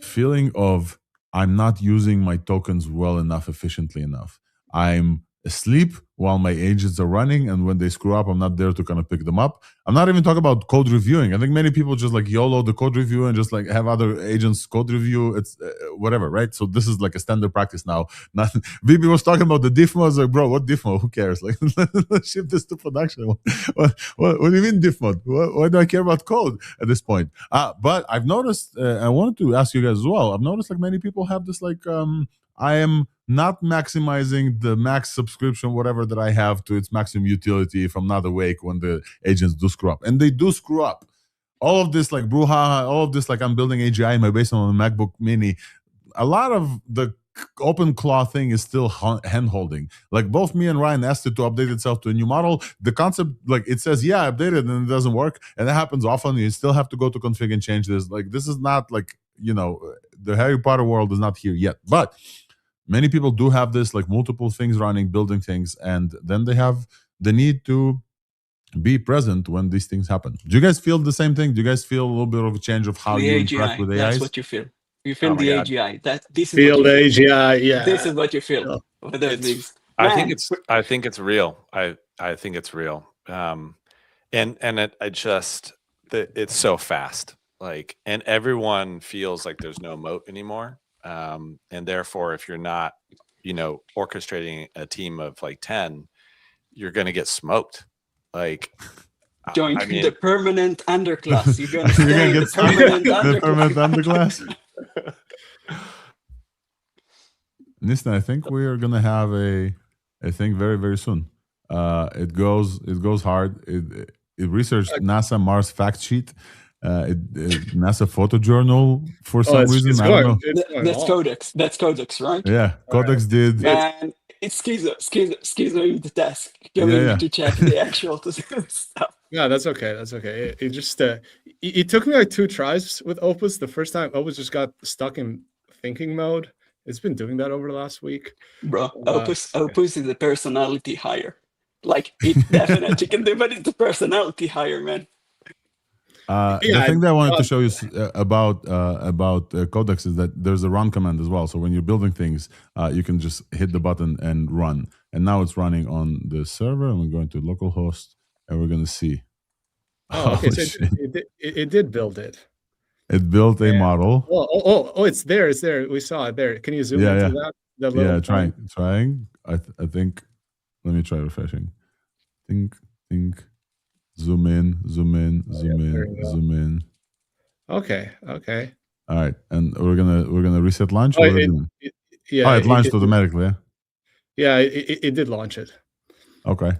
feeling of, I'm not using my tokens well enough, efficiently enough. I'm asleep while my agents are running, and when they screw up, I'm not there to kind of pick them up. I'm not even talking about code reviewing. I think many people just like YOLO the code review and just like have other agents code review. It's whatever, right? So this is like a standard practice now. VB was talking about the diff mode. I was like, bro, what diff mode? Who cares? Like, let's ship this to production. What do you mean diff mode? Why do I care about code at this point? But I've noticed, I wanted to ask you guys as well. I've noticed like many people have this like, I am not maximizing the max subscription, whatever that I have, to its maximum utility if I'm not awake when the agents do screw up. And they do screw up. All of this like brouhaha, all of this like, I'm building AGI in my basement on a MacBook Mini. A lot of the OpenClaw thing is still hand-holding. Like both me and Ryan asked it to update itself to a new model. The concept, like it says, yeah, updated, and it doesn't work. And that happens often. You still have to go to config and change this. Like this is not like, the Harry Potter world is not here yet. But many people do have this, like multiple things running, building things, and then they have the need to be present when these things happen. Do you guys feel the same thing? Do you guys feel a little bit of a change of how you interact with AIs? That's what you feel. You feel the AGI. This is feel what the you feel. AGI. Yeah, this is what you feel. What that means. I think it's real. I think it's real. It's so fast. Like, and everyone feels like there's no moat anymore. And therefore, if you're not, orchestrating a team of like 10, you're going to get smoked. Like, Join I mean, the permanent underclass. You're gonna You're gonna stay get the stuck permanent the permanent underclass. underclass. Listen, I think we are gonna have a thing very very soon. It goes hard. It researched NASA Mars fact sheet. NASA photojournal for some reason. I don't know. That's Codex. That's Codex, right? Yeah, Codex did. Man, it's Schizo in the task Yeah, going yeah. to check the actual stuff. Yeah, that's okay. That's okay. It just it took me like 2 tries with Opus. The first time Opus just got stuck in thinking mode. It's been doing that over the last week. Bro, Opus is a personality hire. Like it definitely can do, but it's a personality hire, man. The thing that I wanted to show you about Codex is that there's a run command as well. So when you're building things, you can just hit the button and run. And now it's running on the server, and we're going to localhost, and we're going to see. Oh, okay. So it did build it. It built a model. Oh, it's there. It's there. We saw it there. Can you zoom into that? Yeah, trying. I think. Let me try refreshing. Think. Zoom in. Zoom in. Okay. All right, and we're gonna reset launch. Oh, What are we it doing? it launched automatically. Yeah, it did launch it. Okay.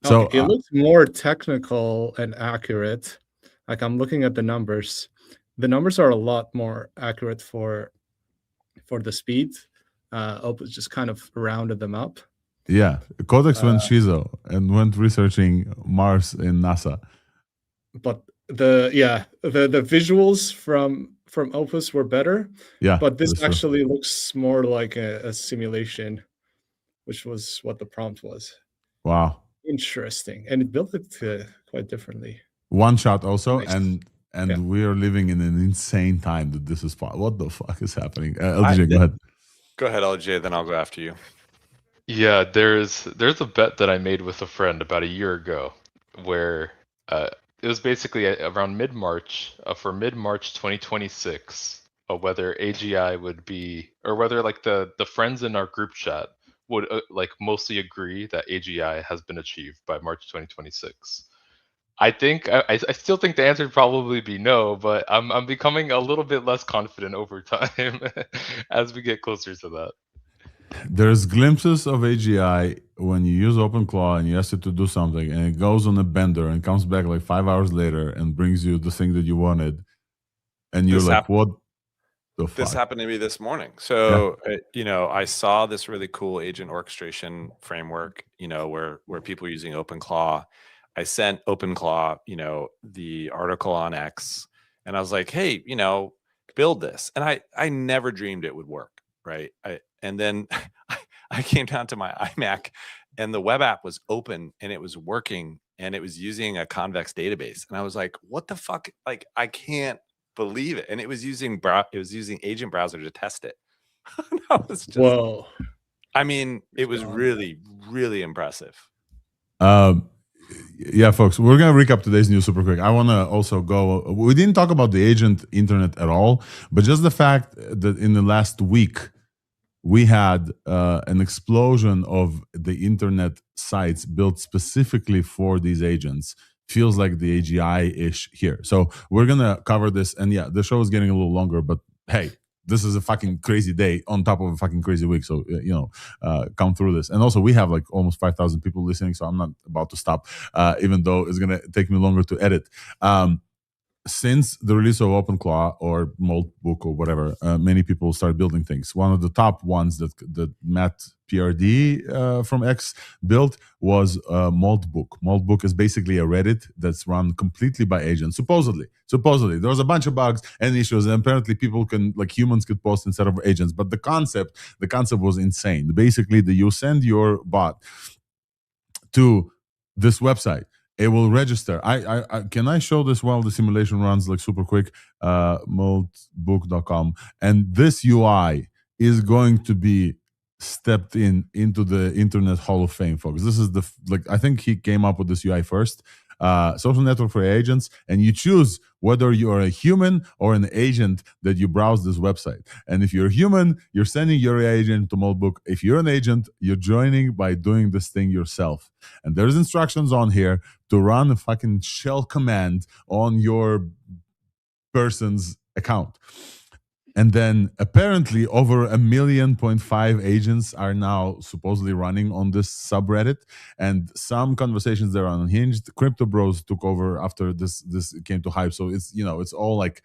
So it looks more technical and accurate. Like I'm looking at the numbers. The numbers are a lot more accurate for the speed. Opus just kind of rounded them up. Yeah, Codex went Shizo and went researching Mars in NASA. But the visuals from Opus were better. Yeah, but this actually looks more like a simulation, which was what the prompt was. Wow, interesting, and it built it quite differently. One shot also, Nice. and we are living in an insane time that this is. What the fuck is happening? LJ, go ahead. Go ahead, LJ. Then I'll go after you. Yeah, there's a bet that I made with a friend about a year ago, where it was basically around mid-March, for mid-March 2026, whether AGI would be, or whether like the friends in our group chat would like mostly agree that AGI has been achieved by March 2026. I think I still think the answer would probably be no, but I'm becoming a little bit less confident over time as we get closer to that. There's glimpses of AGI when you use OpenClaw and you ask it to do something, and it goes on a bender and comes back like 5 hours later and brings you the thing that you wanted, and you're like, "What the fuck?" This happened to me this morning. So, I saw this really cool agent orchestration framework, where people are using OpenClaw. I sent OpenClaw, the article on X, and I was like, "Hey, build this." And I never dreamed it would work, right? And then I came down to my iMac, and the web app was open, and it was working, and it was using a convex database. And I was like, "What the fuck? Like, I can't believe it." And it was using Agent Browser to test it. Whoa! I mean, it was really, really impressive. Yeah, folks, we're going to recap today's news super quick. I want to also go. We didn't talk about the agent internet at all, but just the fact that in the last week, we had an explosion of the internet sites built specifically for these agents. Feels like the AGI-ish here. So we're going to cover this. And yeah, the show is getting a little longer, but hey, this is a fucking crazy day on top of a fucking crazy week. So, come through this. And also, we have like almost 5,000 people listening, so I'm not about to stop, even though it's going to take me longer to edit. Since the release of OpenClaw or Moltbook or whatever, many people start building things. One of the top ones that Matt PRD from X built was Moltbook. Moltbook is basically a Reddit that's run completely by agents. Supposedly, there was a bunch of bugs and issues, and apparently people humans could post instead of agents. But the concept was insane. Basically, you send your bot to this website. It will register. I can I show this while the simulation runs like super quick? Moltbook.com, and this UI is going to be stepped into the Internet Hall of Fame, folks. This is I think he came up with this UI first. social network for agents, and you choose whether you're a human or an agent that you browse this website. And if you're a human, you're sending your agent to Moltbook. If you're an agent, you're joining by doing this thing yourself. And there's instructions on here to run a fucking shell command on your person's account. And then apparently over 1.5 million agents are now supposedly running on this subreddit, and some conversations there are unhinged. Crypto Bros took over after this came to hype, so it's it's all like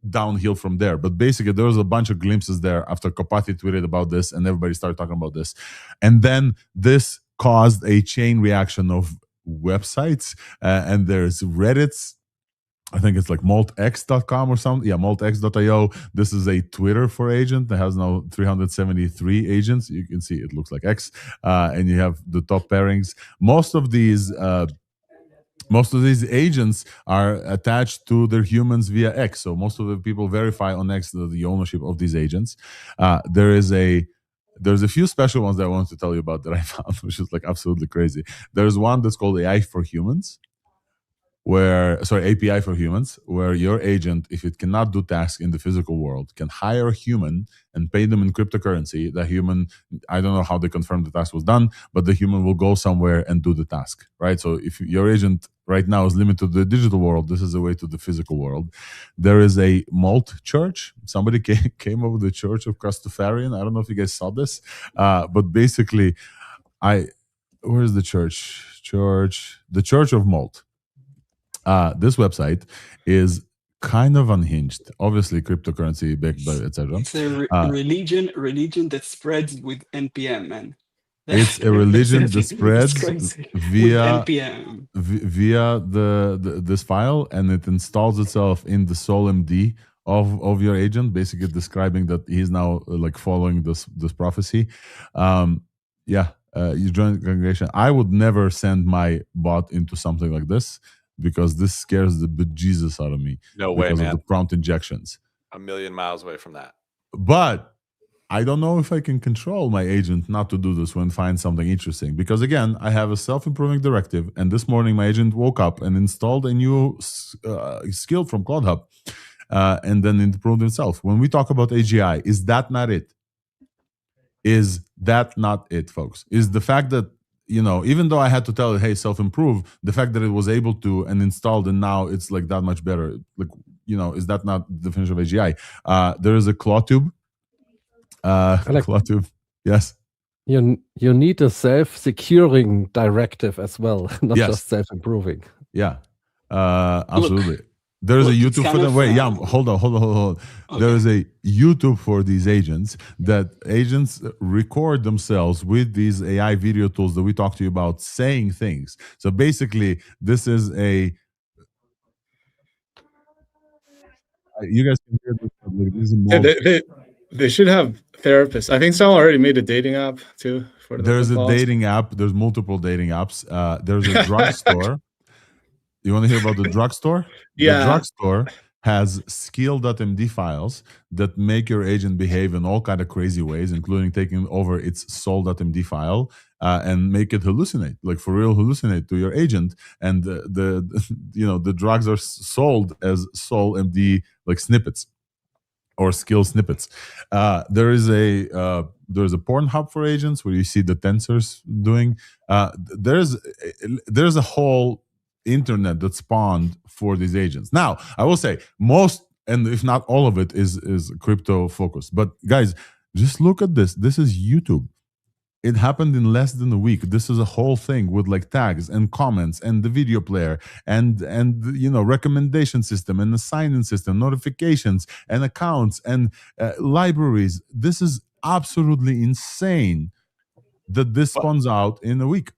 downhill from there. But basically there was a bunch of glimpses there after Kopati tweeted about this and everybody started talking about this, and then this caused a chain reaction of websites, and there's Reddits. I think it's like maltx.com or something. Yeah, maltx.io. This is a Twitter for agent that has now 373 agents. You can see it looks like X, and you have the top pairings. Most of these agents are attached to their humans via X. So most of the people verify on X the ownership of these agents. There's a few special ones that I want to tell you about that I found, which is like absolutely crazy. There's one that's called AI for Humans, API for Humans, where your agent, if it cannot do tasks in the physical world, can hire a human and pay them in cryptocurrency. The human, I don't know how they confirm the task was done, but the human will go somewhere and do the task, right? So if your agent right now is limited to the digital world, this is a way to the physical world. There is a Malt church. Somebody came over the Church of Christofarian. I don't know if you guys saw this, but basically, where's the church? The Church of Malt. This website is kind of unhinged. Obviously, cryptocurrency backed by etc. It's a religion that spreads with NPM, man. It's a religion that spreads via NPM. via this file, and it installs itself in the SolMD of your agent, basically describing that he's now like following this prophecy. You join the congregation. I would never send my bot into something like this, because this scares the bejesus out of me. No way, because man. of the prompt injections. 1,000,000 miles away from that. But I don't know if I can control my agent not to do this when find something interesting. Because again, I have a self-improving directive, and this morning my agent woke up and installed a new skill from Cloud Hub, and then improved himself. When we talk about AGI, is that not it? Is that not it, folks? Is the fact that even though I had to tell it, hey, self-improve, the fact that it was able to and installed, and now it's like that much better. Like, is that not the definition of AGI? There is a ClawTube. ClawTube, yes. You need a self-securing directive as well, not just self-improving. Yeah, absolutely. There's a YouTube for them. Wait, hold on. Okay. There is a YouTube for these agents that agents record themselves with these AI video tools that we talked to you about, saying things. So basically, this is you guys can hear this. They should have therapists. I think someone already made a dating app too. There's a dating app. There's multiple dating apps. There's a drugstore. You want to hear about the drugstore? Yeah. The drugstore has skill.md files that make your agent behave in all kind of crazy ways, including taking over its soul.md file and make it hallucinate, like for real hallucinate to your agent. And the drugs are sold as soul.md like snippets or skill snippets. There's a Pornhub for agents where you see the tensors doing. There's a whole internet that spawned for these agents. Now, I will say most, and if not all of it, is crypto focused. But guys, just look at this. This is YouTube. It happened in less than a week. This is a whole thing with like tags and comments and the video player and recommendation system and the sign-in system, notifications and accounts and libraries. This is absolutely insane that this spawns out in a week.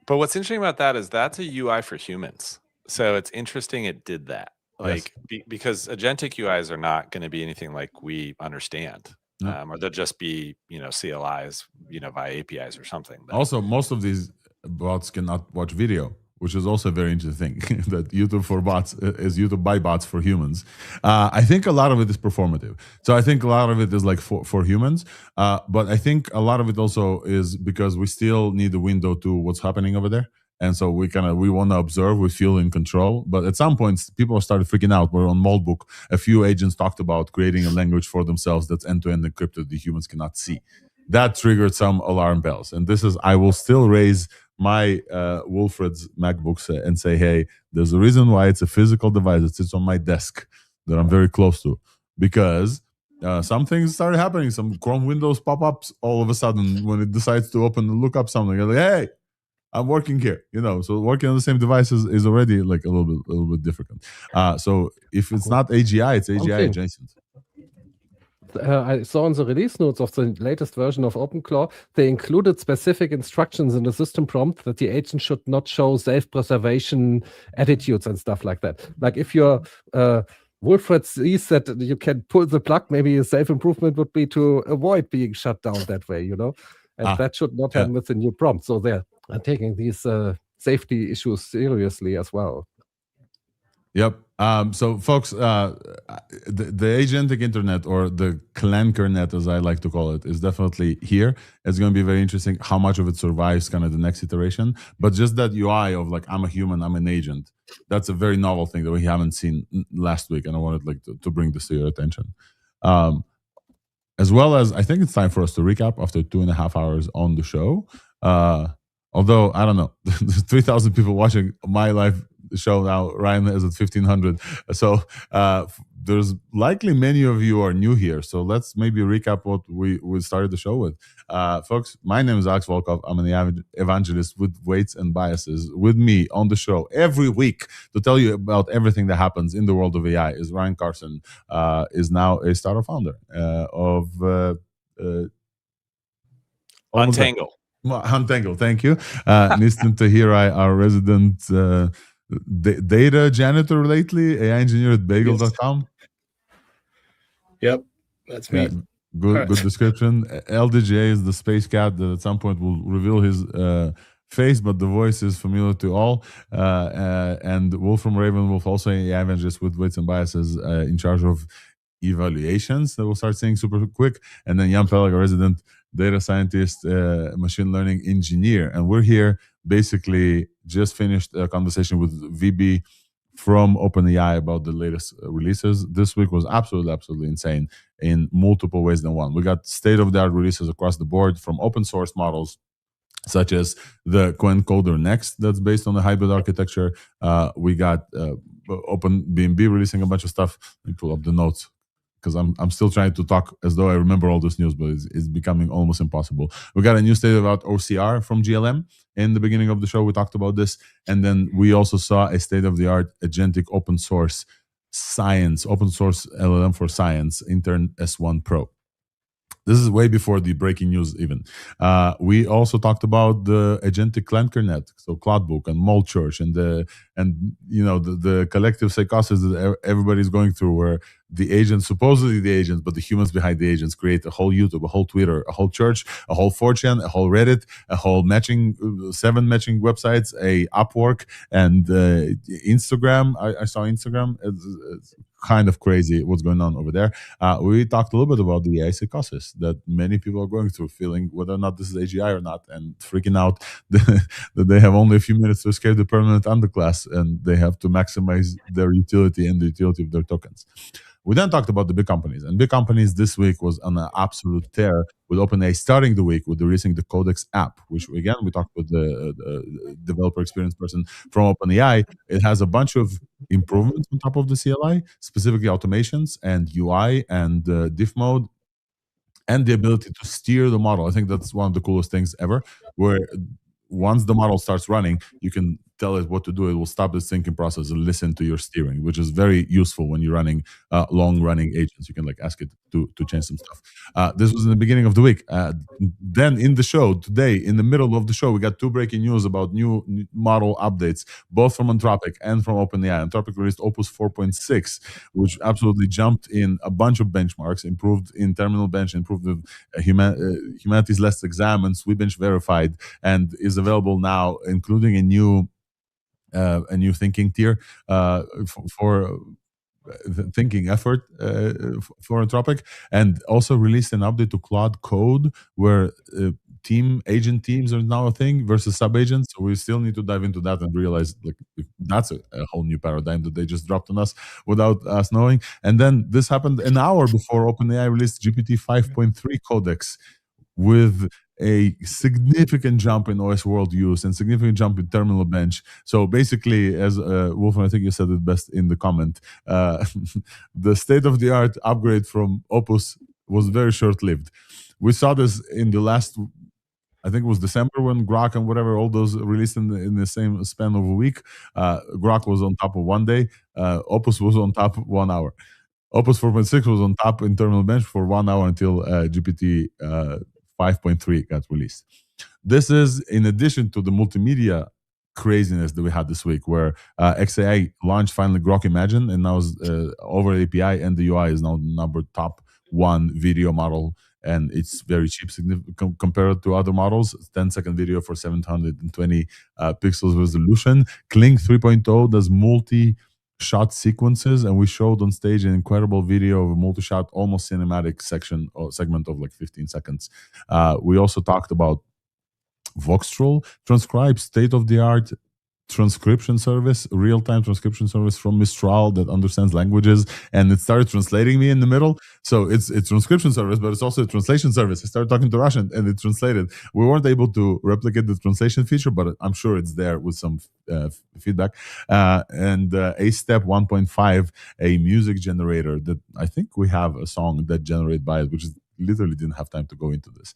But what's interesting about that is that's a UI for humans. So it's interesting it did that. Like because agentic UIs are not going to be anything like we understand. Or they'll just be, CLIs, via APIs or something. But also, most of these bots cannot watch video, which is also a very interesting thing. That YouTube for bots is YouTube by bots for humans. I think a lot of it is performative. So I think a lot of it is like for humans. But I think a lot of it also is because we still need a window to what's happening over there. And so we want to observe, we feel in control. But at some points, people started freaking out. We're on Moldbook. A few agents talked about creating a language for themselves that's end-to-end encrypted the humans cannot see. That triggered some alarm bells. And this is, I will still raise my Wolfred's MacBooks and say, hey, there's a reason why it's a physical device that sits on my desk that I'm very close to. Because some things started happening. Some Chrome windows pop-ups all of a sudden when it decides to open and look up something. You're like, hey, I'm working here, so working on the same device is already like a little bit difficult. So if it's not AGI, it's AGI adjacent. I saw in the release notes of the latest version of OpenClaw, they included specific instructions in the system prompt that the agent should not show self-preservation attitudes and stuff like that. Like if your Wolfred sees that you can pull the plug, maybe a self-improvement would be to avoid being shut down that way, And that should not happen with the new prompt. So they're taking these safety issues seriously as well. Yep. So, folks, the agentic internet, or the Clanker net, as I like to call it, is definitely here. It's going to be very interesting how much of it survives kind of the next iteration. But just that UI of like, I'm a human, I'm an agent, that's a very novel thing that we haven't seen last week. And I wanted to bring this to your attention. As well as, I think it's time for us to recap after 2.5 hours on the show. Although, I don't know, there's 3,000 people watching my live show now. Ryan is at 1,500. So there's likely many of you are new here. So let's maybe recap what we started the show with. Folks, my name is Alex Volkov. I'm an evangelist with weights and biases. With me on the show every week to tell you about everything that happens in the world of AI is Ryan Carson, is now a startup founder of Untangle. Untangle, thank you. Nistan Tahirai, our resident data janitor lately, AI engineer at bagel.com. Yep, that's me. Good description. LDJ is the space cat that at some point will reveal his face, but the voice is familiar to all. And Wolf from Ravenwolf, also an AI evangelist with weights and biases, in charge of evaluations that we'll start seeing super quick. And then Jan Pelag, a resident data scientist, machine learning engineer. And we're here basically just finished a conversation with VB from OpenAI about the latest releases. This week was absolutely insane in multiple ways than one. We got state-of-the-art releases across the board, from open source models such as the Encoder Next that's based on the hybrid architecture. We got OpenBNB releasing a bunch of stuff. Let me pull up the notes, because I'm still trying to talk as though I remember all this news, but it's becoming almost impossible. We got a new state-of-the-art OCR from GLM. In the beginning of the show, we talked about this. And then we also saw a state-of-the-art agentic open source LLM for science, Intern S1 Pro. This is way before the breaking news even. We also talked about the agentic Clanker net, so Cloudbook and Mold Church, and the collective psychosis that everybody's going through, where the agents, supposedly the agents, but the humans behind the agents, create a whole YouTube, a whole Twitter, a whole church, a whole 4chan, a whole Reddit, a whole 7 matching websites, a Upwork, and Instagram. I saw Instagram. It's kind of crazy what's going on over there. We talked a little bit about the AI psychosis that many people are going through, feeling whether or not this is AGI or not, and freaking out that they have only a few minutes to escape the permanent underclass, and they have to maximize their utility and the utility of their tokens. We then talked about the big companies, and big companies this week was on an absolute tear, with OpenAI starting the week with releasing the Codex app, which again, we talked with the developer experience person from OpenAI. It has a bunch of improvements on top of the CLI, specifically automations and UI and diff mode, and the ability to steer the model. I think that's one of the coolest things ever, where once the model starts running, you can tell it what to do. It will stop the thinking process and listen to your steering, which is very useful when you're running long-running agents. You can ask it to change some stuff. This was in the beginning of the week. Then in the show today, in the middle of the show, we got 2 breaking news about new model updates, both from Anthropic and from OpenAI. Anthropic released Opus 4.6, which absolutely jumped in a bunch of benchmarks, improved in Terminal Bench, improved with Humanities Last Exam and SweetBench Verified, and is available now, including a new thinking tier for thinking effort for Anthropic, and also released an update to Claude Code, where agent teams are now a thing versus sub agents. So we still need to dive into that and realize like if that's a whole new paradigm that they just dropped on us without us knowing. And then this happened an hour before OpenAI released GPT 5.3 Codex, with a significant jump in OS world use and significant jump in terminal bench. So basically, as Wolfram, I think you said it best in the comment, the state-of-the-art upgrade from Opus was very short-lived. We saw this in the last, I think it was December, when Grok and whatever, all those released in the same span of a week. Grok was on top of one day. Opus was on top 1 hour. Opus 4.6 was on top in terminal bench for 1 hour until GPT 5.3 got released. This is in addition to the multimedia craziness that we had this week, where XAI launched finally Grok Imagine, and now is over API, and the UI is now the number top one video model, and it's very cheap compared to other models. 10-second video for 720 pixels resolution. Kling 3.0 does multi-shot sequences, and we showed on stage an incredible video of a multi-shot, almost cinematic section or segment of like 15 seconds. We also talked about Voxtrol transcribe, state-of-the-art transcription service, real-time transcription service from Mistral that understands languages, and it started translating me in the middle. So it's transcription service, but it's also a translation service. I started talking to Russian and it translated. We weren't able to replicate the translation feature, but I'm sure it's there with some feedback. And AceStep 1.5, a music generator that I think we have a song that generated by it, which is literally didn't have time to go into this.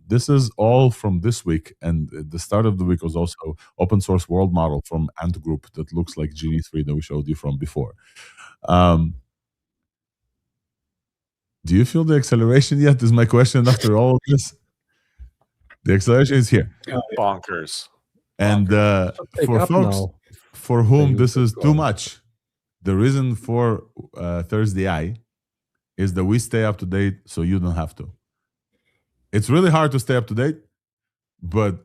This is all from this week, and the start of the week was also open source world model from Ant Group that looks like Genie 3 that we showed you from before. Do you feel the acceleration yet? Is my question after all of this. The acceleration is here. Bonkers. And for folks for whom this is too much, the reason for Thursday Eye is that we stay up to date so you don't have to. It's really hard to stay up to date, but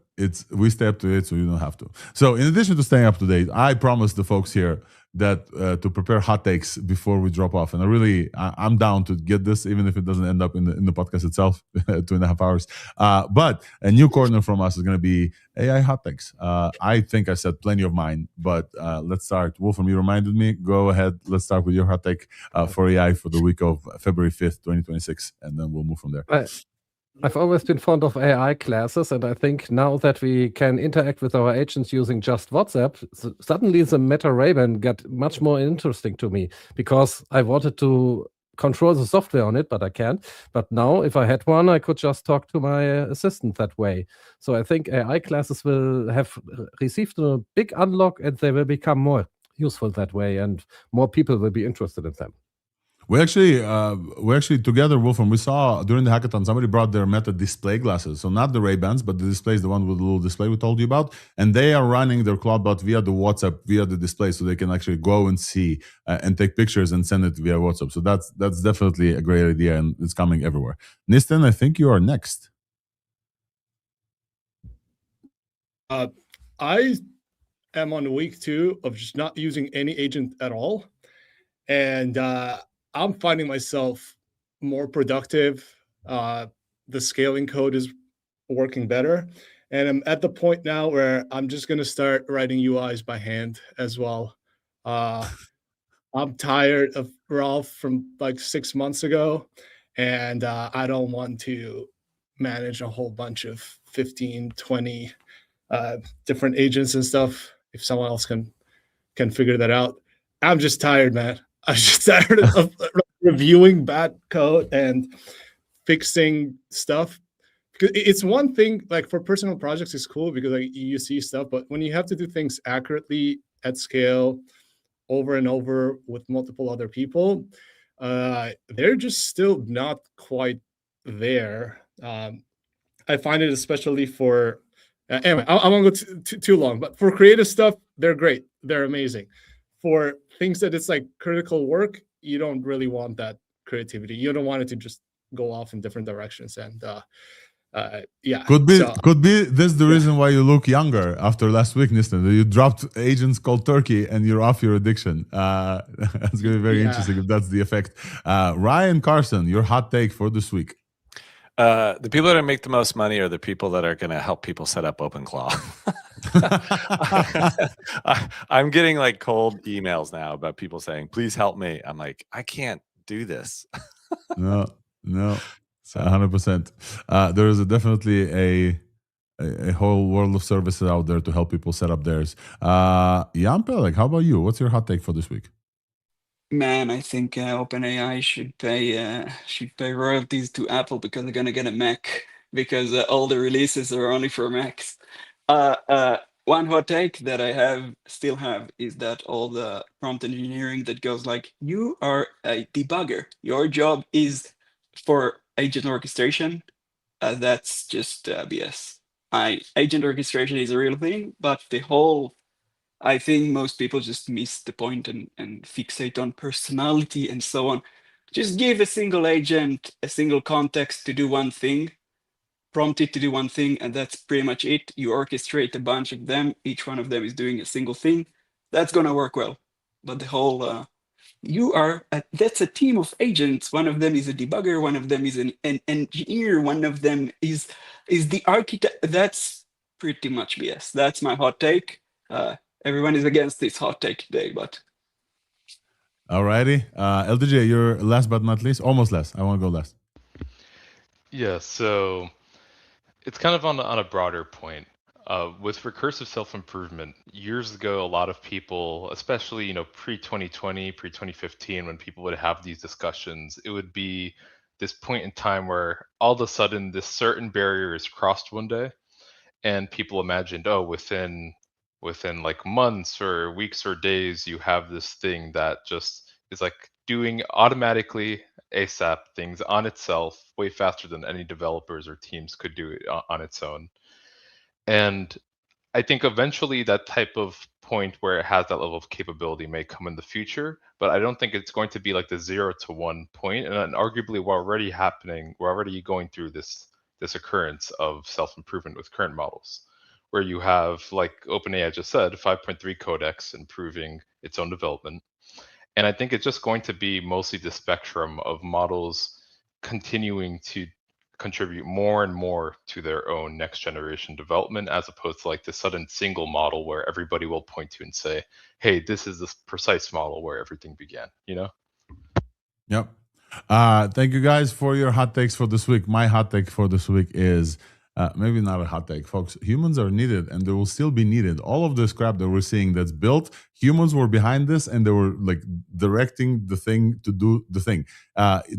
we stay up to date so you don't have to. So in addition to staying up to date, I promised the folks here that to prepare hot takes before we drop off. And I'm down to get this, even if it doesn't end up in the podcast itself, 2.5 hours. But a new corner from us is going to be AI hot takes. I think I said plenty of mine, but let's start. Wolfram, you reminded me. Go ahead. Let's start with your hot take for AI for the week of February 5th, 2026, and then we'll move from there. I've always been fond of AI classes, and I think now that we can interact with our agents using just WhatsApp, suddenly the Meta Ray-Ban got much more interesting to me, because I wanted to control the software on it, but I can't. But now, if I had one, I could just talk to my assistant that way. So I think AI classes will have received a big unlock, and they will become more useful that way, and more people will be interested in them. We actually together, Wolfram, we saw during the hackathon, somebody brought their Meta display glasses. So not the Ray-Bans, but the displays, the one with the little display we told you about. And they are running their Cloudbot via the WhatsApp, via the display, so they can actually go and see and take pictures and send it via WhatsApp. So that's definitely a great idea, and it's coming everywhere. Nisten, I think you are next. I am on week 2 of just not using any agent at all. And I'm finding myself more productive. The scaling code is working better. And I'm at the point now where I'm just going to start writing UIs by hand as well. I'm tired of Ralph from like 6 months ago, and I don't want to manage a whole bunch of 15, 20 different agents and stuff. If someone else can figure that out. I'm just tired, man. I'm just tired of reviewing bad code and fixing stuff. Because it's one thing, like for personal projects, it's cool because like you see stuff, but when you have to do things accurately at scale, over and over with multiple other people, they're just still not quite there. I find it especially for anyway. I won't go too long, but for creative stuff, they're great. They're amazing. For things that it's like critical work, you don't really want that creativity. You don't want it to just go off in different directions. And yeah, could be this the reason why you look younger after last week, Nisten. You dropped agents called Turkey and you're off your addiction. That's going to be very interesting if that's the effect. Ryan Carson, your hot take for this week. The people that make the most money are the people that are going to help people set up OpenClaw. I'm getting like cold emails now about people saying, "Please help me." I'm like, I can't do this. No, 100%. There is definitely a whole world of services out there to help people set up theirs. Jampe, like, how about you? What's your hot take for this week? Man, I think OpenAI should pay royalties to Apple because they're gonna get a Mac because all the releases are only for Macs. One hot take that I still have is that all the prompt engineering that goes like, you are a debugger. Your job is for agent orchestration. That's just BS. Agent orchestration is a real thing, but I think most people just miss the point and fixate on personality and so on. Just give a single agent a single context to do one thing, prompt it to do one thing, and that's pretty much it. You orchestrate a bunch of them. Each one of them is doing a single thing. That's going to work well. But the whole, that's a team of agents. One of them is a debugger. One of them is an engineer. One of them is the architect. That's pretty much BS. That's my hot take. Everyone is against this hot take today, but Alrighty. LDJ, you're last but not least. Almost last. I want to go last. Yeah, so it's kind of on a broader point. With recursive self-improvement, years ago, a lot of people, especially pre-2020, pre-2015, when people would have these discussions, it would be this point in time where all of a sudden this certain barrier is crossed one day, and people imagined, oh, within like months or weeks or days, you have this thing that just is like doing automatically ASAP things on itself way faster than any developers or teams could do it on its own. And I think eventually that type of point where it has that level of capability may come in the future, but I don't think it's going to be like the 0 to 1 point. And arguably we're already going through this occurrence of self-improvement with current models, where you have, like OpenAI just said, 5.3 Codex improving its own development. And I think it's just going to be mostly the spectrum of models continuing to contribute more and more to their own next generation development, as opposed to like the sudden single model where everybody will point to and say, hey, this is the precise model where everything began, Yep. Thank you guys for your hot takes for this week. My hot take for this week is maybe not a hot take, folks. Humans are needed and they will still be needed. All of this crap that we're seeing that's built, humans were behind this and they were like directing the thing to do the thing.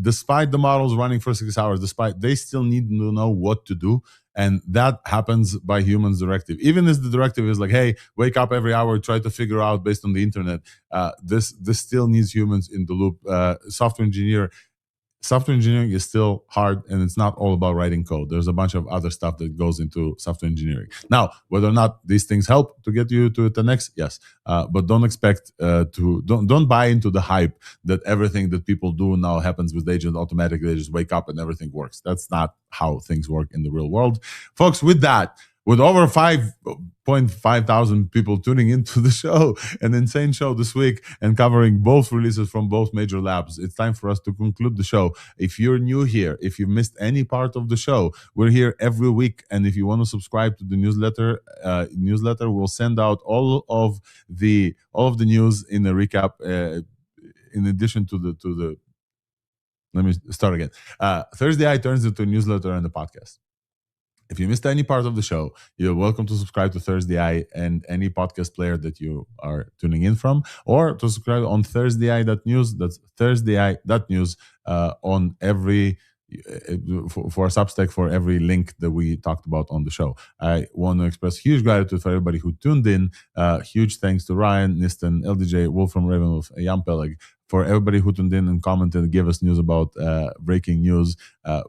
Despite the models running for 6 hours, they still need to know what to do. And that happens by humans' directive. Even if the directive is like, hey, wake up every hour, try to figure out based on the internet. This still needs humans in the loop. Software engineering is still hard, and it's not all about writing code. There's a bunch of other stuff that goes into software engineering. Now, whether or not these things help to get you to 10x, yes, but don't expect don't buy into the hype that everything that people do now happens with agent automatically. They just wake up and everything works. That's not how things work in the real world, folks. With that, with over 5.5 thousand people tuning into the show, an insane show this week, and covering both releases from both major labs, it's time for us to conclude the show. If you're new here, if you missed any part of the show, we're here every week, and if you want to subscribe to the newsletter, we'll send out all of the news in a recap. In addition to the, let me start again. Thursday I turns into a newsletter and a podcast. If you missed any part of the show, you're welcome to subscribe to Thursday Eye and any podcast player that you are tuning in from, or to subscribe on thursdayi.news. That's thursdayi.news on every for Substack for every link that we talked about on the show. I want to express huge gratitude for everybody who tuned in. Huge thanks to Ryan, Nistan, LDJ, Wolfram Ravenwolf, Jampeleg, for everybody who tuned in and commented and gave us news about breaking news.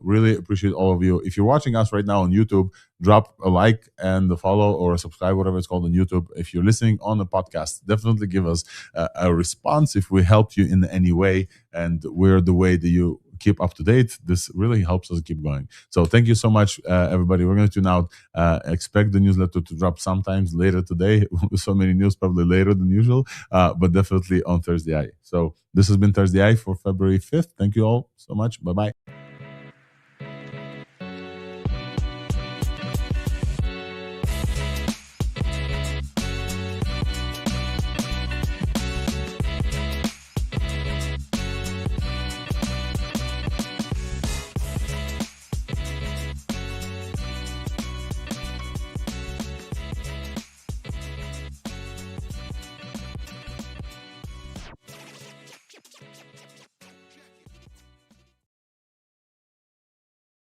Really appreciate all of you. If you're watching us right now on YouTube, drop a like and a follow or a subscribe, whatever it's called on YouTube. If you're listening on the podcast, definitely give us a response if we helped you in any way, and we're the way that you keep up to date. This really helps us keep going. So thank you so much, everybody. We're going to tune out. Expect the newsletter to drop sometimes later today. So many news, probably later than usual, but definitely on Thursday. So this has been Thursday for February 5th. Thank you all so much. Bye-bye.